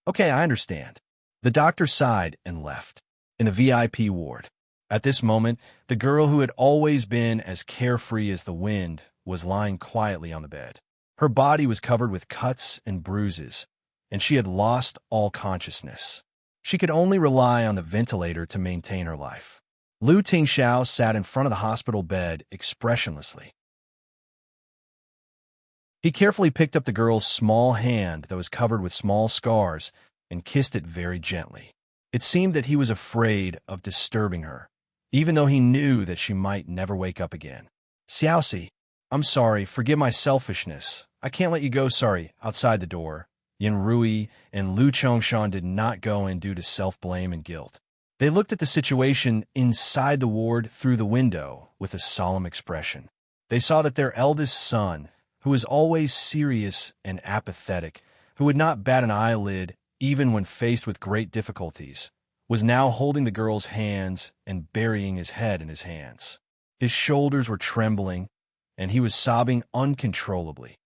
"Okay, I understand." The doctor sighed and left. In the VIP ward. At this moment, the girl who had always been as carefree as the wind was lying quietly on the bed. Her body was covered with cuts and bruises, and she had lost all consciousness. She could only rely on the ventilator to maintain her life. Lu Tingxiao sat in front of the hospital bed expressionlessly. He carefully picked up the girl's small hand that was covered with small scars and kissed it very gently. It seemed that he was afraid of disturbing her, even though he knew that she might never wake up again. "Xiaoxi, I'm sorry, forgive my selfishness. I can't let you go." Sorry, outside the door, Yin Rui and Lu Chongshan did not go in due to self-blame and guilt. They looked at the situation inside the ward through the window with a solemn expression. They saw that their eldest son, who was always serious and apathetic, who would not bat an eyelid even when faced with great difficulties, was now holding the girl's hands and burying his head in his hands. His shoulders were trembling, and he was sobbing uncontrollably.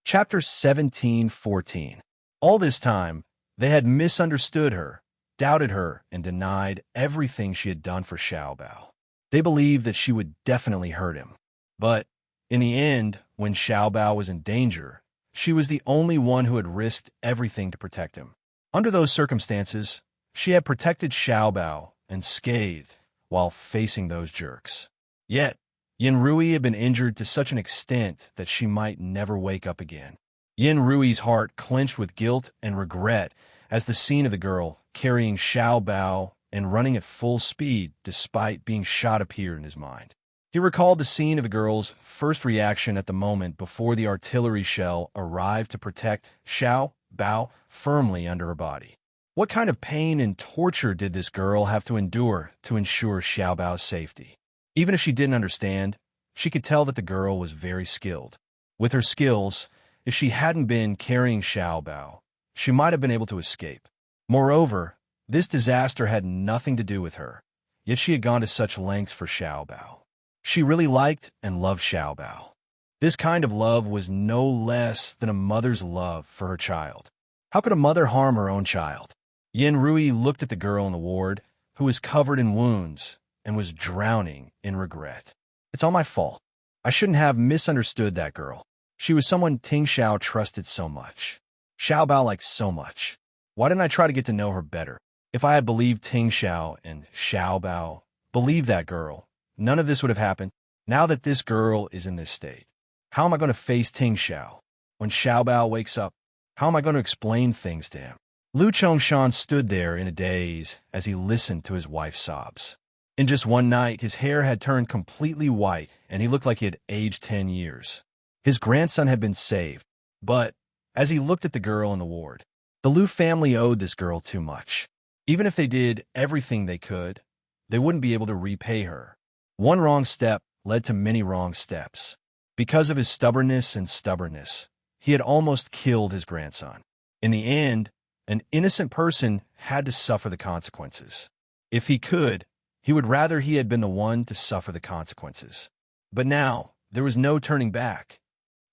Chapter 17:14. All this time, they had misunderstood her, doubted her, and denied everything she had done for Xiaobao. They believed that she would definitely hurt him. But, in the end, when Xiaobao was in danger, she was the only one who had risked everything to protect him. Under those circumstances, she had protected Xiaobao unscathed while facing those jerks. Yet, Yin Rui had been injured to such an extent that she might never wake up again. Yin Rui's heart clenched with guilt and regret as the scene of the girl carrying Xiao Bao and running at full speed despite being shot appeared in his mind. He recalled the scene of the girl's first reaction at the moment before the artillery shell arrived to protect Xiao Bao firmly under her body. What kind of pain and torture did this girl have to endure to ensure Xiao Bao's safety? Even if she didn't understand, she could tell that the girl was very skilled. With her skills, if she hadn't been carrying Xiao Bao, she might have been able to escape. Moreover, this disaster had nothing to do with her, yet she had gone to such lengths for Xiao Bao. She really liked and loved Xiao Bao. This kind of love was no less than a mother's love for her child. How could a mother harm her own child? Yin Rui looked at the girl in the ward, who was covered in wounds and was drowning in regret. It's all my fault. I shouldn't have misunderstood that girl. She was someone Ting Xiao trusted so much. Xiao Bao liked so much. Why didn't I try to get to know her better? If I had believed Ting Xiao and Xiao Bao believed that girl, none of this would have happened. Now that this girl is in this state, how am I going to face Ting Xiao? When Xiao Bao wakes up, how am I going to explain things to him? Lu Chongshan stood there in a daze as he listened to his wife's sobs. In just one night, his hair had turned completely white, and he looked like he had aged 10 years. His grandson had been saved, but as he looked at the girl in the ward, the Lu family owed this girl too much. Even if they did everything they could, they wouldn't be able to repay her. One wrong step led to many wrong steps. Because of his stubbornness, he had almost killed his grandson. In the end, an innocent person had to suffer the consequences. If he could, he would rather he had been the one to suffer the consequences. But now, there was no turning back.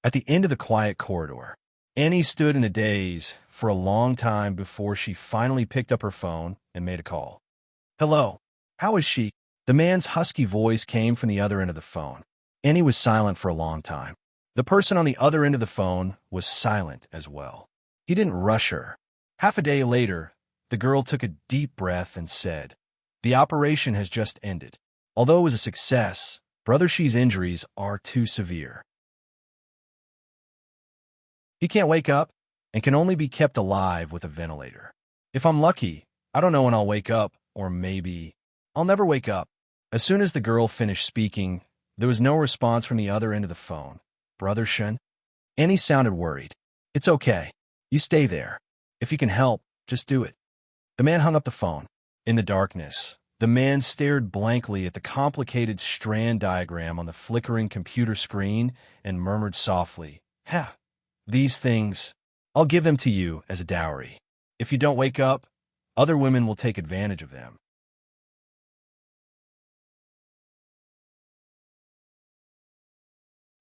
At the end of the quiet corridor, Annie stood in a daze for a long time before she finally picked up her phone and made a call. "Hello, how is she?" The man's husky voice came from the other end of the phone. Annie was silent for a long time. The person on the other end of the phone was silent as well. He didn't rush her. Half a day later, the girl took a deep breath and said, "The operation has just ended. Although it was a success, Brother Shi's injuries are too severe. He can't wake up and can only be kept alive with a ventilator. If I'm lucky, I don't know when I'll wake up, or maybe I'll never wake up." As soon as the girl finished speaking, there was no response from the other end of the phone. "Brother Shen?" Annie sounded worried. "It's okay. You stay there. If you can help, just do it." The man hung up the phone. In the darkness, the man stared blankly at the complicated strand diagram on the flickering computer screen and murmured softly, "Ha! These things, I'll give them to you as a dowry. If you don't wake up, other women will take advantage of them."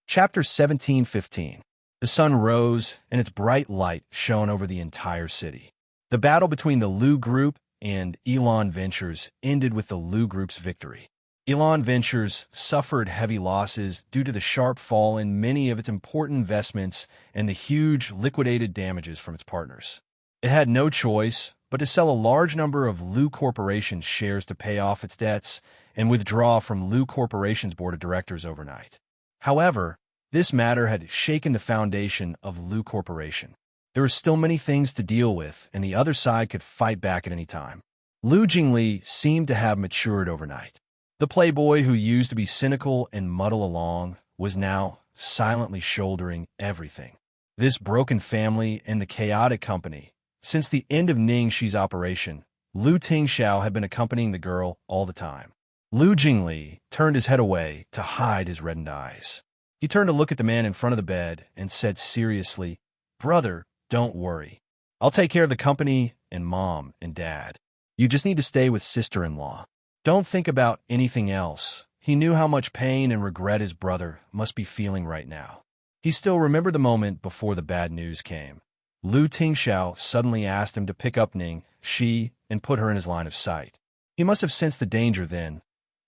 Chapter 17:15. The sun rose, and its bright light shone over the entire city. The battle between the Lu Group and Elon Ventures ended with the Lu Group's victory. Elon Ventures suffered heavy losses due to the sharp fall in many of its important investments and the huge liquidated damages from its partners. It had no choice but to sell a large number of Lu Corporation's shares to pay off its debts and withdraw from Lu Corporation's board of directors overnight. However, this matter had shaken the foundation of Lu Corporation. There were still many things to deal with, and the other side could fight back at any time. Lu Jingli seemed to have matured overnight. The playboy who used to be cynical and muddle along was now silently shouldering everything. This broken family and the chaotic company. Since the end of Ningxi's operation, Lu Tingxiao had been accompanying the girl all the time. Lu Jingli turned his head away to hide his reddened eyes. He turned to look at the man in front of the bed and said seriously, "Brother, don't worry. I'll take care of the company and Mom and Dad. You just need to stay with sister-in-law. Don't think about anything else." He knew how much pain and regret his brother must be feeling right now. He still remembered the moment before the bad news came. Lu Tingxiao suddenly asked him to pick up Ningxi and put her in his line of sight. He must have sensed the danger then.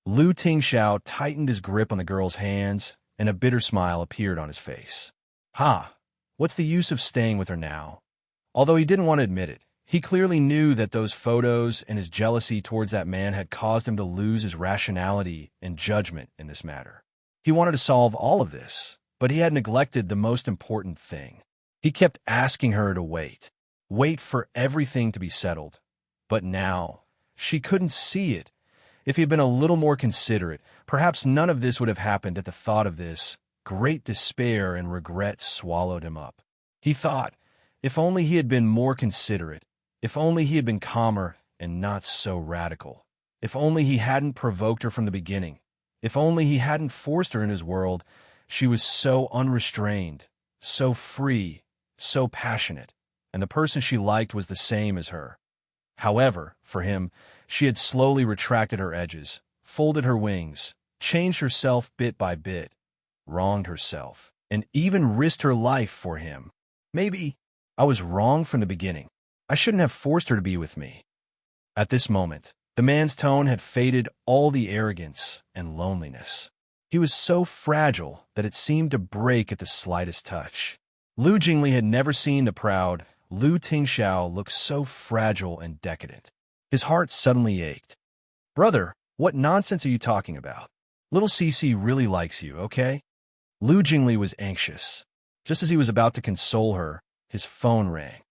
Lu Tingxiao tightened his grip on the girl's hands, and a bitter smile appeared on his face. What's the use of staying with her now? Although he didn't want to admit it, he clearly knew that those photos and his jealousy towards that man had caused him to lose his rationality and judgment in this matter. He wanted to solve all of this, but he had neglected the most important thing. He kept asking her to wait. Wait for everything to be settled. But now, she couldn't see it. If he had been a little more considerate, perhaps none of this would have happened. At the thought of this, great despair and regret swallowed him up. He thought, if only he had been more considerate, if only he had been calmer and not so radical, if only he hadn't provoked her from the beginning, if only he hadn't forced her in his world. She was so unrestrained, so free, so passionate, and the person she liked was the same as her. However, for him, she had slowly retracted her edges, folded her wings, changed herself bit by bit, wronged herself, and even risked her life for him. Maybe I was wrong from the beginning. I shouldn't have forced her to be with me. At this moment, the man's tone had faded all the arrogance and loneliness. He was so fragile that it seemed to break at the slightest touch. Lu Jingli had never seen the proud Lu Tingxiao look so fragile and decadent. His heart suddenly ached. "Brother, what nonsense are you talking about? Little Cece really likes you, okay?" Lu Jingli was anxious. Just as he was about to console her, his phone rang.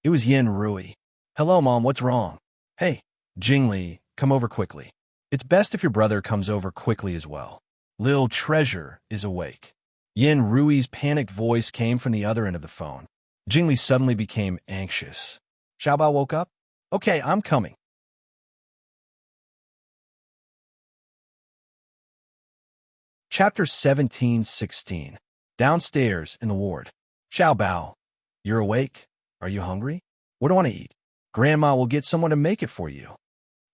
It was Yin Rui. "Hello, Mom, what's wrong?" "Hey, Jingli, come over quickly. It's best if your brother comes over quickly as well. Lil Treasure is awake." Yin Rui's panicked voice came from the other end of the phone. Jingli suddenly became anxious. "Xiaobao woke up? Okay, I'm coming." Chapter 17:16. Downstairs in the ward. "Xiaobao, you're awake? Are you hungry? What do you want to eat? Grandma will get someone to make it for you."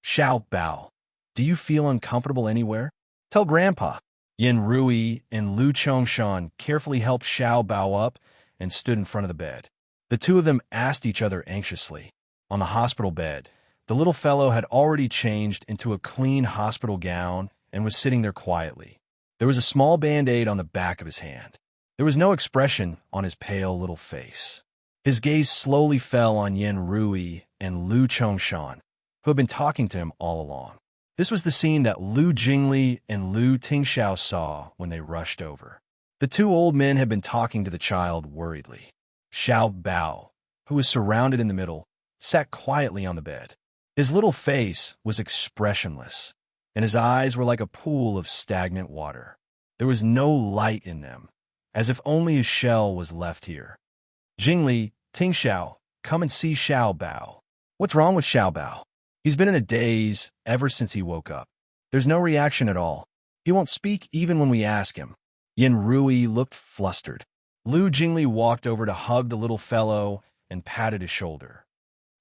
"Xiaobao, do you feel uncomfortable anywhere? Tell Grandpa." Yin Rui and Lu Chongshan carefully helped Xiaobao up and stood in front of the bed. The two of them asked each other anxiously. On the hospital bed, the little fellow had already changed into a clean hospital gown and was sitting there quietly. There was a small band-aid on the back of his hand. There was no expression on his pale little face. His gaze slowly fell on Yin Rui and Lu Chongshan, who had been talking to him all along. This was the scene that Lu Jingli and Lu Tingxiao saw when they rushed over. The two old men had been talking to the child worriedly. Xiaobao, who was surrounded in the middle, sat quietly on the bed. His little face was expressionless, and his eyes were like a pool of stagnant water. There was no light in them, as if only his shell was left here. "Jingli, Tingxiao, come and see Xiaobao." "What's wrong with Xiaobao? He's been in a daze ever since he woke up. There's no reaction at all. He won't speak even when we ask him." Yin Rui looked flustered. Lu Jingli walked over to hug the little fellow and patted his shoulder.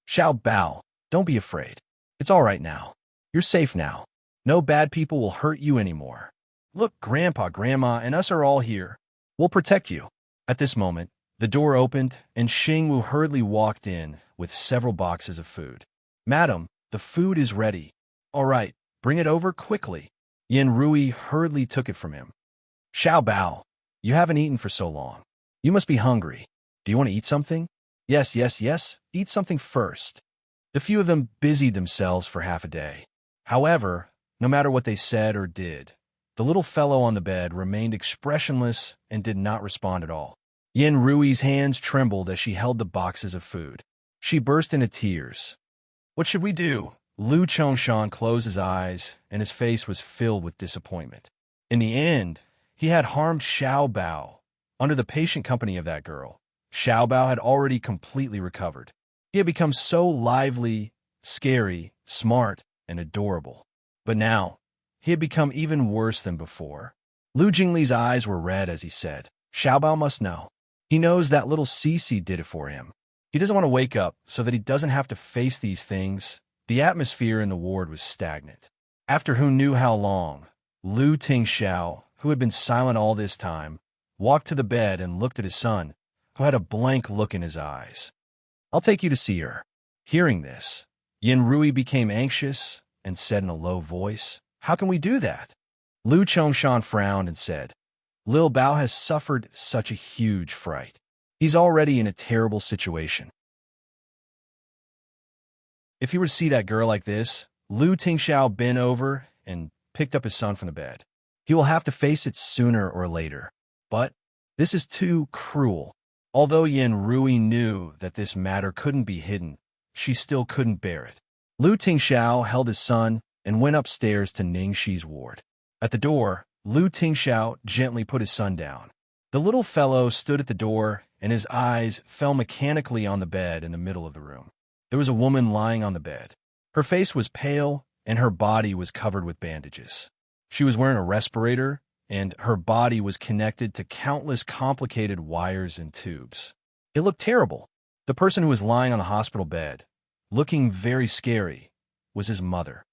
"Xiaobao, don't be afraid. It's all right now. You're safe now. No bad people will hurt you anymore. Look, Grandpa, Grandma, and us are all here. We'll protect you." At this moment, the door opened and Xingwu hurriedly walked in with several boxes of food. "Madam, the food is ready." "All right, bring it over quickly." Yin Rui hurriedly took it from him. "Xiaobao, you haven't eaten for so long. You must be hungry. Do you want to eat something?" Yes, eat something first." The few of them busied themselves for half a day. However, no matter what they said or did, the little fellow on the bed remained expressionless and did not respond at all. Yin Rui's hands trembled as she held the boxes of food. She burst into tears. "What should we do?" Lu Chongshan closed his eyes, and his face was filled with disappointment. In the end, he had harmed Xiaobao. Under the patient company of that girl, Xiaobao had already completely recovered. He had become so lively, scary, smart, and adorable. But now, he had become even worse than before. Lu Jingli's eyes were red as he said, "Xiaobao must know. He knows that little Cece did it for him. He doesn't want to wake up so that he doesn't have to face these things." The atmosphere in the ward was stagnant. After who knew how long, Lu Tingxiao, who had been silent all this time, walked to the bed and looked at his son, who had a blank look in his eyes. "I'll take you to see her." Hearing this, Yin Rui became anxious and said in a low voice, "How can we do that?" Lu Chongshan frowned and said, "Lil Bao has suffered such a huge fright. He's already in a terrible situation. If he were to see that girl like this," Lu Tingxiao bent over and picked up his son from the bed, "he will have to face it sooner or later. But This is too cruel. Although Yen Rui knew that this matter couldn't be hidden, she still couldn't bear it. Lu Tingxiao held his son and went upstairs to Ningxi's ward. At the door, Lu Tingxiao gently put his son down. The little fellow stood at the door, and his eyes fell mechanically on the bed in the middle of the room. There was a woman lying on the bed. Her face was pale, and her body was covered with bandages. She was wearing a respirator, and her body was connected to countless complicated wires and tubes. It looked terrible. The person who was lying on the hospital bed, looking very scary, was his mother.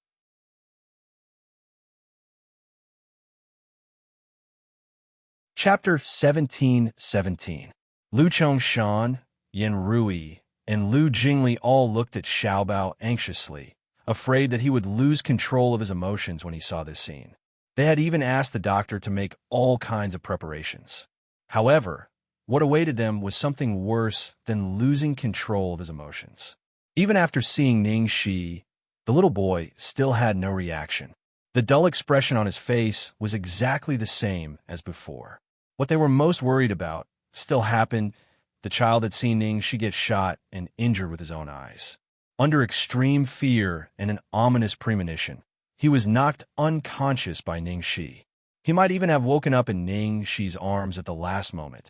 Chapter 17:17. Lu Chongshan, Yen Rui, and Lu Jingli all looked at Xiaobao anxiously, afraid that he would lose control of his emotions when he saw this scene. They had even asked the doctor to make all kinds of preparations. However, what awaited them was something worse than losing control of his emotions. Even after seeing Ningxi, the little boy still had no reaction. The dull expression on his face was exactly the same as before. What they were most worried about still happened. The child had seen Ningxi get shot and injured with his own eyes. Under extreme fear and an ominous premonition, he was knocked unconscious by Ningxi. He might even have woken up in Ningxi's arms at the last moment.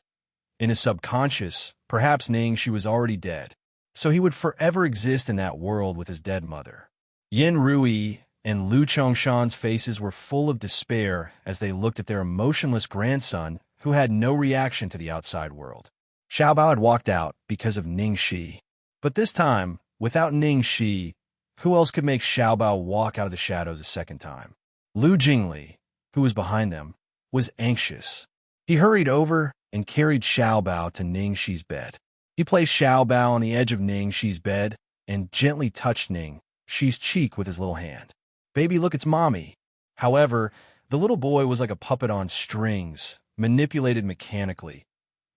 In his subconscious, perhaps Ningxi was already dead, so he would forever exist in that world with his dead mother. Yen Rui and Lu Chongshan's faces were full of despair as they looked at their emotionless grandson who had no reaction to the outside world. Xiaobao had walked out because of Ningxi, but this time, without Ningxi, who else could make Xiaobao walk out of the shadows a second time? Lu Jingli, who was behind them, was anxious. He hurried over and carried Xiaobao to Ningxi's bed. He placed Xiaobao on the edge of Ningxi's bed and gently touched Ningxi's cheek with his little hand. "Baby, look, it's mommy." However, the little boy was like a puppet on strings, manipulated mechanically.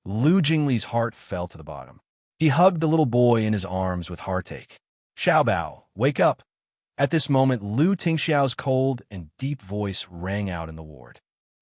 Lu Jingli's heart fell to the bottom. He hugged the little boy in his arms with heartache. "Xiaobao, wake up." At this moment, Lu Tingxiao's cold and deep voice rang out in the ward.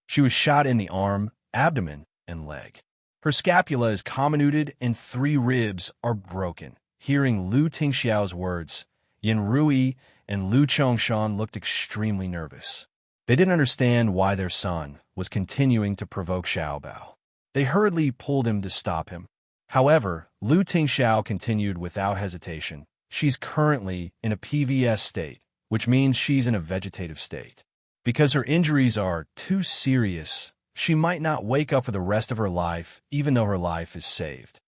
She was shot in the arm, abdomen, and leg. Her scapula is comminuted and 3 ribs are broken. Hearing Lu Tingxiao's words, Yen Rui and Lu Chongshan looked extremely nervous. They didn't understand why their son was continuing to provoke Xiaobao. They hurriedly pulled him to stop him. However, Lu Tingxiao continued without hesitation. She's currently in a PVS state, which means she's in a vegetative state. Because her injuries are too serious, she might not wake up for the rest of her life, even though her life is saved.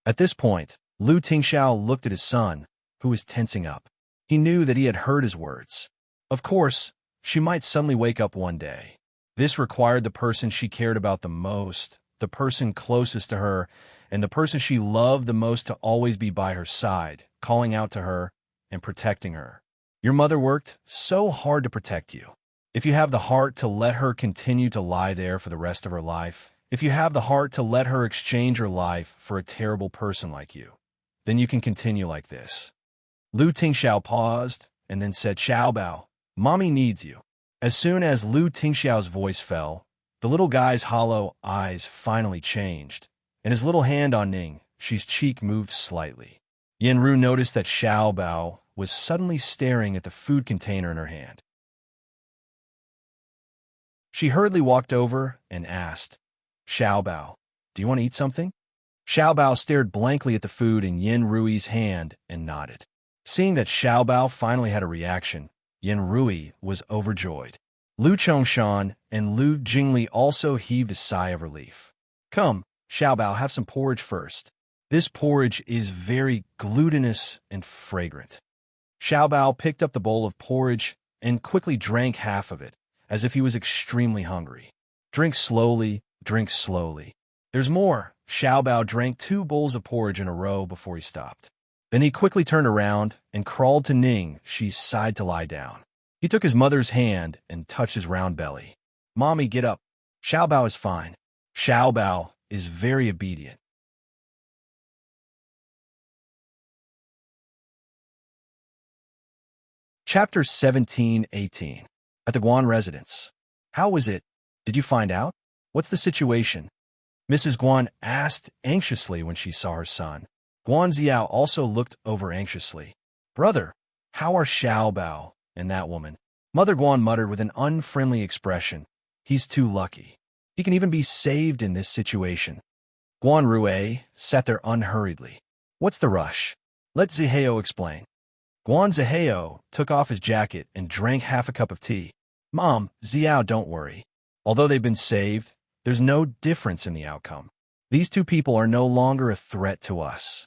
At this point, Lu Tingxiao looked at his son, who was tensing up. He knew that he had heard his words. Of course, she might suddenly wake up one day. This required the person she cared about the most, the person closest to her, and the person she loved the most to always be by her side, calling out to her and protecting her. Your mother worked so hard to protect you. If you have the heart to let her continue to lie there for the rest of her life, if you have the heart to let her exchange her life for a terrible person like you, then you can continue like this. Lu Tingxiao paused and then said, "Xiaobao, mommy needs you." As soon as Lu Tingxiao's voice fell, the little guy's hollow eyes finally changed, and his little hand on Ningxi's cheek moved slightly. Yen Ru noticed that Xiaobao was suddenly staring at the food container in her hand. She hurriedly walked over and asked, "Xiaobao, do you want to eat something?" Xiaobao stared blankly at the food in Yen Rui's hand and nodded. Seeing that Xiaobao finally had a reaction, Yen Rui was overjoyed. Lu Chongshan and Lu Jingli also heaved a sigh of relief. "Come, Xiaobao, have some porridge first. This porridge is very glutinous and fragrant." Xiaobao picked up the bowl of porridge and quickly drank half of it, as if he was extremely hungry. Drink slowly, drink slowly. There's more." Xiaobao drank 2 bowls of porridge in a row before he stopped. Then he quickly turned around and crawled to Ningxi's side to lie down. He took his mother's hand and touched his round belly. "Mommy, get up. Xiaobao is fine." Xiaobao is very obedient. Chapter 17:18. At the Guan residence. "How was it? Did you find out? What's the situation?" Mrs. Guan asked anxiously when she saw her son. Guan Ziao also looked over anxiously. Brother, how are Xiao Bao and that woman? Mother Guan muttered with an unfriendly expression. He's too lucky. He can even be saved in this situation. Guan Rue sat there unhurriedly. What's the rush? Let Zihao explain. Guan Zihao took off his jacket and drank half a cup of tea. Mom, Xiao, don't worry. Although they've been saved, there's no difference in the outcome. These two people are no longer a threat to us.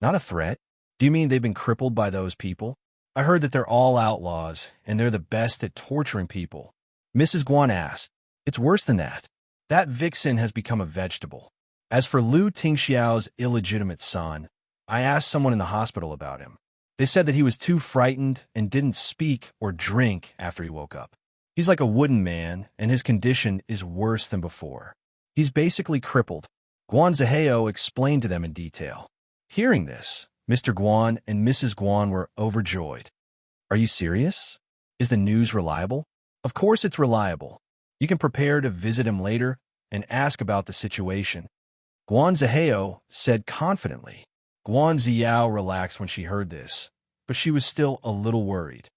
Not a threat? Do you mean they've been crippled by those people? I heard that they're all outlaws, and they're the best at torturing people. Mrs. Guan asked. It's worse than that. That vixen has become a vegetable. As for Lu Tingxiao's illegitimate son, I asked someone in the hospital about him. They said that he was too frightened and didn't speak or drink after he woke up. He's like a wooden man, and his condition is worse than before. He's basically crippled. Guan Zihao explained to them in detail. Hearing this, Mr. Guan and Mrs. Guan were overjoyed. Are you serious? Is the news reliable? Of course it's reliable. You can prepare to visit him later and ask about the situation. Guan Zihao said confidently. Guan Ziao relaxed when she heard this, but she was still a little worried.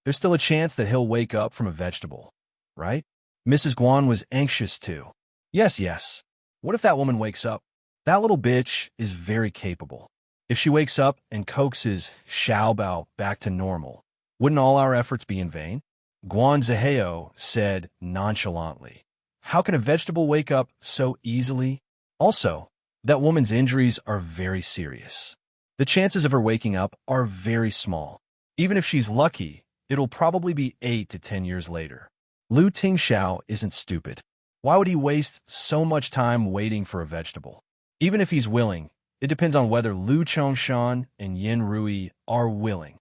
There's still a chance that he'll wake up from a vegetable, right? Mrs. Guan was anxious too. Yes. What if that woman wakes up? That little bitch is very capable. If she wakes up and coaxes Xiao Bao back to normal, wouldn't all our efforts be in vain? Guan Zihao said nonchalantly. How can a vegetable wake up so easily? Also, that woman's injuries are very serious. The chances of her waking up are very small. Even if she's lucky, it'll probably be 8 to 10 years later. Lu Tingxiao isn't stupid. Why would he waste so much time waiting for a vegetable? Even if he's willing, it depends on whether Lu Chongshan and Yin Rui are willing.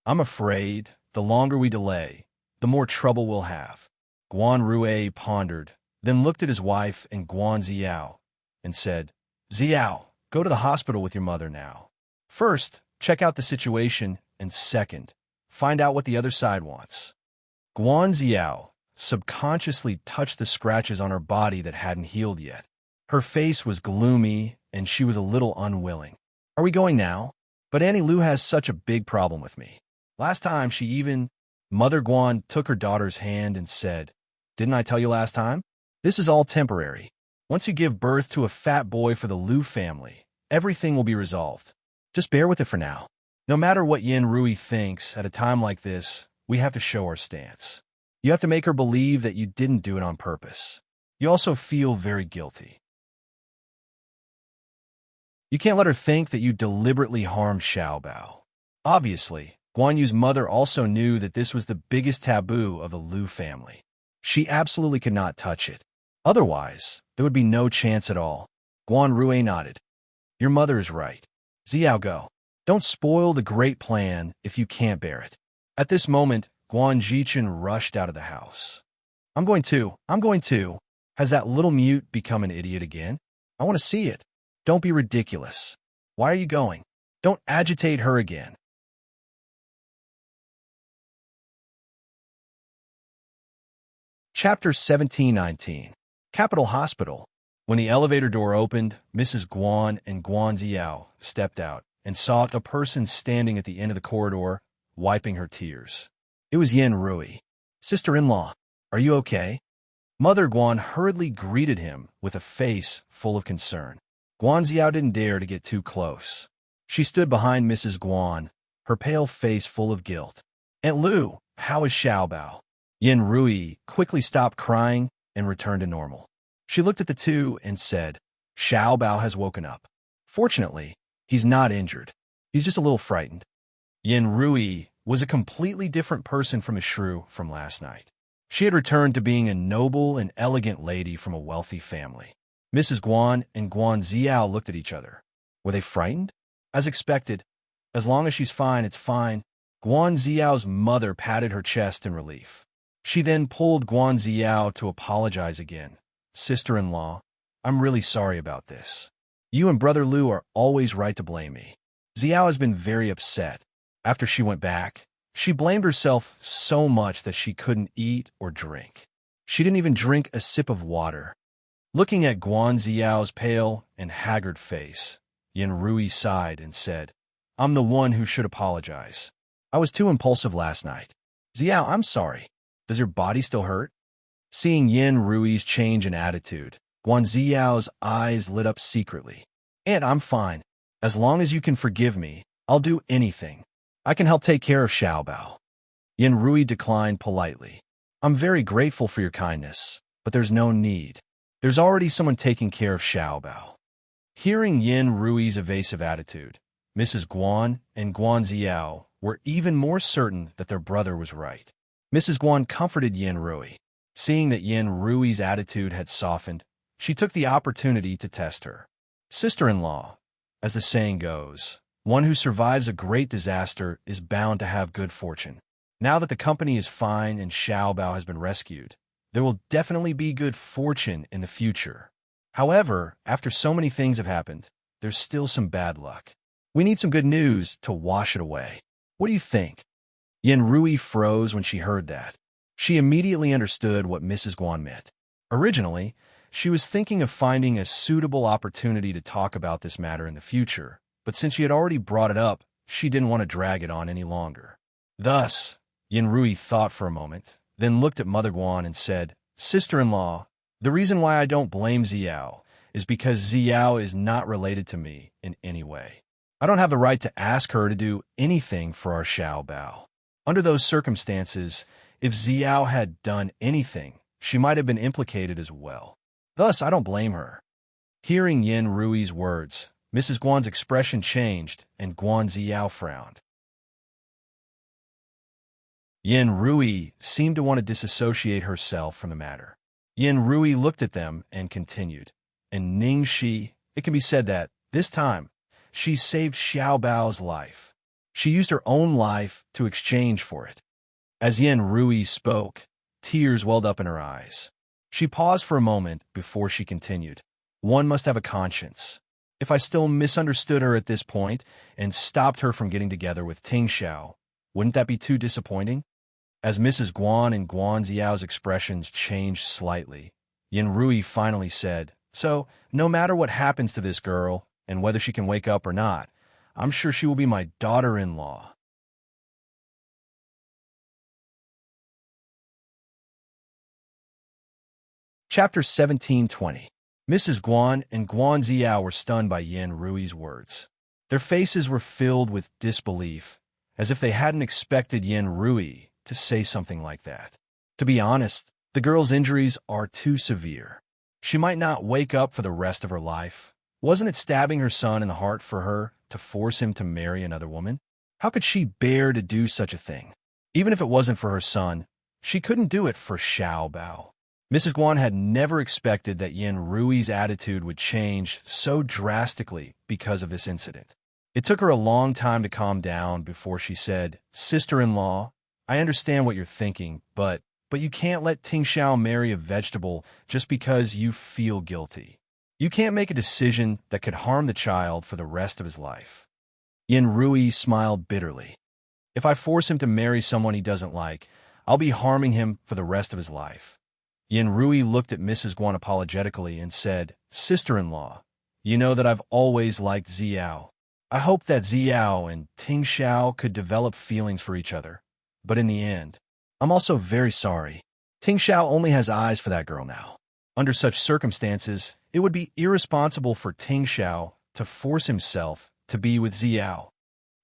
I'm afraid the longer we delay, the more trouble we'll have. Guan Rue pondered, then looked at his wife and Guan Ziao and said, Ziao, go to the hospital with your mother now. First, check out the situation, and second, find out what the other side wants. Guan Ziao subconsciously touched the scratches on her body that hadn't healed yet. Her face was gloomy, and she was a little unwilling. Are we going now? But Annie Lu has such a big problem with me. Last time Mother Guan took her daughter's hand and said, Didn't I tell you last time? This is all temporary. Once you give birth to a fat boy for the Lu family, everything will be resolved. Just bear with it for now. No matter what Yin Rui thinks, at a time like this, we have to show our stance. You have to make her believe that you didn't do it on purpose. You also feel very guilty. You can't let her think that you deliberately harmed Xiao Bao. Obviously, Guan Yu's mother also knew that this was the biggest taboo of the Lu family. She absolutely could not touch it. Otherwise, there would be no chance at all. Guan Rue nodded. Your mother is right. Xiao, go. Don't spoil the great plan if you can't bear it. At this moment, Guan Jichen rushed out of the house. I'm going to. Has that little mute become an idiot again? I want to see it. Don't be ridiculous. Why are you going? Don't agitate her again. Chapter 1719. Capital Hospital. When the elevator door opened, Mrs. Guan and Guan Ziao stepped out and saw a person standing at the end of the corridor, wiping her tears. It was Yin Rui. Sister-in-law, are you okay? Mother Guan hurriedly greeted him with a face full of concern. Guan Ziao didn't dare to get too close. She stood behind Mrs. Guan, her pale face full of guilt. Aunt Lu, how is Xiao Bao? Yin Rui quickly stopped crying and returned to normal. She looked at the two and said, Xiao Bao has woken up. Fortunately, he's not injured. He's just a little frightened. Yin Rui was a completely different person from his shrew from last night. She had returned to being a noble and elegant lady from a wealthy family. Mrs. Guan and Guan Ziao looked at each other. Were they frightened? As expected. As long as she's fine, it's fine. Guan Ziao's mother patted her chest in relief. She then pulled Guan Ziao to apologize again. Sister-in-law, I'm really sorry about this. You and Brother Lu are always right to blame me. Ziao has been very upset. After she went back, she blamed herself so much that she couldn't eat or drink. She didn't even drink a sip of water. Looking at Guan Ziyao's pale and haggard face, Yin Rui sighed and said, I'm the one who should apologize. I was too impulsive last night. Ziao, I'm sorry. Does your body still hurt? Seeing Yin Rui's change in attitude, Guan Ziyao's eyes lit up secretly. And I'm fine. As long as you can forgive me, I'll do anything. I can help take care of Xiaobao. Yin Rui declined politely. I'm very grateful for your kindness, but there's no need. There's already someone taking care of Xiaobao. Hearing Yin Rui's evasive attitude, Mrs. Guan and Guan Ziao were even more certain that their brother was right. Mrs. Guan comforted Yin Rui. Seeing that Yin Rui's attitude had softened, she took the opportunity to test her. Sister-in-law, as the saying goes, one who survives a great disaster is bound to have good fortune. Now that the company is fine and Xiaobao has been rescued, there will definitely be good fortune in the future. However, after so many things have happened, there's still some bad luck. We need some good news to wash it away. What do you think? Yin Rui froze when she heard that. She immediately understood what Mrs. Guan meant. Originally, she was thinking of finding a suitable opportunity to talk about this matter in the future, but since she had already brought it up, she didn't want to drag it on any longer. Thus, Yin Rui thought for a moment, then looked at Mother Guan and said, Sister-in-law, the reason why I don't blame Ziao is because Ziao is not related to me in any way. I don't have the right to ask her to do anything for our Xiaobao. Under those circumstances, if Ziao had done anything, she might have been implicated as well. Thus, I don't blame her. Hearing Yin Rui's words, Mrs. Guan's expression changed and Guan Ziao frowned. Yin Rui seemed to want to disassociate herself from the matter. Yin Rui looked at them and continued. And Ningxi, it can be said that, this time, she saved Xiaobao's life. She used her own life to exchange for it. As Yin Rui spoke, tears welled up in her eyes. She paused for a moment before she continued. One must have a conscience. If I still misunderstood her at this point and stopped her from getting together with Ting Xiao, wouldn't that be too disappointing? As Mrs. Guan and Guan Ziao's expressions changed slightly, Yin Rui finally said, So, no matter what happens to this girl, and whether she can wake up or not, I'm sure she will be my daughter-in-law. Chapter 1720. Mrs. Guan and Guan Ziao were stunned by Yin Rui's words. Their faces were filled with disbelief, as if they hadn't expected Yin Rui to say something like that. To be honest, the girl's injuries are too severe. She might not wake up for the rest of her life. Wasn't it stabbing her son in the heart for her to force him to marry another woman? How could she bear to do such a thing? Even if it wasn't for her son, she couldn't do it for Xiaobao. Mrs. Guan had never expected that Yin Rui's attitude would change so drastically because of this incident. It took her a long time to calm down before she said, Sister-in-law, I understand what you're thinking, but you can't let Ting Xiao marry a vegetable just because you feel guilty. You can't make a decision that could harm the child for the rest of his life. Yin Rui smiled bitterly. If I force him to marry someone he doesn't like, I'll be harming him for the rest of his life. Yin Rui looked at Mrs. Guan apologetically and said, Sister-in-law, you know that I've always liked Ziao. I hope that Ziao and Ting Xiao could develop feelings for each other. But in the end, I'm also very sorry. Ting Xiao only has eyes for that girl now. Under such circumstances, it would be irresponsible for Ting Xiao to force himself to be with Ziao.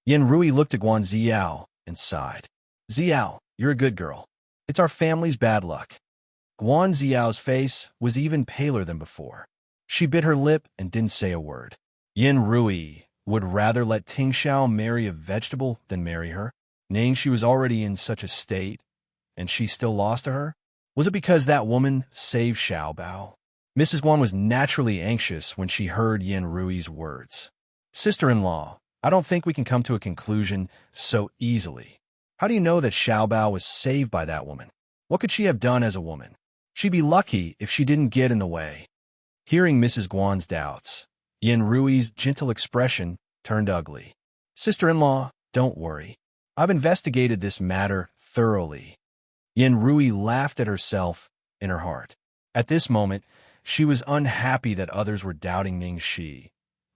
Yin Rui looked at Guan Ziao and sighed. Ziao, you're a good girl. It's our family's bad luck. Guan Ziao's face was even paler than before. She bit her lip and didn't say a word. Yin Rui would rather let Ting Xiao marry a vegetable than marry her, knowing she was already in such a state, and she still lost to her? Was it because that woman saved Xiaobao? Mrs. Guan was naturally anxious when she heard Yin Rui's words. Sister-in-law, I don't think we can come to a conclusion so easily. How do you know that Xiaobao was saved by that woman? What could she have done as a woman? She'd be lucky if she didn't get in the way. Hearing Mrs. Guan's doubts, Yin Rui's gentle expression turned ugly. Sister-in-law, don't worry. I've investigated this matter thoroughly. Yin Rui laughed at herself in her heart. At this moment, She was unhappy that others were doubting Ningxi,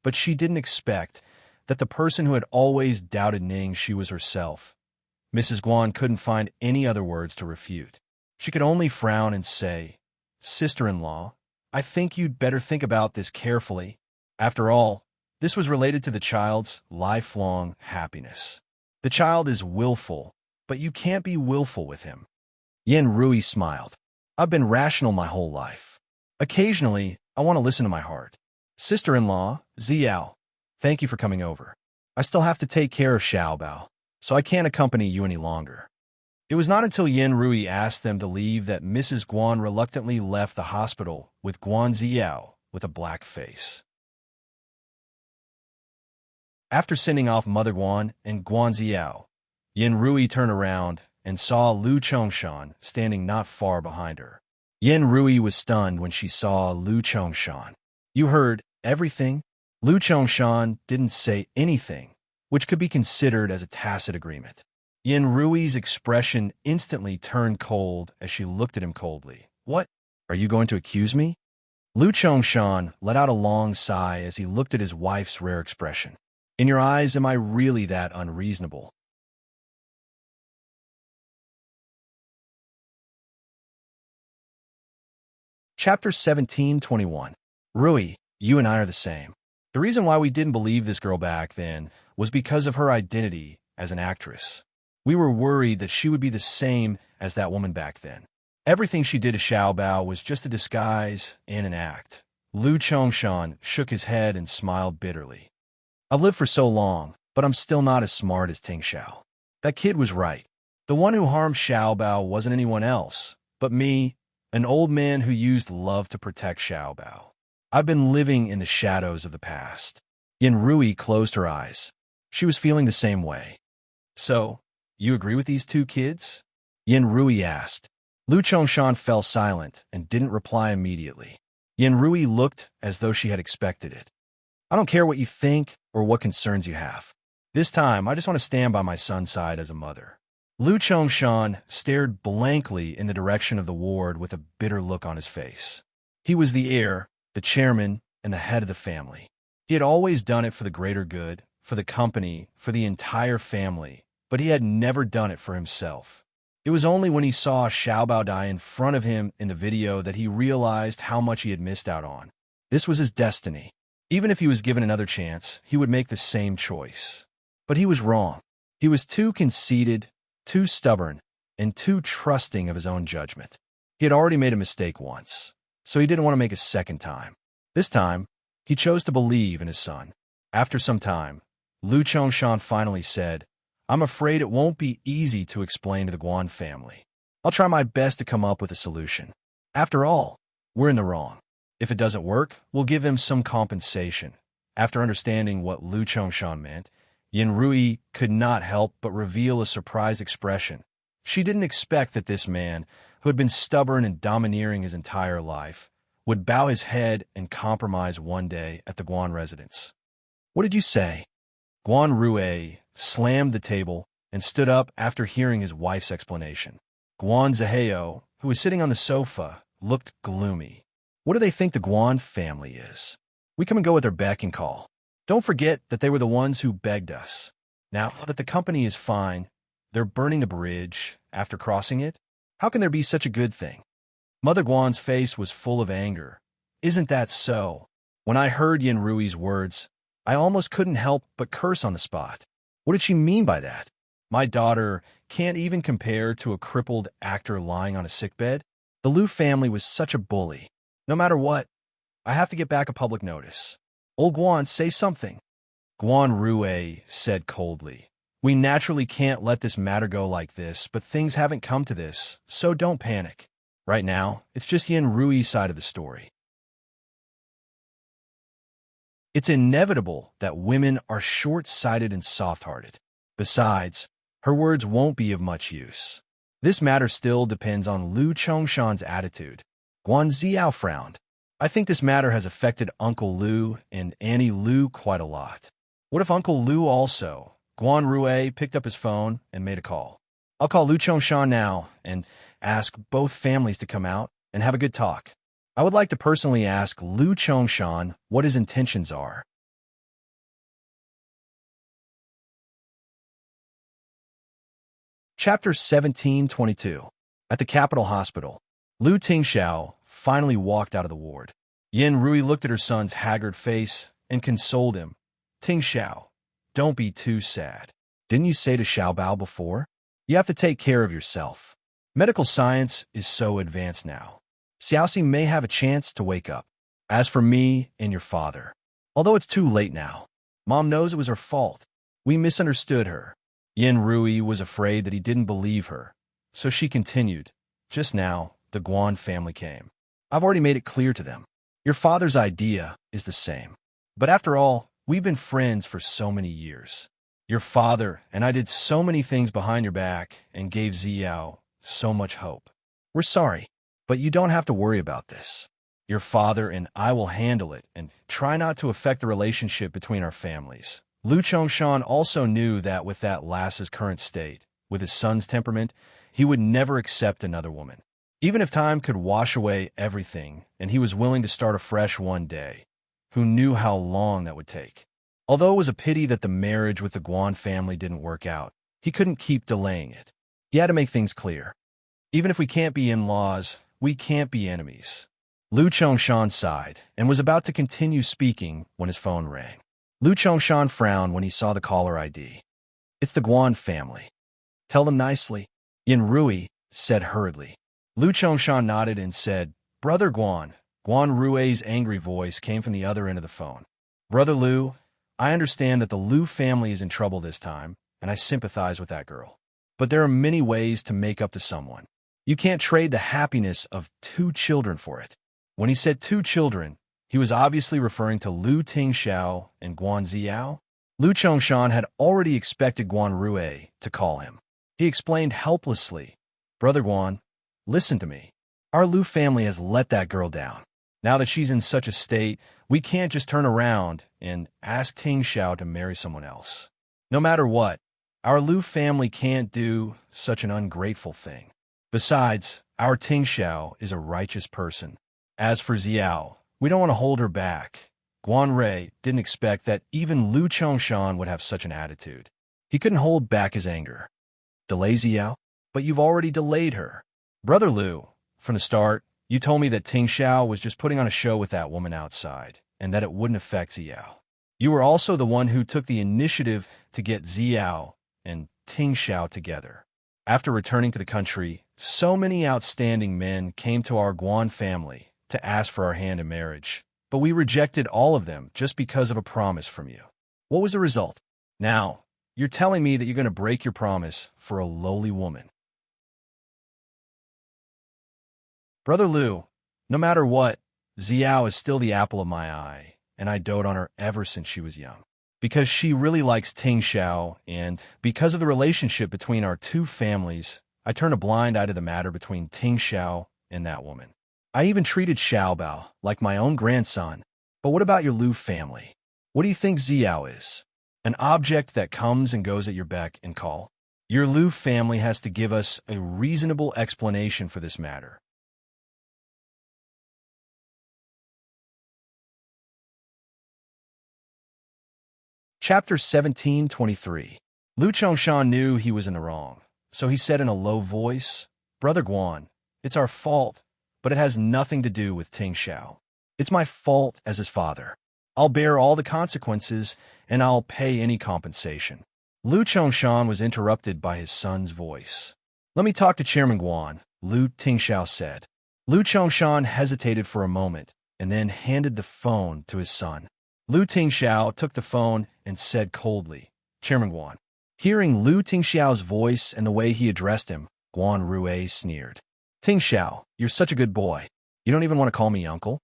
but she didn't expect that the person who had always doubted Ningxi was herself. Mrs. Guan couldn't find any other words to refute. She could only frown and say, "Sister-in-law, I think you'd better think about this carefully. After all, this was related to the child's lifelong happiness. The child is willful, but you can't be willful with him." Yen Rui smiled. "I've been rational my whole life. Occasionally, I want to listen to my heart. Sister-in-law, Xiao, thank you for coming over. I still have to take care of Xiaobao, so I can't accompany you any longer." It was not until Yen Rui asked them to leave that Mrs. Guan reluctantly left the hospital with Guan Xiao with a black face. After sending off Mother Guan and Guan Xiao, Yen Rui turned around and saw Lu Chongshan standing not far behind her. Yen Rui was stunned when she saw Lu Chongshan. "You heard everything?" Lu Chongshan didn't say anything, which could be considered as a tacit agreement. Yen Rui's expression instantly turned cold as she looked at him coldly. "What? Are you going to accuse me?" Lu Chongshan let out a long sigh as he looked at his wife's rare expression. "In your eyes, am I really that unreasonable?" Chapter 17:21. Rui, you and I are the same. The reason why we didn't believe this girl back then was because of her identity as an actress. We were worried that she would be the same as that woman back then. Everything she did to Xiaobao was just a disguise and an act. Lu Chongshan shook his head and smiled bitterly. "I've lived for so long, but I'm still not as smart as Ting Xiao. That kid was right. The one who harmed Xiaobao wasn't anyone else, but me, an old man who used love to protect Xiaobao. I've been living in the shadows of the past." Yen Rui closed her eyes. She was feeling the same way. "So, you agree with these two kids?" Yen Rui asked. Lu Chongshan fell silent and didn't reply immediately. Yen Rui looked as though she had expected it. "I don't care what you think or what concerns you have. This time, I just want to stand by my son's side as a mother." Lu Chongshan stared blankly in the direction of the ward with a bitter look on his face. He was the heir, the chairman, and the head of the family. He had always done it for the greater good, for the company, for the entire family, but he had never done it for himself. It was only when he saw Xiaobao die in front of him in the video that he realized how much he had missed out on. This was his destiny. Even if he was given another chance, he would make the same choice. But he was wrong. He was too conceited, too stubborn, and too trusting of his own judgment. He had already made a mistake once, so he didn't want to make a second time. This time, he chose to believe in his son. After some time, Lu Chongshan finally said, "I'm afraid it won't be easy to explain to the Guan family. I'll try my best to come up with a solution. After all, we're in the wrong. If it doesn't work, we'll give them some compensation." After understanding what Lu Chongshan meant, Yen Rui could not help but reveal a surprised expression. She didn't expect that this man, who had been stubborn and domineering his entire life, would bow his head and compromise one day at the Guan residence. "What did you say?" Guan Rui slammed the table and stood up after hearing his wife's explanation. Guan Zihao, who was sitting on the sofa, looked gloomy. "What do they think the Guan family is? We come and go at their beck and call. Don't forget that they were the ones who begged us. Now that the company is fine, they're burning the bridge after crossing it? How can there be such a good thing?" Mother Guan's face was full of anger. "Isn't that so?" When I heard Yen Rui's words, I almost couldn't help but curse on the spot. What did she mean by that? My daughter can't even compare to a crippled actor lying on a sickbed? The Lu family was such a bully. No matter what, I have to get back a public notice. "Old Guan, say something." Guan Rui said coldly, "We naturally can't let this matter go like this, but things haven't come to this, so don't panic. Right now, it's just Yen Rui's side of the story. It's inevitable that women are short-sighted and soft-hearted. Besides, her words won't be of much use. This matter still depends on Lu Chongshan's attitude." Guan Xiao frowned. "I think this matter has affected Uncle Lu and Annie Lu quite a lot. What if Uncle Lu also?" Guan Rui picked up his phone and made a call. "I'll call Lu Chongshan now and ask both families to come out and have a good talk. I would like to personally ask Lu Chongshan what his intentions are. Chapter 1722. At the Capital Hospital, Lu Tingxiao finally walked out of the ward. Yin Rui looked at her son's haggard face and consoled him. Tingxiao, don't be too sad. Didn't you say to Xiaobao before? You have to take care of yourself. Medical science is so advanced now. Xiaoxi may have a chance to wake up. As for me and your father, although it's too late now, Mom knows it was her fault. We misunderstood her. Yin Rui was afraid that he didn't believe her, so she continued. Just now, the Guan family came. I've already made it clear to them. Your father's idea is the same. But after all, we've been friends for so many years. Your father and I did so many things behind your back and gave Ziyao so much hope. We're sorry, but you don't have to worry about this. Your father and I will handle it and try not to affect the relationship between our families. Lu Chongshan also knew that with that lass's current state, with his son's temperament, he would never accept another woman. Even if time could wash away everything and he was willing to start afresh one day, who knew how long that would take? Although it was a pity that the marriage with the Guan family didn't work out, he couldn't keep delaying it. He had to make things clear. Even if we can't be in-laws, we can't be enemies. Lu Chongshan sighed and was about to continue speaking when his phone rang. Lu Chongshan frowned when he saw the caller ID. It's the Guan family. Tell them nicely. Yin Rui said hurriedly. Lu Chongshan nodded and said, Brother Guan. Guan Rui's angry voice came from the other end of the phone. Brother Lu, I understand that the Lu family is in trouble this time, and I sympathize with that girl. But there are many ways to make up to someone. You can't trade the happiness of 2 children for it. When he said 2 children, he was obviously referring to Lu Tingxiao and Guan Ziyao. Lu Chongshan had already expected Guan Rui to call him. He explained helplessly, Brother Guan, listen to me. Our Lu family has let that girl down. Now that she's in such a state, we can't just turn around and ask Tingxiao to marry someone else. No matter what, our Lu family can't do such an ungrateful thing. Besides, our Tingxiao is a righteous person. As for Ziyao, we don't want to hold her back. Guan Rui didn't expect that even Lu Chongshan would have such an attitude. He couldn't hold back his anger. Delay Ziyao? But you've already delayed her. Brother Lu, from the start, you told me that Tingxiao was just putting on a show with that woman outside, and that it wouldn't affect Ziyao. You were also the one who took the initiative to get Ziyao and Tingxiao together. After returning to the country, so many outstanding men came to our Guan family to ask for our hand in marriage, but we rejected all of them just because of a promise from you. What was the result? Now, you're telling me that you're going to break your promise for a lowly woman. Brother Lu, no matter what, Ziyao is still the apple of my eye, and I dote on her ever since she was young. Because she really likes Tingxiao, and because of the relationship between our 2 families, I turn a blind eye to the matter between Tingxiao and that woman. I even treated Xiaobao like my own grandson. But what about your Lu family? What do you think Ziyao is? An object that comes and goes at your beck and call? Your Lu family has to give us a reasonable explanation for this matter. Chapter 1723. Lu Chongshan knew he was in the wrong, so he said in a low voice, Brother Guan, it's our fault, but it has nothing to do with Tingxiao. It's my fault as his father. I'll bear all the consequences, and I'll pay any compensation. Lu Chongshan was interrupted by his son's voice. Let me talk to Chairman Guan, Lu Tingxiao said. Lu Chongshan hesitated for a moment, and then handed the phone to his son. Lu Tingxiao took the phone and said coldly, Chairman Guan. Hearing Lu Tingxiao's voice and the way he addressed him, Guan Rui sneered. Tingxiao, you're such a good boy. You don't even want to call me uncle?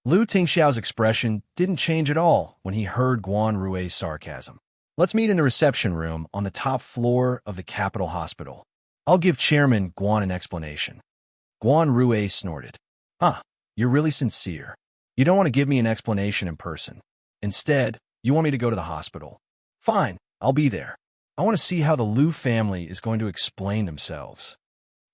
Lu Tingxiao's expression didn't change at all when he heard Guan Rui's sarcasm. Let's meet in the reception room on the top floor of the Capital Hospital. I'll give Chairman Guan an explanation. Guan Rui snorted. You're really sincere. You don't want to give me an explanation in person. Instead, you want me to go to the hospital. Fine, I'll be there. I want to see how the Lu family is going to explain themselves.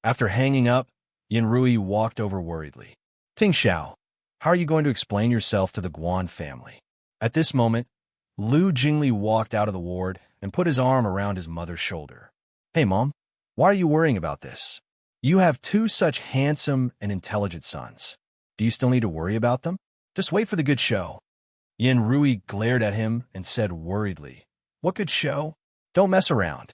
After hanging up, Yin Rui walked over worriedly. Tingxiao, How are you going to explain yourself to the Guan family? At this moment, Lu Jingli walked out of the ward and put his arm around his mother's shoulder. Hey, Mom, why are you worrying about this? You have two such handsome and intelligent sons. Do you still need to worry about them? Just wait for the good show. Yin Rui glared at him and said worriedly, What good show? Don't mess around.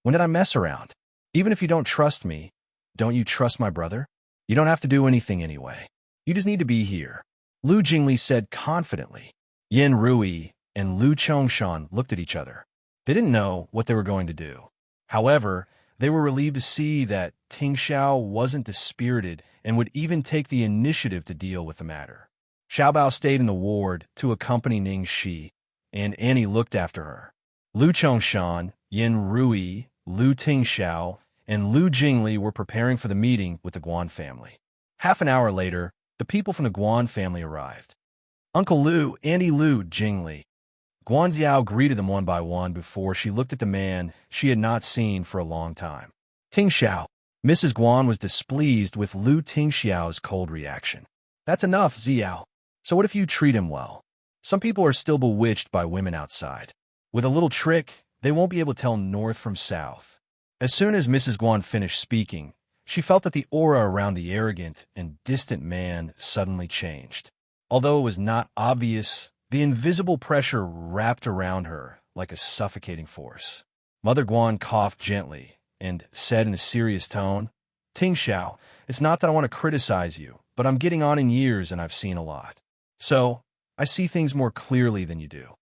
When did I mess around? Even if you don't trust me, don't you trust my brother? You don't have to do anything anyway. You just need to be here. Lu Jingli said confidently. Yin Rui and Lu Chongshan looked at each other. They didn't know what they were going to do. However, they were relieved to see that Ting Xiao wasn't dispirited and would even take the initiative to deal with the matter. Xiaobao stayed in the ward to accompany Ning Shi, and Annie looked after her. Lu Chongshan, Yin Rui, Lu Tingxiao, and Lu Jingli were preparing for the meeting with the Guan family. Half an hour later, the people from the Guan family arrived. Uncle Lu, Auntie Lu Jingli. Guanxiao greeted them one by one before she looked at the man she had not seen for a long time. Tingxiao. Mrs. Guan was displeased with Lu Tingxiao's cold reaction. That's enough, Xiao. So what if you treat him well? Some people are still bewitched by women outside. With a little trick, they won't be able to tell north from south. As soon as Mrs. Guan finished speaking, she felt that the aura around the arrogant and distant man suddenly changed. Although it was not obvious, the invisible pressure wrapped around her like a suffocating force. Mother Guan coughed gently and said in a serious tone, Tingxiao, it's not that I want to criticize you, but I'm getting on in years and I've seen a lot. So, I see things more clearly than you do.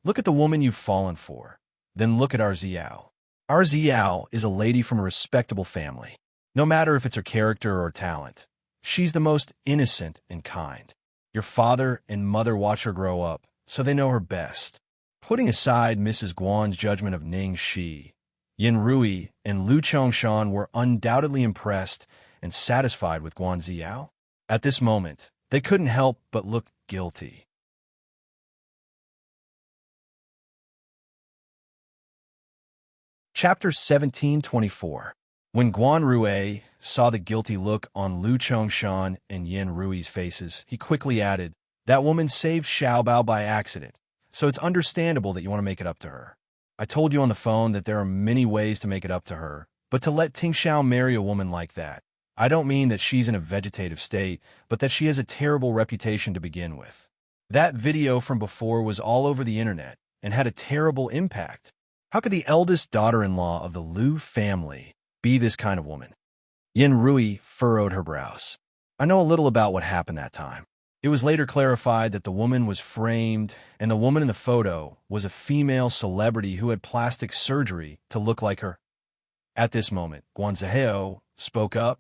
Look at the woman you've fallen for. Then look at our Xiao. Our Xiao is a lady from a respectable family. No matter if it's her character or talent, she's the most innocent and kind. Your father and mother watch her grow up, so they know her best. Putting aside Mrs. Guan's judgment of Ning Shi, Yin Rui and Lu Chongshan were undoubtedly impressed and satisfied with Guan Xiao. At this moment, they couldn't help but look guilty. Chapter 1724. When Guan Rui saw the guilty look on Lu Chongshan and Yin Rui's faces, he quickly added, That woman saved Xiaobao by accident, so it's understandable that you want to make it up to her. I told you on the phone that there are many ways to make it up to her, but to let Tingxiao marry a woman like that, I don't mean that she's in a vegetative state, but that she has a terrible reputation to begin with. That video from before was all over the internet and had a terrible impact. How could the eldest daughter-in-law of the Lu family be this kind of woman? Yin Rui furrowed her brows. I know a little about what happened that time. It was later clarified that the woman was framed, and the woman in the photo was a female celebrity who had plastic surgery to look like her. At this moment, Guanziheo spoke up.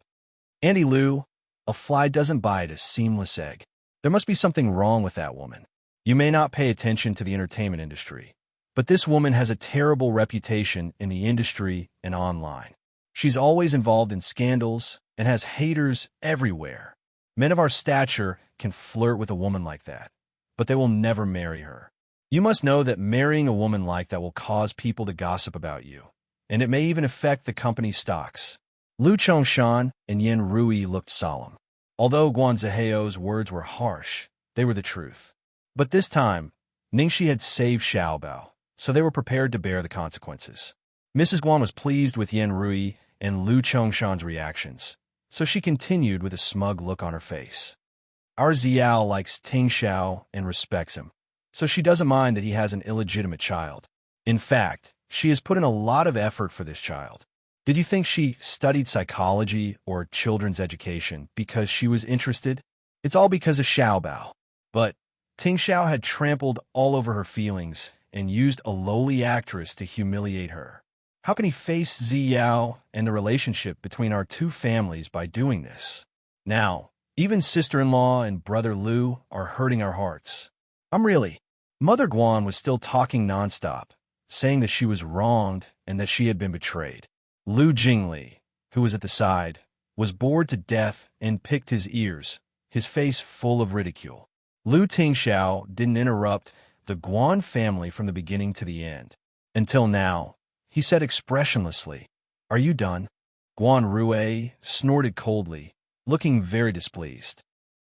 Auntie Lu, a fly doesn't bite a seamless egg. There must be something wrong with that woman. You may not pay attention to the entertainment industry, but this woman has a terrible reputation in the industry and online. She's always involved in scandals and has haters everywhere. Men of our stature can flirt with a woman like that, but they will never marry her. You must know that marrying a woman like that will cause people to gossip about you, and it may even affect the company's stocks. Lu Chongshan and Yin Rui looked solemn. Although Guanziheo's words were harsh, they were the truth. But this time, Ningxi had saved Xiaobao, so they were prepared to bear the consequences. Mrs. Guan was pleased with Yin Rui and Lu Chongshan's reactions, so she continued with a smug look on her face. Our Xiao likes Ting Xiao and respects him, so she doesn't mind that he has an illegitimate child. In fact, she has put in a lot of effort for this child. Did you think she studied psychology or children's education because she was interested? It's all because of Xiaobao. But Ting Xiao had trampled all over her feelings and used a lowly actress to humiliate her. How can he face Ziyao and the relationship between our two families by doing this? Now, even sister-in-law and brother Lu are hurting our hearts. Mother Guan was still talking nonstop, saying that she was wronged and that she had been betrayed. Lu Jingli, who was at the side, was bored to death and picked his ears, his face full of ridicule. Lu Tingxiao didn't interrupt the Guan family from the beginning to the end. Until now, he said expressionlessly, Are you done? Guan Rui snorted coldly, looking very displeased.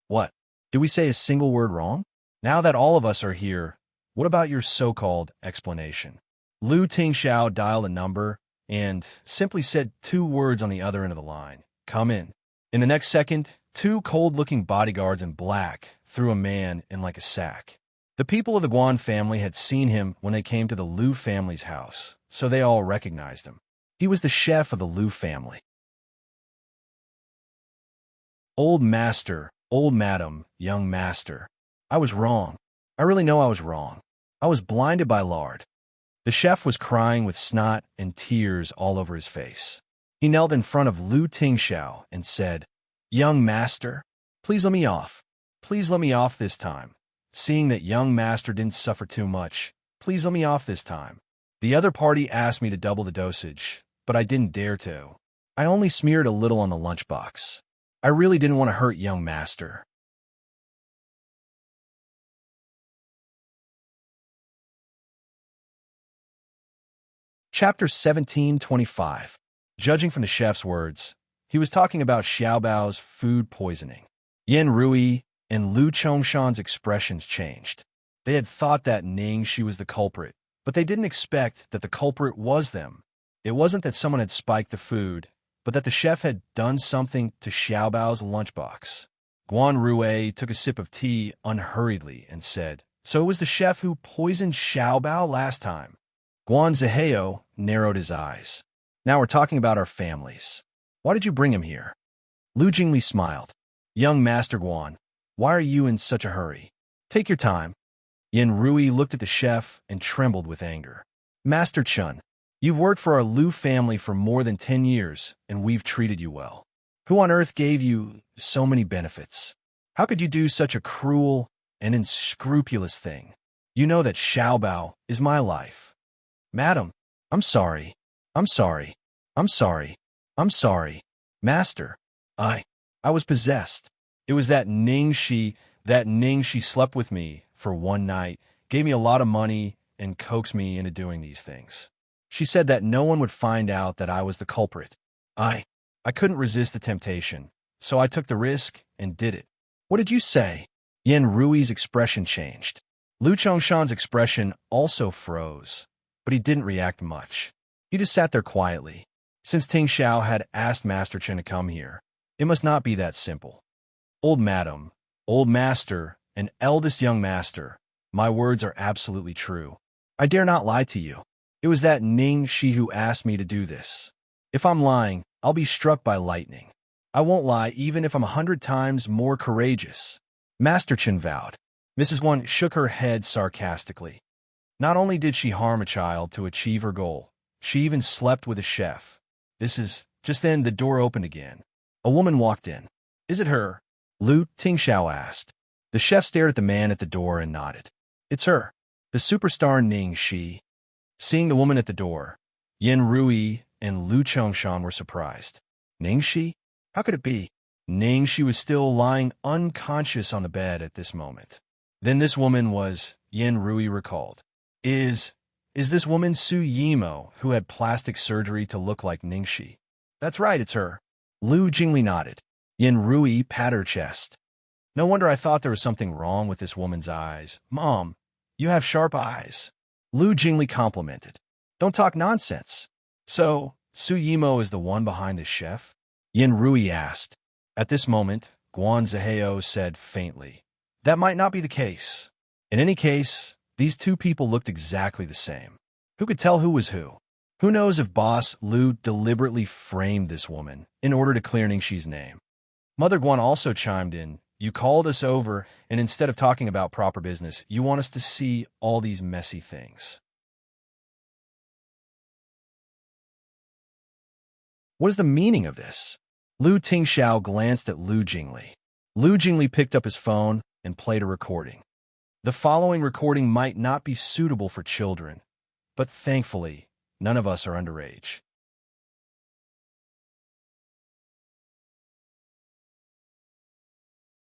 What? Did we say a single word wrong? Now that all of us are here, what about your so-called explanation? Lu Tingxiao dialed a number and simply said 2 words on the other end of the line. Come in. In the next second, 2 cold-looking bodyguards in black threw a man in like a sack. The people of the Guan family had seen him when they came to the Lu family's house, so they all recognized him. He was the chef of the Lu family. Old master, old madam, young master. I was wrong. I really know I was wrong. I was blinded by lard. The chef was crying with snot and tears all over his face. He knelt in front of Lu Tingxiao and said, "Young master, please let me off. Please let me off this time. Seeing that young master didn't suffer too much, please let me off this time. The other party asked me to double the dosage, but I didn't dare to. I only smeared a little on the lunchbox. I really didn't want to hurt young master." Chapter 1725. Judging from the chef's words, he was talking about Xiaobao's food poisoning. Yan Rui and Lu Chongshan's expressions changed. They had thought that Ningxi was the culprit, but they didn't expect that the culprit was them. It wasn't that someone had spiked the food, but that the chef had done something to Xiaobao's lunchbox. Guan Rui took a sip of tea unhurriedly and said, "So it was the chef who poisoned Xiaobao last time." Guan Zihao narrowed his eyes. "Now we're talking about our families. Why did you bring him here?" Lu Jingli smiled. "Young Master Guan, why are you in such a hurry? Take your time." Yan Rui looked at the chef and trembled with anger. "Master Chun, you've worked for our Lu family for more than 10 years, and we've treated you well. Who on earth gave you so many benefits? How could you do such a cruel and unscrupulous thing? You know that Xiaobao is my life." "Madam, I'm sorry. I'm sorry. I'm sorry. I'm sorry. Master, I was possessed. It was that Ningxi slept with me for one night, gave me a lot of money, and coaxed me into doing these things. She said that no one would find out that I was the culprit. I couldn't resist the temptation, so I took the risk and did it." "What did you say?" Yan Rui's expression changed. Lu Chongshan's expression also froze, but he didn't react much. He just sat there quietly. Since Ting Xiao had asked Master Chen to come here, it must not be that simple. "Old madam, old master, and eldest young master, my words are absolutely true. I dare not lie to you. It was that Ningxi who asked me to do this. If I'm lying, I'll be struck by lightning. I won't lie even if I'm 100 times more courageous." Master Chen vowed. Mrs. Wan shook her head sarcastically. Not only did she harm a child to achieve her goal, she even slept with a chef. Just then the door opened again. A woman walked in. "Is it her?" Lu Tingxiao asked. The chef stared at the man at the door and nodded. "It's her, the superstar Ningxi." Seeing the woman at the door, Yan Rui and Lu Chongshan were surprised. Ningxi? How could it be? Ningxi was still lying unconscious on the bed at this moment. Then this woman was, Yan Rui recalled. Is this woman Su Yimo, who had plastic surgery to look like Ningxi? "That's right, it's her." Lu Jingli nodded. Yan Rui patted her chest. "No wonder I thought there was something wrong with this woman's eyes. Mom, you have sharp eyes." Lu Jingli complimented. "Don't talk nonsense." "So, Su Yimo is the one behind the chef?" Yan Rui asked. At this moment, Guan Zihao said faintly, "That might not be the case. In any case, these two people looked exactly the same. Who could tell who was who? Who knows if Boss Lu deliberately framed this woman in order to clear Ningxi's name?" Mother Guan also chimed in. "You called us over, and instead of talking about proper business, you want us to see all these messy things. What is the meaning of this?" Lu Tingxiao glanced at Lu Jingli. Lu Jingli picked up his phone and played a recording. The following recording might not be suitable for children, but thankfully, none of us are underage.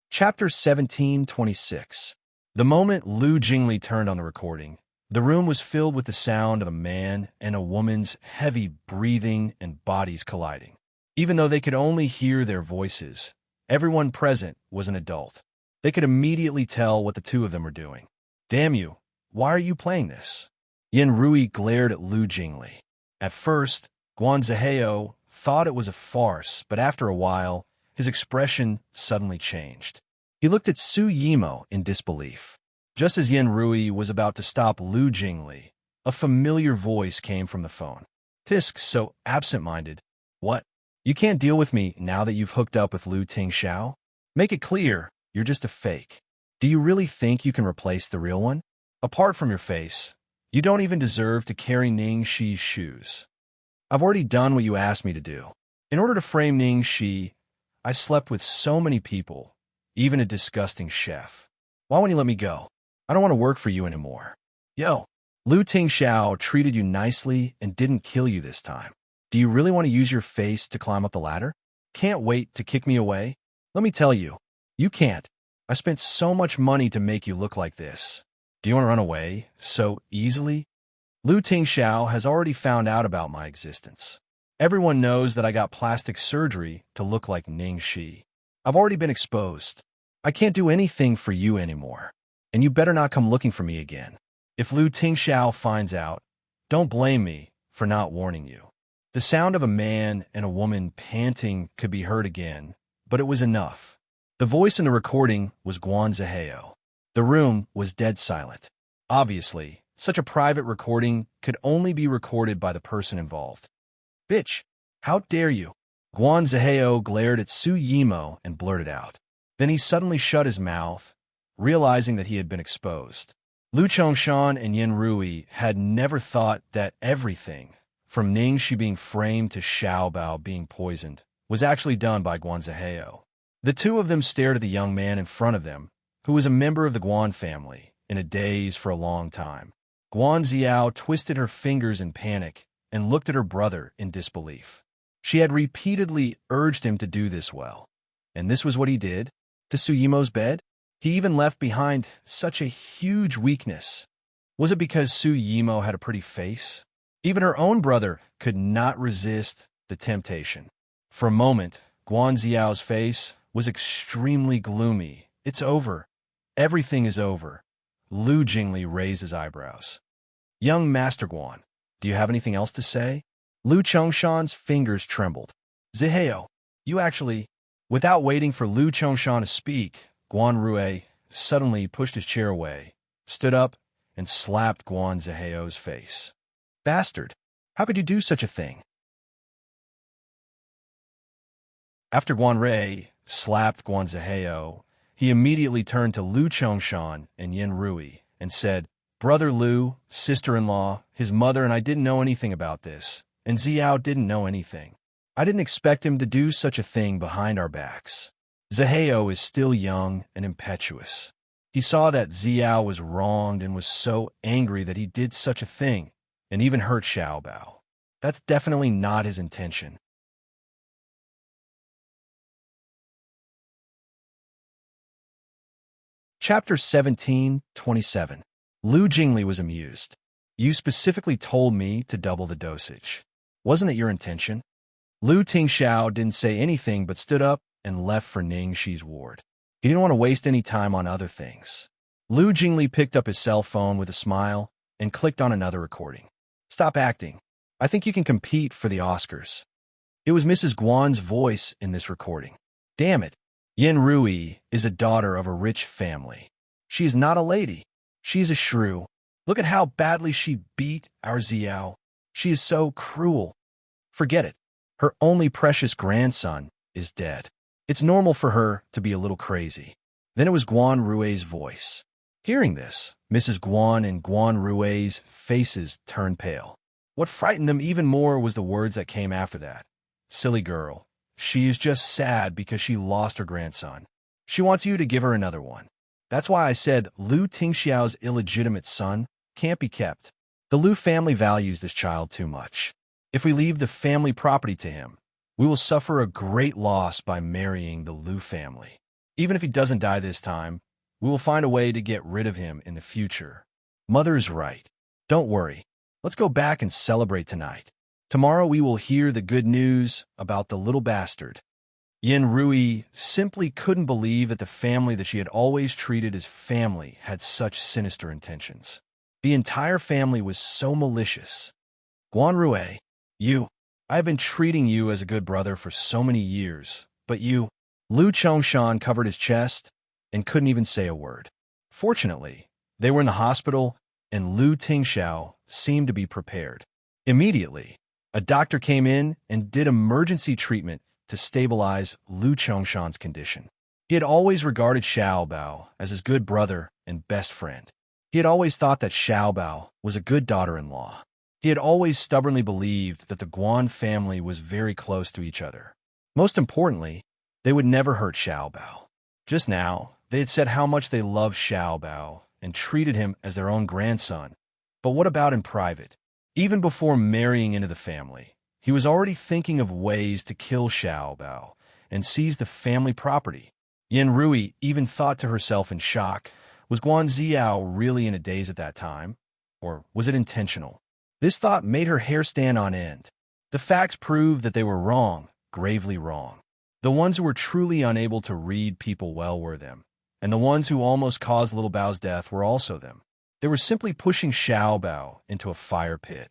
Chapter 1726. The moment Lu Jingli turned on the recording, the room was filled with the sound of a man and a woman's heavy breathing and bodies colliding. Even though they could only hear their voices, Everyone present was an adult. They could immediately tell what the two of them were doing. Damn you, why are you playing this? Yin Rui glared at Lu Jingli. At first, Guan Zihao thought it was a farce, but after a while, his expression suddenly changed. He looked at Su Yimo in disbelief. Just as Yin Rui was about to stop Lu Jingli, a familiar voice came from the phone. Tisk, so absent-minded. What? You can't deal with me now that you've hooked up with Lu Tingxiao? Make it clear, you're just a fake. Do you really think you can replace the real one? Apart from your face, you don't even deserve to carry Ning Shi's shoes. I've already done what you asked me to do. In order to frame Ning Shi, I slept with so many people, even a disgusting chef. Why won't you let me go? I don't want to work for you anymore. Yo, Lu Tingxiao treated you nicely and didn't kill you this time. Do you really want to use your face to climb up the ladder? Can't wait to kick me away? Let me tell you, you can't. I spent so much money to make you look like this. Do you want to run away so easily? Lu Tingxiao has already found out about my existence. Everyone knows that I got plastic surgery to look like Ning Shi. I've already been exposed. I can't do anything for you anymore. And you better not come looking for me again. If Lu Tingxiao finds out, don't blame me for not warning you. The sound of a man and a woman panting could be heard again, but it was enough. The voice in the recording was Guan Zihao. The room was dead silent. Obviously, such a private recording could only be recorded by the person involved. Bitch, how dare you? Guan Zihao glared at Su Yimo and blurted out. Then he suddenly shut his mouth, realizing that he had been exposed. Lu Chongshan and Yin Rui had never thought that everything, from Ning Shi being framed to Xiao Bao being poisoned, was actually done by Guan Zihao. The two of them stared at the young man in front of them, who was a member of the Guan family, in a daze for a long time. Guan Ziao twisted her fingers in panic and looked at her brother in disbelief. She had repeatedly urged him to do this well. And this was what he did? To Su Yimo's bed? He even left behind such a huge weakness. Was it because Su Yimo had a pretty face? Even her own brother could not resist the temptation. For a moment, Guan Ziao's face was extremely gloomy. It's over. Everything is over. Lu Jingli raised his eyebrows. Young Master Guan, do you have anything else to say? Lu Chongshan's fingers trembled. Zihao, you actually... Without waiting for Lu Chongshan to speak, Guan Rui suddenly pushed his chair away, stood up, and slapped Guan Zihao's face. Bastard, how could you do such a thing? After Guan Rui slapped Guan Zihao, he immediately turned to Lu Chongshan and Yin Rui and said, Brother Lu, sister-in-law, his mother and I didn't know anything about this, and Ziao didn't know anything. I didn't expect him to do such a thing behind our backs. Zihao is still young and impetuous. He saw that Ziao was wronged and was so angry that he did such a thing, and even hurt Xiao Bao. That's definitely not his intention. Chapter 17:27. Lu Jingli was amused. You specifically told me to double the dosage. Wasn't it your intention? Lu Tingxiao didn't say anything but stood up and left for Ning Shi's ward. He didn't want to waste any time on other things. Lu Jingli picked up his cell phone with a smile and clicked on another recording. Stop acting. I think you can compete for the Oscars. It was Mrs. Guan's voice in this recording. Damn it. Yin Rui is a daughter of a rich family. She is not a lady. She is a shrew. Look at how badly she beat our Ziao. She is so cruel. Forget it. Her only precious grandson is dead. It's normal for her to be a little crazy. Then it was Guan Rui's voice. Hearing this, Mrs. Guan and Guan Rui's faces turned pale. What frightened them even more was the words that came after that. Silly girl. She is just sad because she lost her grandson. She wants you to give her another one. That's why I said Lu Tingxiao's illegitimate son can't be kept. The Lu family values this child too much. If we leave the family property to him, we will suffer a great loss by marrying the Lu family. Even if he doesn't die this time, we will find a way to get rid of him in the future. Mother is right. Don't worry. Let's go back and celebrate tonight. Tomorrow we will hear the good news about the little bastard. Yin Rui simply couldn't believe that the family that she had always treated as family had such sinister intentions. The entire family was so malicious. Guan Rui, I have been treating you as a good brother for so many years, but you... Lu Chongshan covered his chest and couldn't even say a word. Fortunately, they were in the hospital, and Lu Tingxiao seemed to be prepared. Immediately, a doctor came in and did emergency treatment to stabilize Lu Chongshan's condition. He had always regarded Xiao Bao as his good brother and best friend. He had always thought that Xiao Bao was a good daughter-in-law. He had always stubbornly believed that the Guan family was very close to each other. Most importantly, they would never hurt Xiao Bao. Just now, they had said how much they loved Xiao Bao and treated him as their own grandson. But what about in private? Even before marrying into the family, he was already thinking of ways to kill Xiao Bao and seize the family property. Yin Rui even thought to herself in shock, was Guan Ziao really in a daze at that time? Or was it intentional? This thought made her hair stand on end. The facts proved that they were wrong, gravely wrong. The ones who were truly unable to read people well were them, and the ones who almost caused little Bao's death were also them. They were simply pushing Xiao Bao into a fire pit.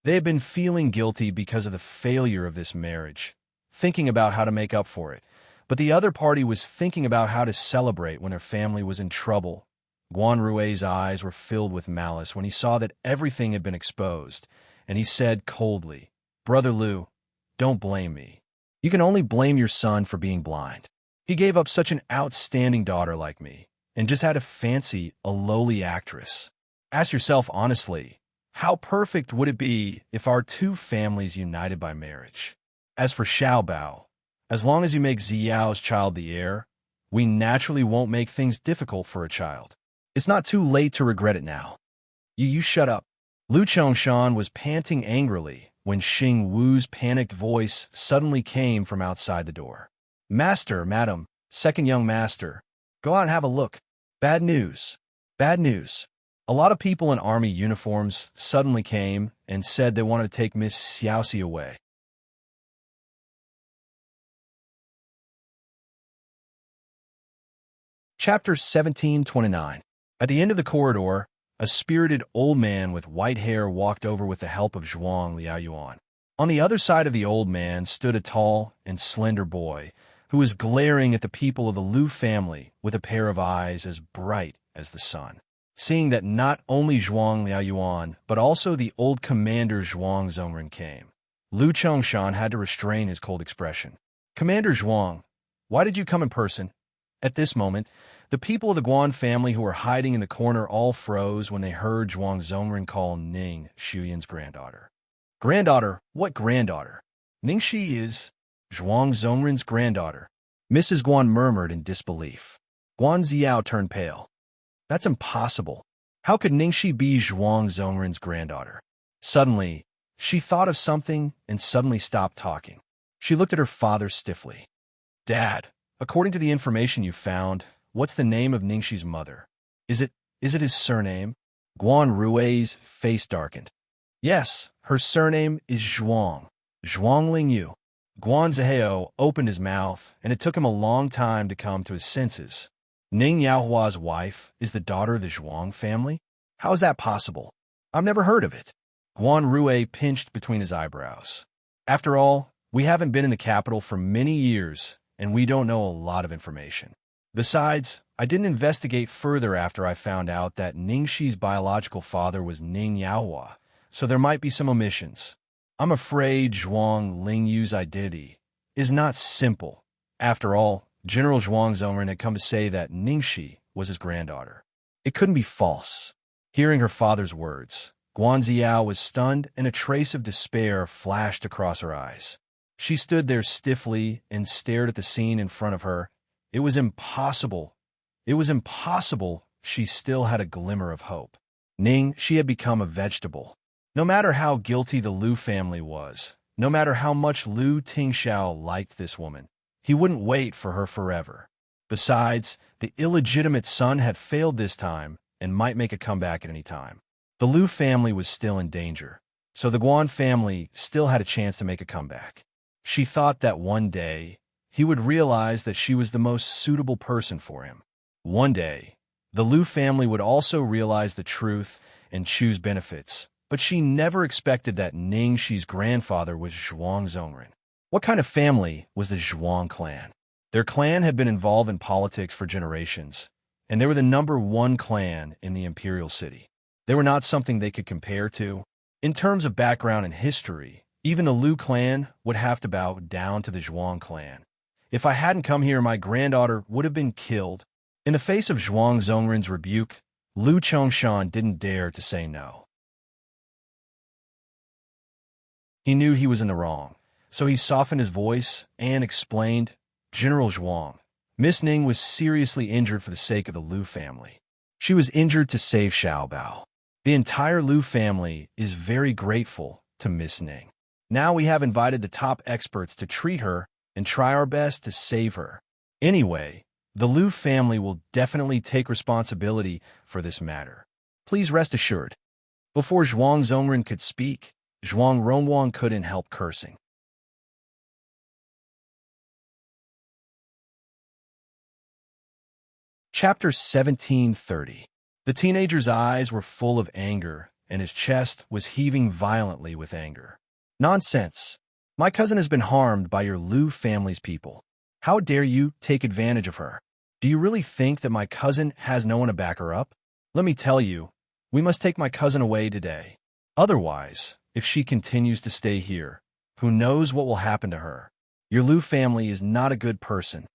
They had been feeling guilty because of the failure of this marriage, thinking about how to make up for it, but the other party was thinking about how to celebrate when their family was in trouble. Guan Rui's eyes were filled with malice when he saw that everything had been exposed, and he said coldly, "Brother Lu, don't blame me. You can only blame your son for being blind. He gave up such an outstanding daughter like me, and just had to fancy a lowly actress. Ask yourself honestly, how perfect would it be if our two families united by marriage? As for Xiao Bao, as long as you make Ziyao's child the heir, we naturally won't make things difficult for a child. It's not too late to regret it now. You shut up." Lu Chongshan was panting angrily when Xing Wu's panicked voice suddenly came from outside the door. "Master, madam, second young master, go out and have a look. Bad news. Bad news." A lot of people in army uniforms suddenly came and said they wanted to take Miss Xiaoxia away. Chapter 1729. At the end of the corridor, a spirited old man with white hair walked over with the help of Zhuang Liaoyuan. On the other side of the old man stood a tall and slender boy who was glaring at the people of the Lu family with a pair of eyes as bright as the sun. Seeing that not only Zhuang Liaoyuan, but also the old commander Zhuang Zongren came, Lu Chongshan had to restrain his cold expression. "Commander Zhuang, why did you come in person?" At this moment, the people of the Guan family who were hiding in the corner all froze when they heard Zhuang Zongren call Ning Shuyan's granddaughter. "Granddaughter? What granddaughter? Ningxi is Zhuang Zongren's granddaughter," Mrs. Guan murmured in disbelief. Guan Ziao turned pale. "That's impossible. How could Ningxi be Zhuang Zongren's granddaughter?" Suddenly, she thought of something and suddenly stopped talking. She looked at her father stiffly. "Dad, according to the information you found, what's the name of Ningxi's mother? Is it his surname?" Guan Rui's face darkened. "Yes, her surname is Zhuang. Zhuang Lingyu." Guan Zihao opened his mouth, and it took him a long time to come to his senses. Ning Yaohua's wife is the daughter of the Zhuang family? How is that possible? I've never heard of it. Guan Rui pinched between his eyebrows. After all, we haven't been in the capital for many years, and we don't know a lot of information. Besides, I didn't investigate further after I found out that Ningxi's biological father was Ning Yaohua, so there might be some omissions. I'm afraid Zhuang Lingyu's identity is not simple. After all, General Zhuang Zongren had come to say that Ningxi was his granddaughter. It couldn't be false. Hearing her father's words, Guan Ziao was stunned and a trace of despair flashed across her eyes. She stood there stiffly and stared at the scene in front of her. It was impossible. It was impossible. She still had a glimmer of hope. Ning, she had become a vegetable. No matter how guilty the Lu family was, no matter how much Lu Tingxiao liked this woman, he wouldn't wait for her forever. Besides, the illegitimate son had failed this time and might make a comeback at any time. The Lu family was still in danger. so the Guan family still had a chance to make a comeback. She thought that one day he would realize that she was the most suitable person for him. One day, the Liu family would also realize the truth and choose benefits, but she never expected that Ningxi's grandfather was Zhuang Zongren. What kind of family was the Zhuang clan? Their clan had been involved in politics for generations, and they were the #1 clan in the imperial city. They were not something they could compare to. In terms of background and history, even the Liu clan would have to bow down to the Zhuang clan. If I hadn't come here, my granddaughter would have been killed. In the face of Zhuang Zongren's rebuke, Liu Chongshan didn't dare to say no. He knew he was in the wrong, so he softened his voice and explained, "General Zhuang, Miss Ning was seriously injured for the sake of the Liu family. She was injured to save Xiaobao. The entire Liu family is very grateful to Miss Ning. Now we have invited the top experts to treat her and try our best to save her. Anyway, the Liu family will definitely take responsibility for this matter. Please rest assured." Before Zhuang Zongren could speak, Zhuang Rongwang couldn't help cursing. Chapter 1730. The teenager's eyes were full of anger, and his chest was heaving violently with anger. "Nonsense! My cousin has been harmed by your Liu family's people. How dare you take advantage of her? Do you really think that my cousin has no one to back her up? Let me tell you, we must take my cousin away today. Otherwise, if she continues to stay here, who knows what will happen to her? Your Liu family is not a good person."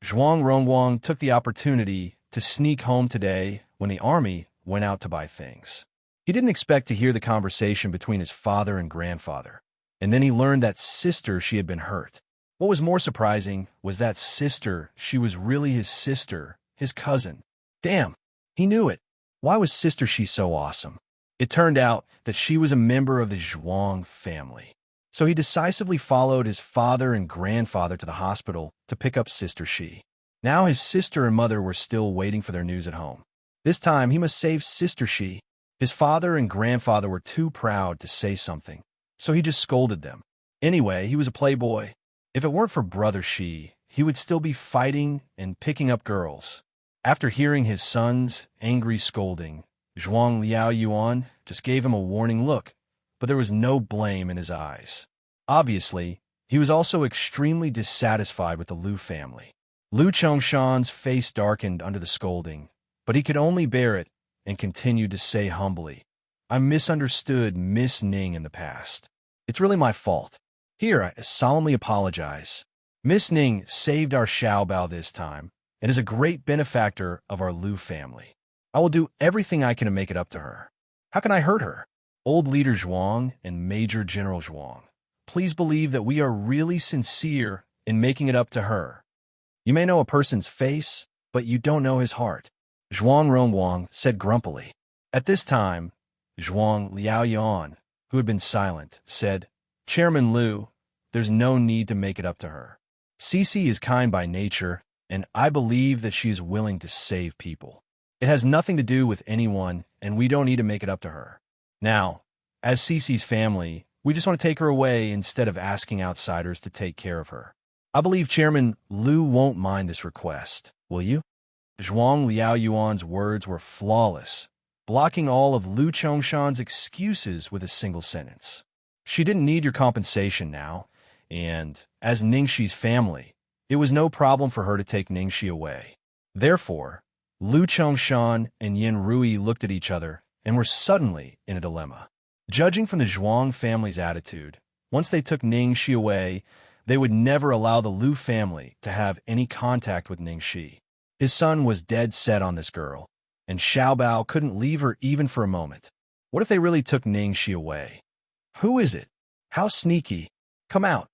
Zhuang Rongwang took the opportunity to sneak home today when the army went out to buy things. He didn't expect to hear the conversation between his father and grandfather, and then he learned that sister she had been hurt. What was more surprising was that sister she was really his sister, his cousin. Damn, he knew it. Why was sister she so awesome? It turned out that she was a member of the Zhuang family. So he decisively followed his father and grandfather to the hospital to pick up Sister Shi. Now his sister and mother were still waiting for their news at home. This time he must save Sister Shi. His father and grandfather were too proud to say something, so he just scolded them. Anyway, he was a playboy. If it weren't for Brother Shi, he would still be fighting and picking up girls. After hearing his son's angry scolding, Zhuang Liaoyuan just gave him a warning look, but there was no blame in his eyes. Obviously, he was also extremely dissatisfied with the Liu family. Liu Chongshan's face darkened under the scolding, but he could only bear it and continued to say humbly, "I misunderstood Miss Ning in the past. It's really my fault. Here, I solemnly apologize. Miss Ning saved our Xiaobao this time and is a great benefactor of our Liu family. I will do everything I can to make it up to her. How can I hurt her? Old Leader Zhuang and Major General Zhuang, please believe that we are really sincere in making it up to her. You may know a person's face, but you don't know his heart," Zhuang Rongwang said grumpily. At this time, Zhuang Liaoyuan, who had been silent, said, "Chairman Liu, there's no need to make it up to her. Cici is kind by nature, and I believe that she is willing to save people. It has nothing to do with anyone, and we don't need to make it up to her. Now, as Cici's family, we just want to take her away instead of asking outsiders to take care of her. I believe Chairman Liu won't mind this request, will you?" Zhuang Liaoyuan's words were flawless, blocking all of Liu Chongshan's excuses with a single sentence. She didn't need your compensation now, and, as Ningxi's family, it was no problem for her to take Ningxi away. Therefore, Liu Chongshan and Yin Rui looked at each other and were suddenly in a dilemma. Judging from the Zhuang family's attitude, once they took Ningxi away, they would never allow the Liu family to have any contact with Ningxi. His son was dead set on this girl, and Xiaobao couldn't leave her even for a moment. What if they really took Ningxi away? Who is it? How sneaky? Come out.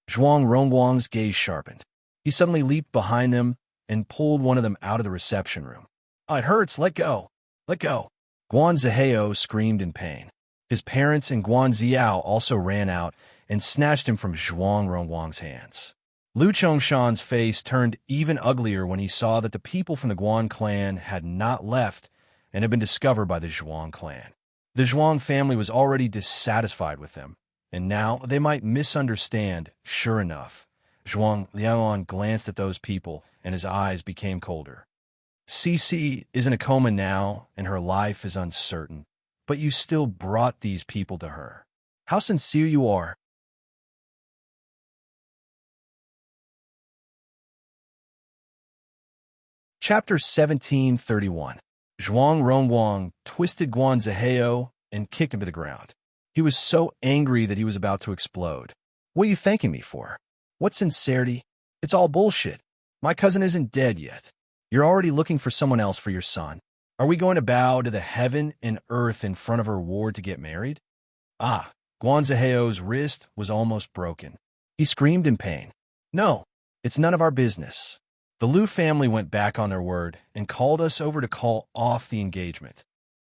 Zhuang Rongwang's gaze sharpened. He suddenly leaped behind them and pulled one of them out of the reception room. "Oh, it hurts. Let go. Let go." Guan Zihao screamed in pain. His parents and Guan Ziao also ran out and snatched him from Zhuang Rongwang's hands. Liu Chongshan's face turned even uglier when he saw that the people from the Guan clan had not left and had been discovered by the Zhuang clan. The Zhuang family was already dissatisfied with them, and now they might misunderstand. Sure enough, Zhuang Liaoan glanced at those people, and his eyes became colder. Cici is in a coma now, and her life is uncertain, but you still brought these people to her. How sincere you are. Chapter 1731. Zhuang Rongwang twisted Guan Zihao and kicked him to the ground. He was so angry that he was about to explode. What are you thanking me for? What sincerity? It's all bullshit. My cousin isn't dead yet. You're already looking for someone else for your son. Are we going to bow to the heaven and earth in front of her ward to get married? Ah, Guan Zihao's wrist was almost broken. He screamed in pain. No, it's none of our business. The Liu family went back on their word and called us over to call off the engagement.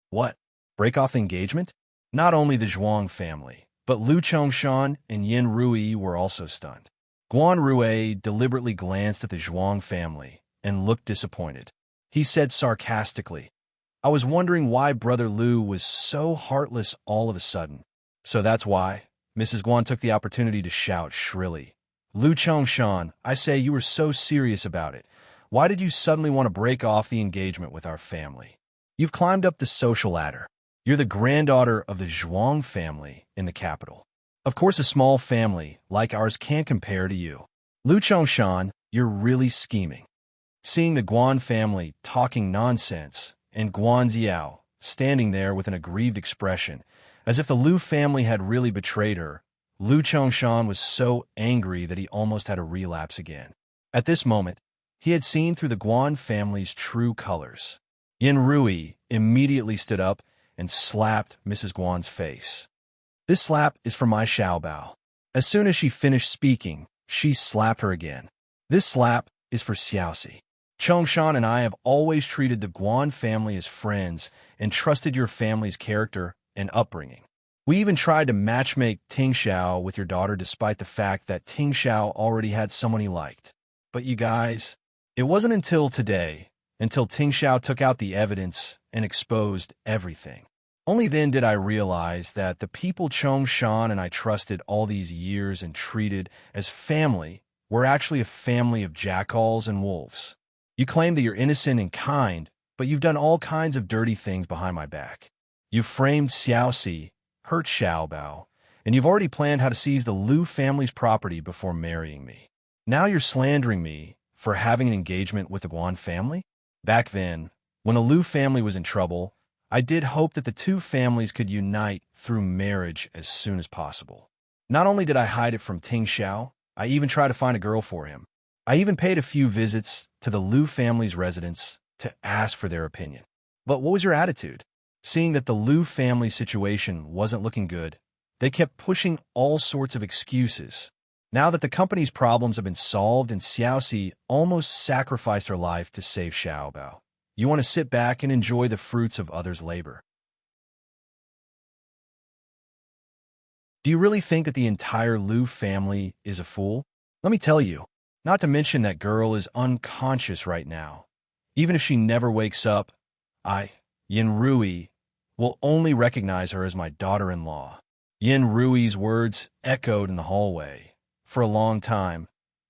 What? Break off the engagement? Not only the Zhuang family, but Liu Chongshan and Yin Rui were also stunned. Guan Rui deliberately glanced at the Zhuang family and looked disappointed. He said sarcastically, I was wondering why Brother Liu was so heartless all of a sudden. So that's why. Mrs. Guan took the opportunity to shout shrilly. Liu Chongshan, I say you were so serious about it. Why did you suddenly want to break off the engagement with our family? You've climbed up the social ladder. You're the granddaughter of the Zhuang family in the capital. Of course, a small family like ours can't compare to you. Liu Chongshan, you're really scheming. Seeing the Guan family talking nonsense and Guan Ziao standing there with an aggrieved expression, as if the Liu family had really betrayed her, Liu Chongshan was so angry that he almost had a relapse again. At this moment, he had seen through the Guan family's true colors. Yin Rui immediately stood up and slapped Mrs. Guan's face. This slap is for my Xiaobao. As soon as she finished speaking, she slapped her again. This slap is for Xiaoxi. Chongshan and I have always treated the Guan family as friends and trusted your family's character and upbringing. We even tried to matchmake Tingxiao with your daughter despite the fact that Tingxiao already had someone he liked. But you guys, it wasn't until today, until Tingxiao took out the evidence and exposed everything. Only then did I realize that the people Chongshan and I trusted all these years and treated as family were actually a family of jackals and wolves. You claim that you're innocent and kind, but you've done all kinds of dirty things behind my back. You've framed Xiaoxi, hurt Xiaobao, and you've already planned how to seize the Liu family's property before marrying me. Now you're slandering me for having an engagement with the Guan family? Back then, when the Liu family was in trouble, I did hope that the two families could unite through marriage as soon as possible. Not only did I hide it from Tingxiao, I even tried to find a girl for him. I even paid a few visits to the Liu family's residence to ask for their opinion. But what was your attitude? Seeing that the Liu family situation wasn't looking good, they kept pushing all sorts of excuses. Now that the company's problems have been solved and Xiaoxi almost sacrificed her life to save Xiaobao, you want to sit back and enjoy the fruits of others' labor. Do you really think that the entire Liu family is a fool? Let me tell you, not to mention that girl is unconscious right now. Even if she never wakes up, Yin Rui, will only recognize her as my daughter-in-law. Yin Rui's words echoed in the hallway. For a long time,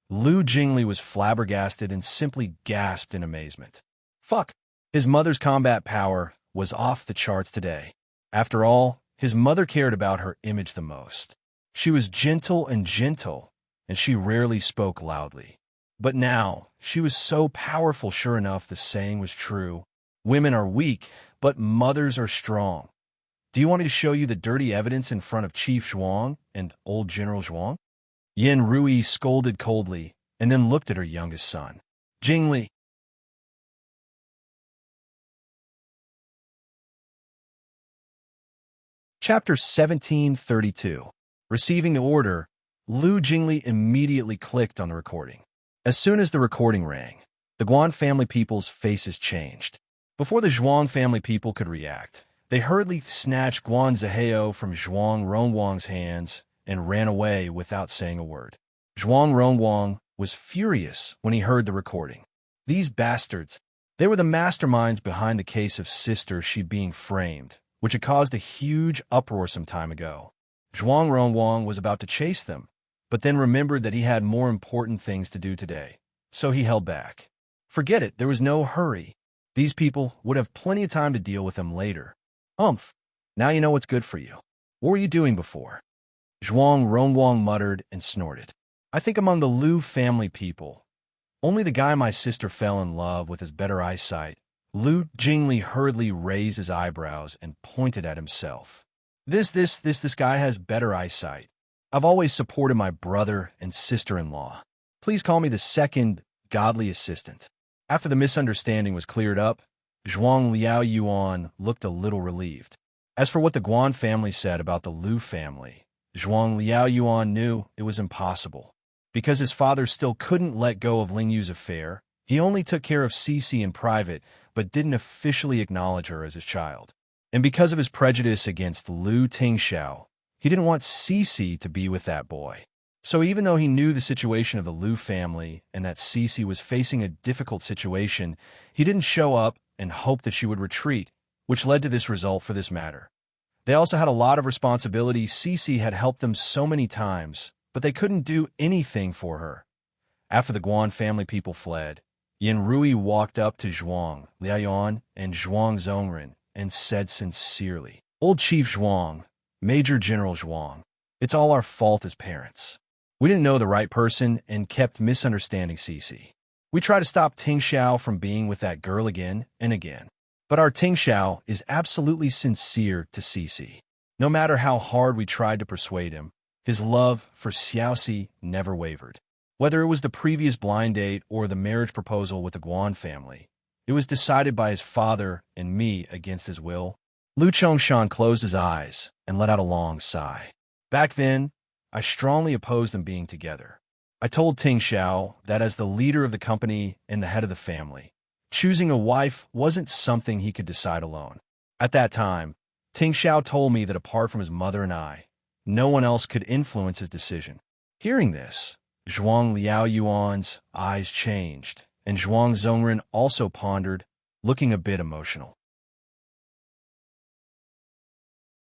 Liu Jingli was flabbergasted and simply gasped in amazement. Fuck! His mother's combat power was off the charts today. After all, his mother cared about her image the most. She was gentle, and she rarely spoke loudly. But now, she was so powerful. Sure enough, the saying was true. Women are weak, but mothers are strong. Do you want me to show you the dirty evidence in front of Chief Zhuang and old General Zhuang? Yin Rui scolded coldly, and then looked at her youngest son. Jingli. Chapter 1732. Receiving the order, Liu Jingli immediately clicked on the recording. As soon as the recording rang, the Guan family people's faces changed. Before the Zhuang family people could react, they hurriedly snatched Guan Zihao from Zhuang Rongwang's hands and ran away without saying a word. Zhuang Rongwang was furious when he heard the recording. These bastards, They were the masterminds behind the case of Sister Shi being framed, which had caused a huge uproar some time ago. Zhuang Ronguang was about to chase them, but then remembered that he had more important things to do today, so he held back. Forget it, there was no hurry. These people would have plenty of time to deal with them later. Now you know what's good for you. What were you doing before? Zhuang Ronguang muttered and snorted. I think among the Lu family people, only the guy my sister fell in love with has better eyesight. Lu Jingli hurriedly raised his eyebrows and pointed at himself. This guy has better eyesight. I've always supported my brother and sister-in-law. Please call me the second godly assistant. After the misunderstanding was cleared up, Zhuang Liaoyuan looked a little relieved. As for what the Guan family said about the Lu family, Zhuang Liaoyuan knew it was impossible. Because his father still couldn't let go of Ling Yu's affair, he only took care of Cici in private, but didn't officially acknowledge her as his child. And because of his prejudice against Lu Tingxiao, he didn't want Cici to be with that boy. So even though he knew the situation of the Lu family and that Cici was facing a difficult situation, he didn't show up and hoped that she would retreat, which led to this result for this matter. They also had a lot of responsibility. Cici had helped them so many times, but they couldn't do anything for her. After the Guan family people fled, Yin Rui walked up to Zhuang Liaoyuan and Zhuang Zongren and said sincerely, Old Chief Zhuang, Major General Zhuang, it's all our fault as parents. We didn't know the right person and kept misunderstanding Cici. We tried to stop Tingxiao from being with that girl again and again. But our Tingxiao is absolutely sincere to Cici. No matter how hard we tried to persuade him, his love for Xiaoxi never wavered. Whether it was the previous blind date or the marriage proposal with the Guan family, it was decided by his father and me against his will. Lu Chongshan closed his eyes and let out a long sigh. Back then, I strongly opposed them being together. I told Tingxiao that as the leader of the company and the head of the family, choosing a wife wasn't something he could decide alone. At that time, Tingxiao told me that apart from his mother and I, no one else could influence his decision. Hearing this, Zhuang Liaoyuan's eyes changed, and Zhuang Zongren also pondered, looking a bit emotional.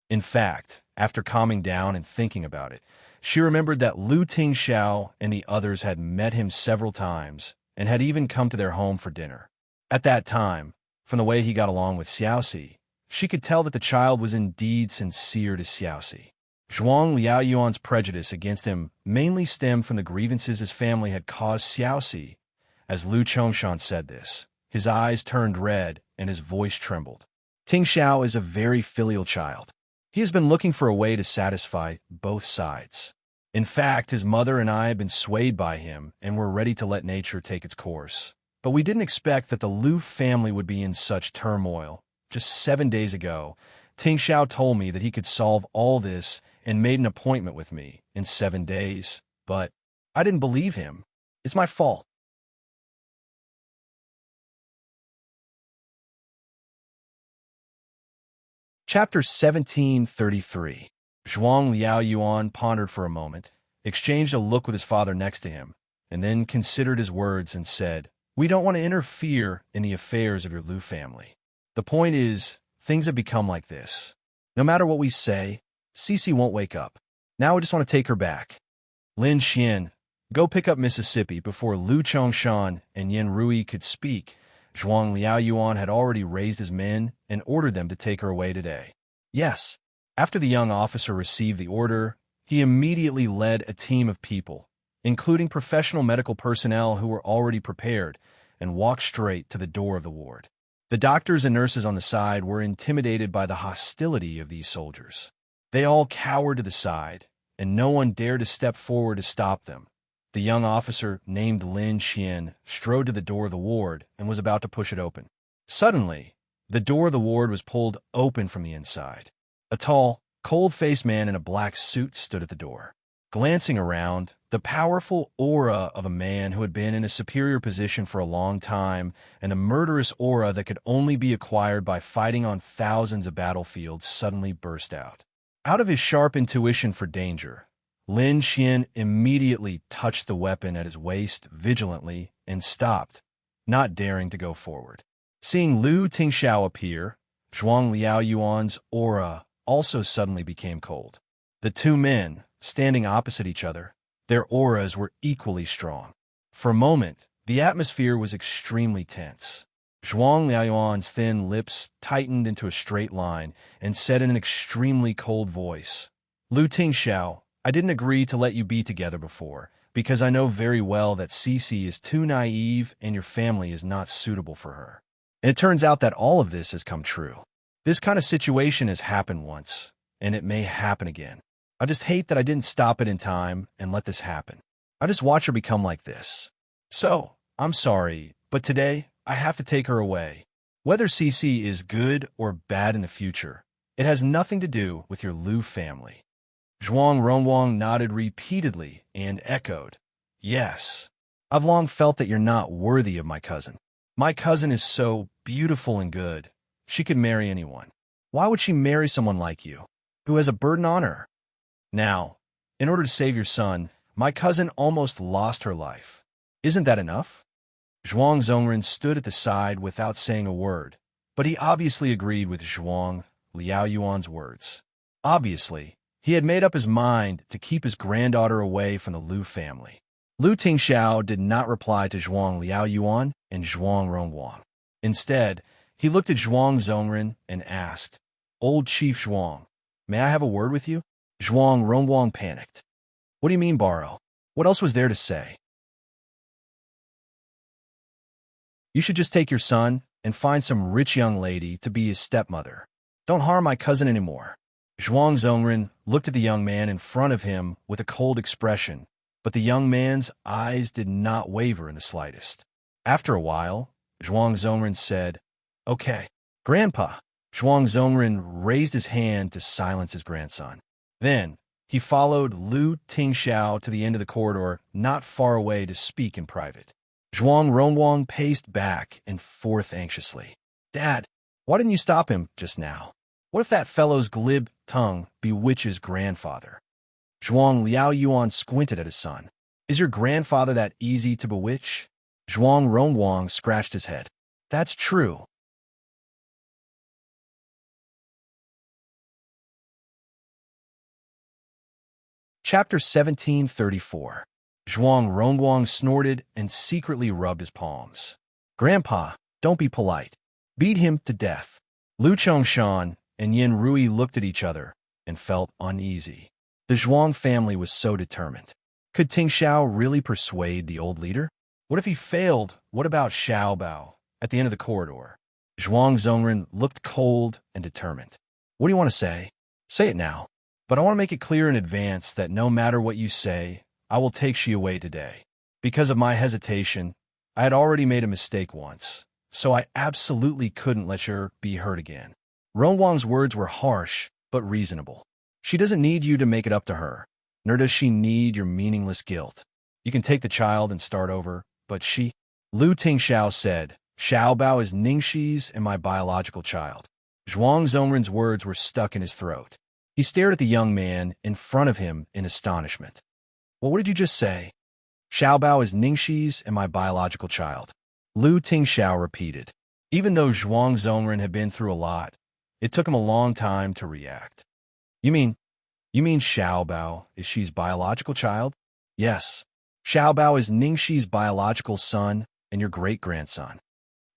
In fact, after calming down and thinking about it, she remembered that Lu Tingxiao and the others had met him several times and had even come to their home for dinner. At that time, from the way he got along with Xiaoxi, she could tell that the child was indeed sincere to Xiaoxi. Zhuang Liaoyuan's prejudice against him mainly stemmed from the grievances his family had caused Xiaoxi. As Lu Chongshan said this, his eyes turned red and his voice trembled. Tingxiao is a very filial child. He has been looking for a way to satisfy both sides. In fact, his mother and I had been swayed by him and were ready to let nature take its course. But we didn't expect that the Lu family would be in such turmoil. Just 7 days ago, Tingxiao told me that he could solve all this and made an appointment with me in 7 days. But I didn't believe him. It's my fault. Chapter 1733. Zhuang Liaoyuan pondered for a moment, exchanged a look with his father next to him, and then considered his words and said, We don't want to interfere in the affairs of your Lu family. The point is, things have become like this. No matter what we say, Cici won't wake up. Now we just want to take her back. Lin Xian, go pick up Mississippi. Before Lu Chongshan and Yin Rui could speak, Zhuang Liaoyuan had already raised his men and ordered them to take her away today. Yes. After the young officer received the order, he immediately led a team of people, including professional medical personnel who were already prepared, and walked straight to the door of the ward. The doctors and nurses on the side were intimidated by the hostility of these soldiers. They all cowered to the side, and no one dared to step forward to stop them. The young officer, named Lin Xian, strode to the door of the ward and was about to push it open. Suddenly, the door of the ward was pulled open from the inside. A tall, cold-faced man in a black suit stood at the door. Glancing around, the powerful aura of a man who had been in a superior position for a long time and a murderous aura that could only be acquired by fighting on thousands of battlefields suddenly burst out. Out of his sharp intuition for danger, Lin Xian immediately touched the weapon at his waist vigilantly and stopped, not daring to go forward. Seeing Lu Tingxiao appear, Zhuang Liaoyuan's aura also suddenly became cold. The two men, standing opposite each other, their auras were equally strong. For a moment, the atmosphere was extremely tense. Zhuang Liaoyuan's thin lips tightened into a straight line and said in an extremely cold voice, "Lu Tingxiao, I didn't agree to let you be together before, because I know very well that Cece is too naive and your family is not suitable for her. And it turns out that all of this has come true. This kind of situation has happened once, and it may happen again. I just hate that I didn't stop it in time and let this happen. I just watch her become like this. So, I'm sorry, but today, I have to take her away. Whether Cece is good or bad in the future, it has nothing to do with your Lu family." Zhuang Ronguang nodded repeatedly and echoed, "Yes. I've long felt that you're not worthy of my cousin. My cousin is so beautiful and good. She could marry anyone. Why would she marry someone like you, who has a burden on her? Now, in order to save your son, my cousin almost lost her life. Isn't that enough?" Zhuang Zongren stood at the side without saying a word, but he obviously agreed with Zhuang Liaoyuan's words. Obviously, he had made up his mind to keep his granddaughter away from the Lu family. Lu Tingxiao did not reply to Zhuang Liaoyuan and Zhuang Ronguang. Instead, he looked at Zhuang Zongren and asked, "Old Chief Zhuang, may I have a word with you?" Zhuang Ronguang panicked. "What do you mean, borrow? What else was there to say? You should just take your son and find some rich young lady to be his stepmother. Don't harm my cousin anymore." Zhuang Zongren looked at the young man in front of him with a cold expression, but the young man's eyes did not waver in the slightest. After a while, Zhuang Zongren said, "Okay, Grandpa." Zhuang Zongren raised his hand to silence his grandson. Then, he followed Lu Tingxiao to the end of the corridor, not far away, to speak in private. Zhuang Ronguang paced back and forth anxiously. "Dad, why didn't you stop him just now? What if that fellow's glib tongue bewitches grandfather?" Zhuang Liaoyuan squinted at his son. "Is your grandfather that easy to bewitch?" Zhuang Ronguang scratched his head. "That's true." Chapter 1734. Zhuang Ronguang snorted and secretly rubbed his palms. "Grandpa, don't be polite. Beat him to death." Lu Chongshan and Yin Rui looked at each other and felt uneasy. The Zhuang family was so determined. Could Tingxiao really persuade the old leader? What if he failed? What about Xiao Bao at the end of the corridor? Zhuang Zongren looked cold and determined. "What do you want to say? Say it now. But I want to make it clear in advance that no matter what you say, I will take she away today. Because of my hesitation, I had already made a mistake once, so I absolutely couldn't let her be hurt again." Ronguang's words were harsh, but reasonable. "She doesn't need you to make it up to her, nor does she need your meaningless guilt. You can take the child and start over, but she..." Lu Tingxiao said, "Xiao Bao is Ningxi's and my biological child." Zhuang Zongren's words were stuck in his throat. He stared at the young man in front of him in astonishment. "Well, what did you just say?" "Xiao Bao is Ningxi's and my biological child," Lu Tingxiao repeated. Even though Zhuang Zongren had been through a lot, it took him a long time to react. You mean Xiao Bao is Xi's biological child?" "Yes. Xiao Bao is Ningxi's biological son and your great-grandson,"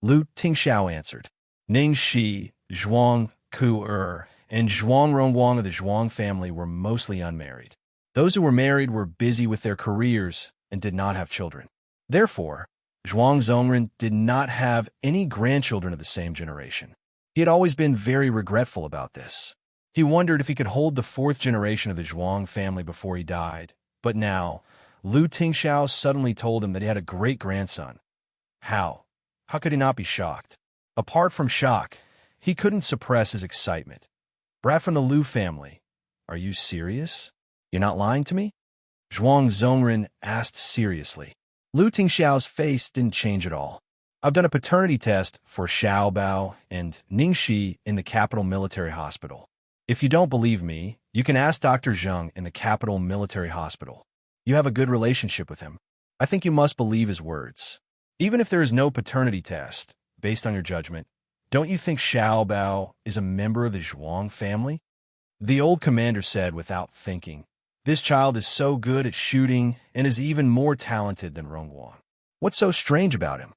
Lu Tingxiao answered. Ningxi, Zhuang Ku-er, and Zhuang Ronguang of the Zhuang family were mostly unmarried. Those who were married were busy with their careers and did not have children. Therefore, Zhuang Zongren did not have any grandchildren of the same generation. He had always been very regretful about this. He wondered if he could hold the fourth generation of the Zhuang family before he died, but now, Lu Tingxiao suddenly told him that he had a great-grandson. How? How could he not be shocked? Apart from shock, he couldn't suppress his excitement. "Brat from the Lu family. Are you serious? You're not lying to me?" Zhuang Zongren asked seriously. Lu Tingxiao's face didn't change at all. "I've done a paternity test for Xiao Bao and Ningxi in the Capital Military Hospital. If you don't believe me, you can ask Dr. Zheng in the Capital Military Hospital. You have a good relationship with him. I think you must believe his words. Even if there is no paternity test, based on your judgment, don't you think Xiao Bao is a member of the Zhuang family? The old commander said without thinking, this child is so good at shooting and is even more talented than Rongguang. What's so strange about him?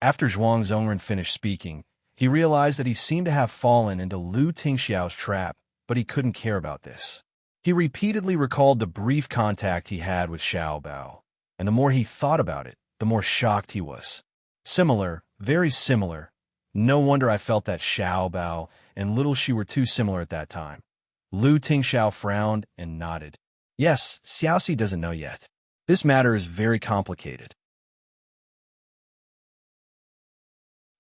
After Zhuang Zongren finished speaking, he realized that he seemed to have fallen into Lu Tingxiao's trap, but he couldn't care about this. He repeatedly recalled the brief contact he had with Xiao Bao, and the more he thought about it, the more shocked he was. Similar, very similar. No wonder I felt that Xiao Bao and little Shi were too similar at that time. Lu Tingxiao frowned and nodded. Yes, Xiaoxi doesn't know yet. This matter is very complicated.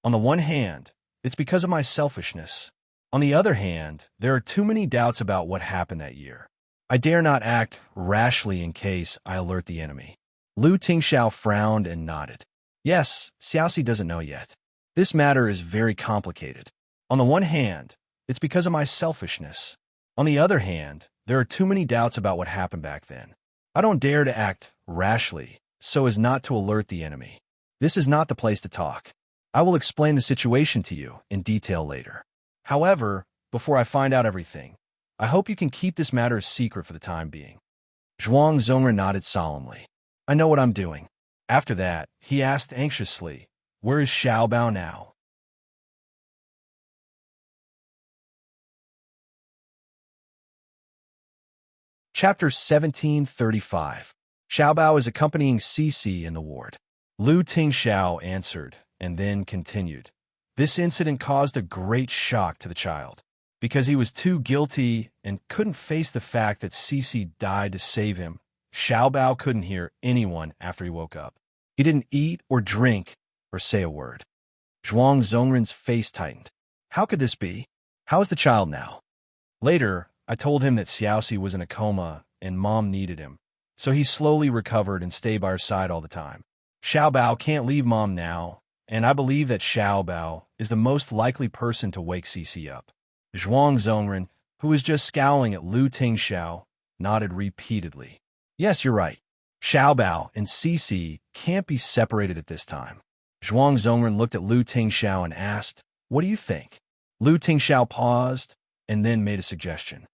On the one hand, it's because of my selfishness. On the other hand, there are too many doubts about what happened that year. I dare not act rashly in case I alert the enemy. Lu Tingxiao frowned and nodded. Yes, Xiaoxi doesn't know yet. This matter is very complicated. On the one hand, it's because of my selfishness. On the other hand, there are too many doubts about what happened back then. I don't dare to act rashly so as not to alert the enemy. This is not the place to talk. I will explain the situation to you in detail later. However, before I find out everything, I hope you can keep this matter a secret for the time being. Zhuang Zongren nodded solemnly. I know what I'm doing. After that, he asked anxiously, where is Xiao Bao now? Chapter 1735. Xiao Bao is accompanying Cici in the ward. Lu Tingxiao answered, and then continued. This incident caused a great shock to the child, because he was too guilty and couldn't face the fact that Cici died to save him. Xiao Bao couldn't hear anyone after he woke up. He didn't eat or drink or say a word. Zhuang Zongren's face tightened. How could this be? How is the child now? Later, I told him that Xiaoxi was in a coma and Mom needed him, so he slowly recovered and stayed by her side all the time. Xiao Bao can't leave Mom now, and I believe that Xiao Bao is the most likely person to wake Cici up. Zhuang Zongren, who was just scowling at Lu Tingxiao, nodded repeatedly. Yes, you're right. Xiao Bao and Cici can't be separated at this time. Zhuang Zongren looked at Lu Tingxiao and asked, what do you think? Lu Tingxiao paused and then made a suggestion.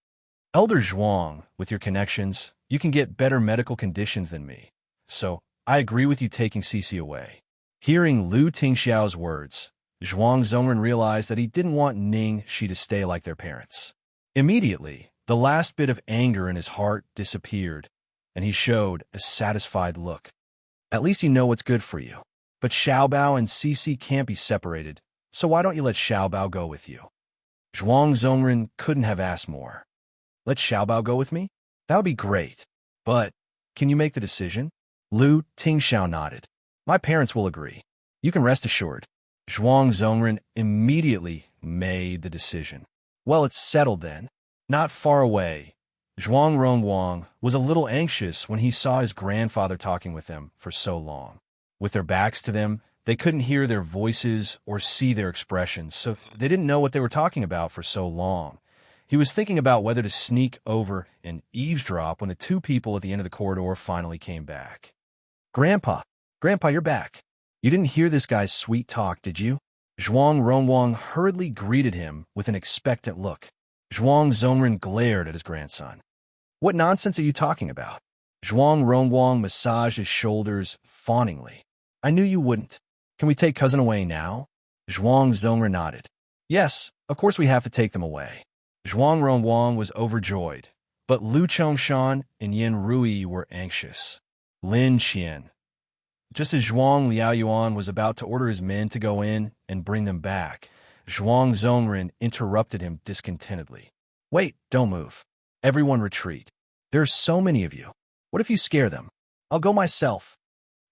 Elder Zhuang, with your connections, you can get better medical conditions than me. So, I agree with you taking Cici away. Hearing Lu Tingxiao's words, Zhuang Zongren realized that he didn't want Ning Shi to stay like their parents. Immediately, the last bit of anger in his heart disappeared, and he showed a satisfied look. At least you know what's good for you. But Xiao Bao and Cici can't be separated, so why don't you let Xiao Bao go with you? Zhuang Zongren couldn't have asked more. Let Xiao Bao go with me? That would be great. But, can you make the decision? Lu Tingxiao nodded. My parents will agree. You can rest assured. Zhuang Zongren immediately made the decision. Well, it's settled then. Not far away, Zhuang Rongguang was a little anxious when he saw his grandfather talking with them for so long. With their backs to them, they couldn't hear their voices or see their expressions, so they didn't know what they were talking about for so long. He was thinking about whether to sneak over and eavesdrop when the two people at the end of the corridor finally came back. Grandpa, you're back. You didn't hear this guy's sweet talk, did you? Zhuang Rongguang hurriedly greeted him with an expectant look. Zhuang Zongren glared at his grandson. What nonsense are you talking about? Zhuang Rongguang massaged his shoulders fawningly. I knew you wouldn't. Can we take cousin away now? Zhuang Zongren nodded. Yes, of course we have to take them away. Zhuang Rongguang was overjoyed, but Lu Chongshan and Yin Rui were anxious. Lin Qian. Just as Zhuang Liaoyuan was about to order his men to go in and bring them back, Zhuang Zongren interrupted him discontentedly. Wait, don't move. Everyone retreat. There are so many of you. What if you scare them? I'll go myself.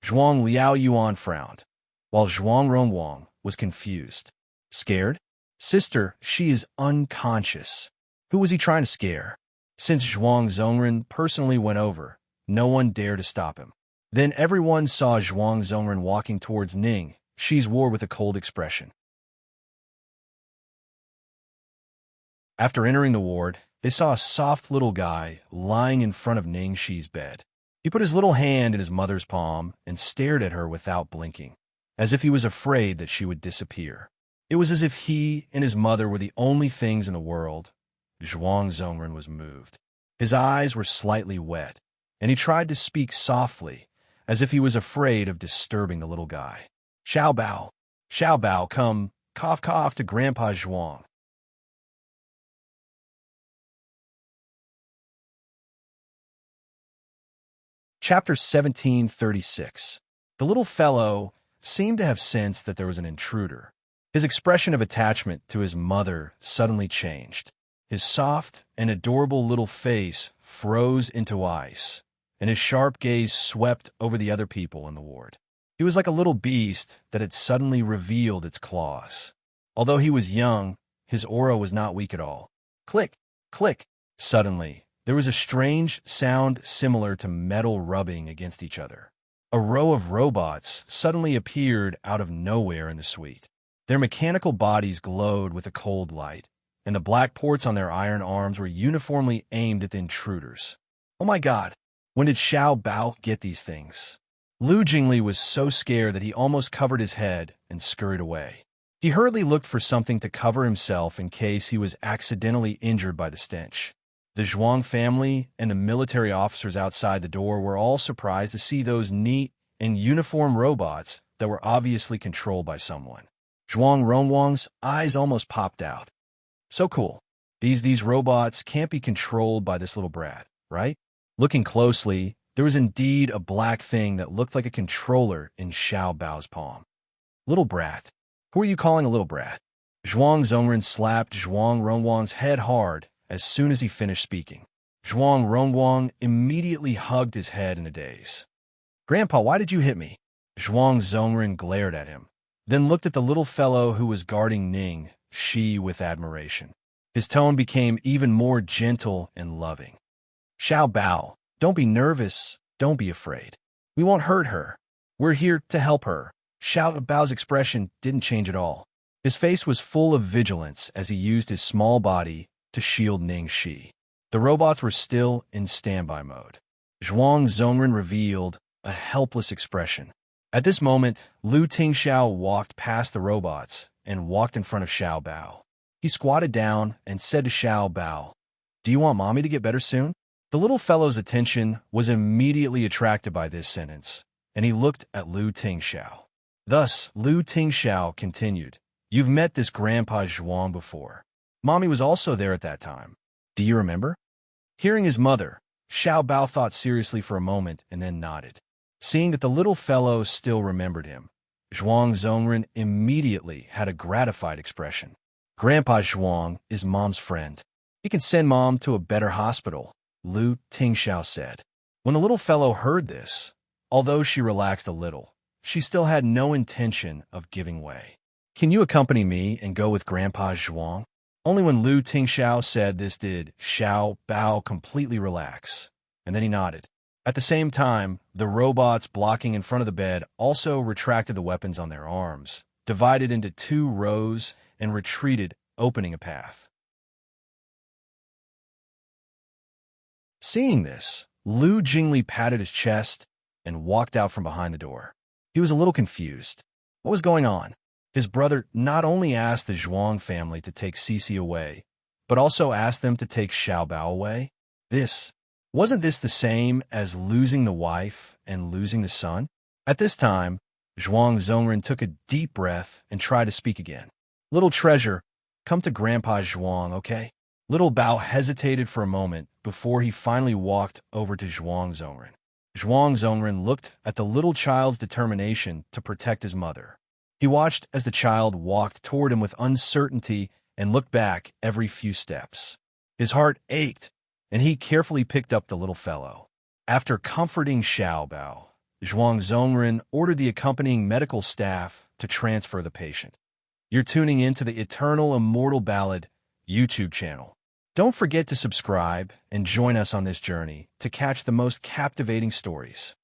Zhuang Liaoyuan frowned, while Zhuang Rongguang was confused. Scared? Sister, she is unconscious. Who was he trying to scare? Since Zhuang Zongren personally went over, no one dared to stop him. Then everyone saw Zhuang Zongren walking towards Ning Shi's ward with a cold expression. After entering the ward, they saw a soft little guy lying in front of Ning Shi's bed. He put his little hand in his mother's palm and stared at her without blinking. as if he was afraid that she would disappear. It was as if he and his mother were the only things in the world. Zhuang Zongren was moved. His eyes were slightly wet, and he tried to speak softly, as if he was afraid of disturbing the little guy. Xiao Bao, come, cough cough to Grandpa Zhuang. Chapter 1736. The little fellow seemed to have sensed that there was an intruder. His expression of attachment to his mother suddenly changed. His soft and adorable little face froze into ice, and his sharp gaze swept over the other people in the ward. He was like a little beast that had suddenly revealed its claws. Although he was young, his aura was not weak at all. Click, click. Suddenly, there was a strange sound similar to metal rubbing against each other. A row of robots suddenly appeared out of nowhere in the suite. Their mechanical bodies glowed with a cold light, and the black ports on their iron arms were uniformly aimed at the intruders. Oh my God, when did Xiao Bao get these things? Lu Jingli was so scared that he almost covered his head and scurried away. He hurriedly looked for something to cover himself in case he was accidentally injured by the stench. The Zhuang family and the military officers outside the door were all surprised to see those neat and uniform robots that were obviously controlled by someone. Zhuang Ronguang's eyes almost popped out. So cool. These robots can't be controlled by this little brat, right? Looking closely, there was indeed a black thing that looked like a controller in Xiao Bao's palm. Little brat. Who are you calling a little brat? Zhuang Zongren slapped Zhuang Ronguang's head hard as soon as he finished speaking. Zhuang Ronguang immediately hugged his head in a daze. Grandpa, why did you hit me? Zhuang Zongren glared at him, then looked at the little fellow who was guarding Ning Shi with admiration. His tone became even more gentle and loving. Xiao Bao, don't be nervous, don't be afraid. We won't hurt her. We're here to help her. Xiao Bao's expression didn't change at all. His face was full of vigilance as he used his small body to shield Ning Shi. The robots were still in standby mode. Zhuang Zongren revealed a helpless expression. At this moment, Lu Tingxiao walked past the robots and walked in front of Xiao Bao. He squatted down and said to Xiao Bao, "Do you want mommy to get better soon?" The little fellow's attention was immediately attracted by this sentence, and he looked at Lu Tingxiao. Thus, Lu Tingxiao continued, "You've met this Grandpa Zhuang before. Mommy was also there at that time. Do you remember?" Hearing his mother, Xiao Bao thought seriously for a moment and then nodded. Seeing that the little fellow still remembered him, Zhuang Zongren immediately had a gratified expression. Grandpa Zhuang is Mom's friend. He can send Mom to a better hospital, Lu Tingxiao said. When the little fellow heard this, although she relaxed a little, she still had no intention of giving way. Can you accompany me and go with Grandpa Zhuang? Only when Lu Tingxiao said this did Xiao Bao completely relax, and then he nodded. At the same time, the robots blocking in front of the bed also retracted the weapons on their arms, divided into two rows, and retreated, opening a path. Seeing this, Lu Jingli patted his chest and walked out from behind the door. He was a little confused. What was going on? His brother not only asked the Zhuang family to take Cici away, but also asked them to take Xiao Bao away? Wasn't this the same as losing the wife and losing the son? At this time, Zhuang Zongren took a deep breath and tried to speak again. Little treasure, come to Grandpa Zhuang, okay? Little Bao hesitated for a moment before he finally walked over to Zhuang Zongren. Zhuang Zongren looked at the little child's determination to protect his mother. He watched as the child walked toward him with uncertainty and looked back every few steps. His heart ached, and he carefully picked up the little fellow. After comforting Xiao Bao, Zhuang Zongren ordered the accompanying medical staff to transfer the patient. You're tuning in to the Eternal Immortal Ballad YouTube channel. Don't forget to subscribe and join us on this journey to catch the most captivating stories.